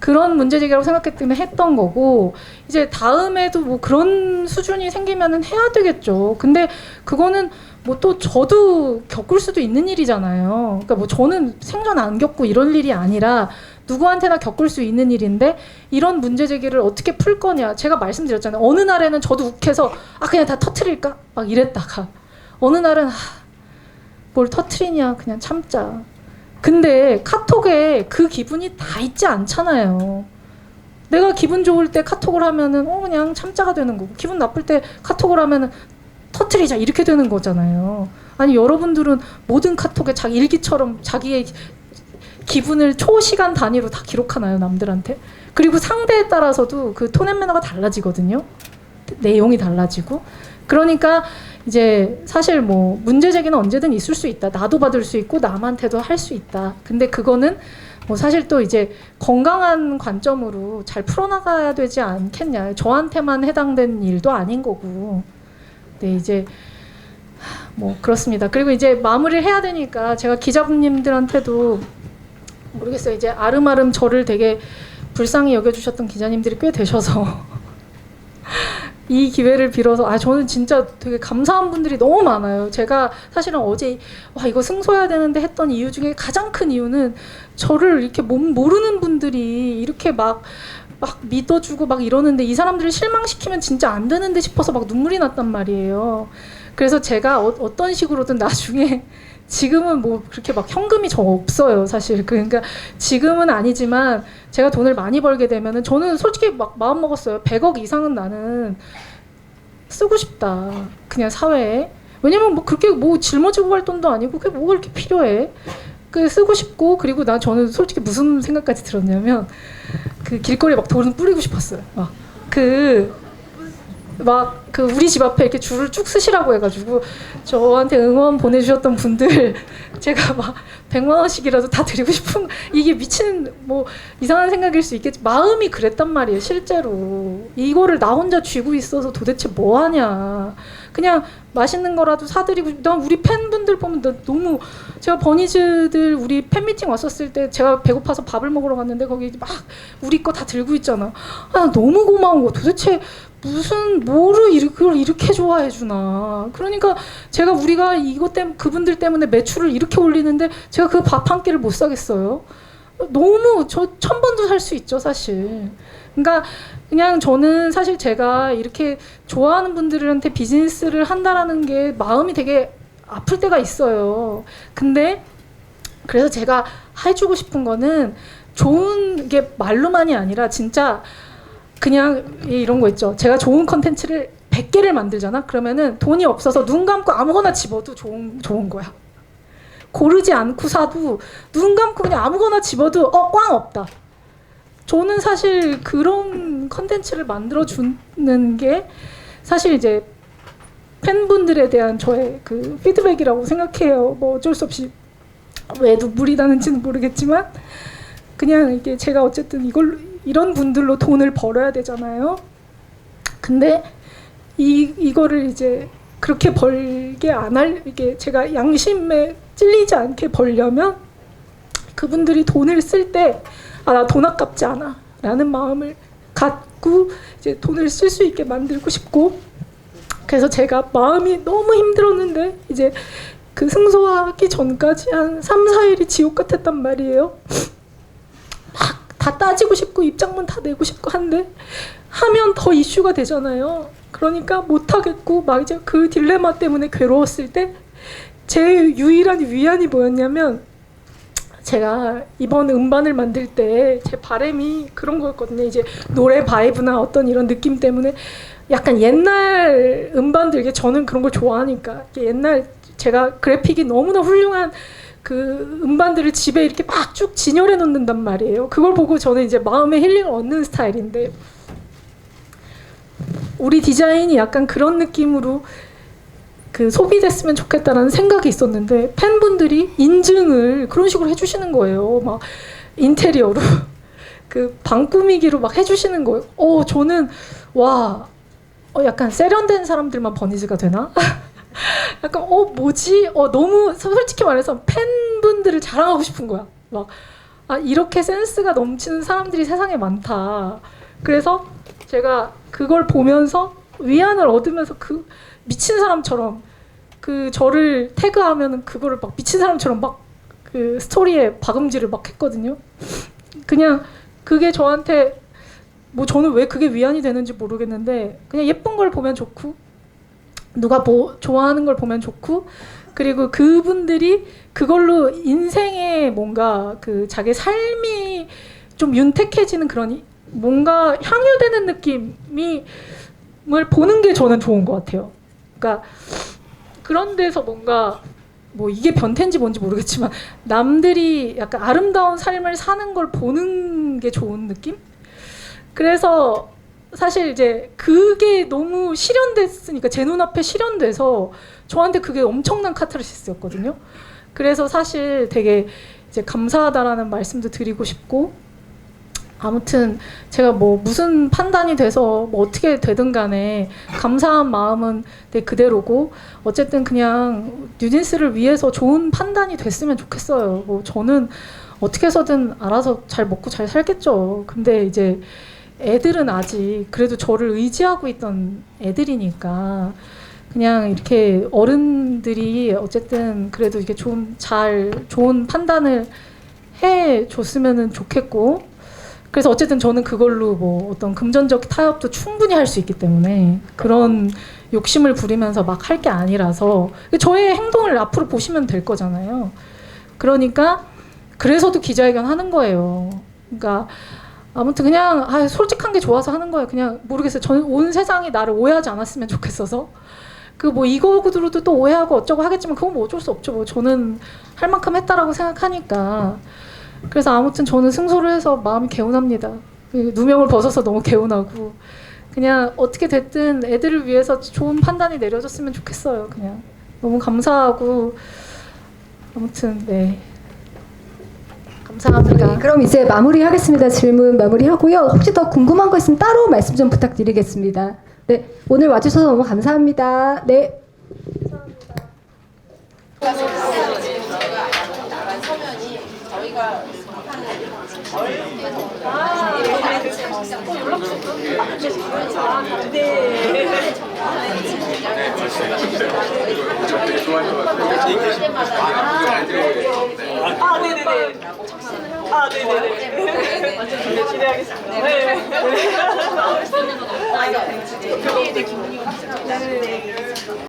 그런 문제 제기라고 생각했기 때문에 했던 거고, 이제 다음에도 뭐 그런 수준이 생기면은 해야 되겠죠. 근데 그거는 뭐 또 저도 겪을 수도 있는 일이잖아요. 그러니까 뭐 저는 생전 안 겪고 이런 일이 아니라 누구한테나 겪을 수 있는 일인데 이런 문제 제기를 어떻게 풀 거냐. 제가 말씀드렸잖아요. 어느 날에는 저도 욱해서 그냥 다 터트릴까? 막 이랬다가 어느 날은 뭘 터트리냐 그냥 참자. 근데 카톡에 그 기분이 다 있지 않잖아요. 내가 기분 좋을 때 카톡을 하면은 그냥 참자가 되는 거고 기분 나쁠 때 카톡을 하면은 터트리자 이렇게 되는 거잖아요. 아니 여러분들은 모든 카톡에 자기 일기처럼 자기의 기분을 초시간 단위로 다 기록하나요 남들한테? 그리고 상대에 따라서도 그 톤 앤 매너가 달라지거든요. 내용이 달라지고. 그러니까 이제 사실 뭐 문제 제기는 언제든 있을 수 있다. 나도 받을 수 있고 남한테도 할 수 있다. 근데 그거는 뭐 사실 또 이제 건강한 관점으로 잘 풀어나가야 되지 않겠냐. 저한테만 해당된 일도 아닌 거고. 네, 이제 뭐 그렇습니다. 그리고 이제 마무리를 해야 되니까 제가 기자분님들한테도 모르겠어요. 이제 아름아름 저를 되게 불쌍히 여겨주셨던 기자님들이 꽤 되셔서 이 기회를 빌어서 저는 진짜 되게 감사한 분들이 너무 많아요. 제가 사실은 어제 이거 승소해야 되는데 했던 이유 중에 가장 큰 이유는 저를 이렇게 모르는 분들이 이렇게 막 믿어주고 막 이러는데 이 사람들을 실망시키면 진짜 안 되는데 싶어서 막 눈물이 났단 말이에요. 그래서 제가 어떤 식으로든 나중에 지금은 뭐 그렇게 막 현금이 저 없어요 사실. 그러니까 지금은 아니지만 제가 돈을 많이 벌게 되면은 저는 솔직히 막 마음 먹었어요. 100억 이상은 나는 쓰고 싶다 그냥 사회에. 왜냐면 뭐 그렇게 뭐 짊어지고 갈 돈도 아니고 그게 뭐가 그렇게 필요해. 그 쓰고 싶고 그리고 저는 솔직히 무슨 생각까지 들었냐면 그 길거리에 막 돈을 뿌리고 싶었어요. 그 우리 집 앞에 이렇게 줄을 쭉 쓰시라고 해가지고 저한테 응원 보내주셨던 분들 제가 막 100만 원씩이라도 다 드리고 싶은 이게 미친 뭐 이상한 생각일 수 있겠지 마음이 그랬단 말이에요. 실제로 이거를 나 혼자 쥐고 있어서 도대체 뭐 하냐. 그냥 맛있는 거라도 사드리고 난 우리 팬분들 보면 나 너무 제가 버니즈들 우리 팬미팅 왔었을 때 제가 배고파서 밥을 먹으러 갔는데 거기 막 우리 거 다 들고 있잖아. 너무 고마운 거 도대체 뭐를 이렇게 좋아해 주나. 그러니까 우리가 이것 때문에 그분들 때문에 매출을 이렇게 올리는데 제가 그 밥 한 끼를 못 사겠어요. 너무 저 1000번도 살 수 있죠 사실. 그러니까 그냥 저는 사실 제가 이렇게 좋아하는 분들한테 비즈니스를 한다라는 게 마음이 되게 아플 때가 있어요. 근데 그래서 제가 해주고 싶은 거는 좋은 게 말로만이 아니라 진짜 그냥 이런 거 있죠. 제가 좋은 컨텐츠를 100개를 만들잖아. 그러면은 돈이 없어서 눈 감고 아무거나 집어도 좋은 거야. 고르지 않고 사도 눈 감고 그냥 아무거나 집어도 꽝 없다. 저는 사실 그런 컨텐츠를 만들어주는 게 사실 이제 팬분들에 대한 저의 그 피드백이라고 생각해요. 뭐 어쩔 수 없이 왜 눈물이 나는지는 모르겠지만 그냥 이게 제가 어쨌든 이런 분들로 돈을 벌어야 되잖아요. 근데 이거를 이제 그렇게 벌게 안 할 이게 제가 양심에 찔리지 않게 벌려면 그분들이 돈을 쓸 때 나 돈 아깝지 않아 라는 마음을 갖고 이제 돈을 쓸 수 있게 만들고 싶고 그래서 제가 마음이 너무 힘들었는데 이제 그 승소하기 전까지 한 3, 4일이 지옥 같았단 말이에요. 막 다 따지고 싶고 입장문 다 내고 싶고 한데 하면 더 이슈가 되잖아요. 그러니까 못하겠고 막 이제 그 딜레마 때문에 괴로웠을 때 제 유일한 위안이 뭐였냐면 제가 이번 음반을 만들 때 제 바람이 그런 거였거든요. 이제 노래 바이브나 어떤 이런 느낌 때문에 약간 옛날 음반들 이게 저는 그런 걸 좋아하니까 옛날 제가 그래픽이 너무나 훌륭한 그 음반들을 집에 이렇게 막 쭉 진열해 놓는단 말이에요. 그걸 보고 저는 이제 마음의 힐링을 얻는 스타일인데 우리 디자인이 약간 그런 느낌으로 그 소비됐으면 좋겠다라는 생각이 있었는데 팬분들이 인증을 그런 식으로 해주시는 거예요. 막 인테리어로 그 방 꾸미기로 막 해주시는 거예요. 저는 와 약간 세련된 사람들만 버니즈가 되나? 약간 뭐지? 너무 솔직히 말해서 팬분들을 자랑하고 싶은 거야. 막 이렇게 센스가 넘치는 사람들이 세상에 많다. 그래서 제가 그걸 보면서 위안을 얻으면서 그 미친 사람처럼 그 저를 태그하면은 그거를 막 미친 사람처럼 막 그 스토리에 박음질을 막 했거든요. 그냥 그게 저한테 뭐 저는 왜 그게 위안이 되는지 모르겠는데 그냥 예쁜 걸 보면 좋고 누가 뭐 좋아하는 걸 보면 좋고 그리고 그분들이 그걸로 인생에 뭔가 그 자기 삶이 좀 윤택해지는 그런 뭔가 향유되는 느낌을 보는 게 저는 좋은 것 같아요. 그러니까 그런 데서 뭔가 뭐 이게 변태인지 뭔지 모르겠지만 남들이 약간 아름다운 삶을 사는 걸 보는 게 좋은 느낌? 그래서 사실 이제 그게 너무 실현됐으니까 제 눈앞에 실현돼서 저한테 그게 엄청난 카타르시스였거든요. 그래서 사실 되게 이제 감사하다라는 말씀도 드리고 싶고 아무튼 제가 뭐 무슨 판단이 돼서 뭐 어떻게 되든 간에 감사한 마음은 내 그대로고 어쨌든 그냥 뉴진스를 위해서 좋은 판단이 됐으면 좋겠어요. 뭐 저는 어떻게 해서든 알아서 잘 먹고 잘 살겠죠. 근데 이제 애들은 아직 그래도 저를 의지하고 있던 애들이니까 그냥 이렇게 어른들이 어쨌든 그래도 이게 좋은 판단을 해 줬으면 좋겠고 그래서 어쨌든 저는 그걸로 뭐 어떤 금전적 타협도 충분히 할 수 있기 때문에 그런 욕심을 부리면서 막 할 게 아니라서 저의 행동을 앞으로 보시면 될 거잖아요. 그러니까 그래서도 기자회견 하는 거예요. 그러니까 아무튼 그냥 솔직한 게 좋아서 하는 거예요. 그냥 모르겠어요. 저는 온 세상이 나를 오해하지 않았으면 좋겠어서 그 뭐 이거로도 또 오해하고 어쩌고 하겠지만 그건 뭐 어쩔 수 없죠. 뭐 저는 할 만큼 했다라고 생각하니까 그래서 아무튼 저는 승소를 해서 마음이 개운합니다. 누명을 벗어서 너무 개운하고 그냥 어떻게 됐든 애들을 위해서 좋은 판단이 내려졌으면 좋겠어요. 그냥 너무 감사하고 아무튼 네 감사합니다. 네, 그럼 이제 마무리하겠습니다. 질문 마무리하고요. 혹시 더 궁금한 거 있으면 따로 말씀 좀 부탁드리겠습니다. 네, 오늘 와주셔서 너무 감사합니다. 네. 기대하겠습니다. 네.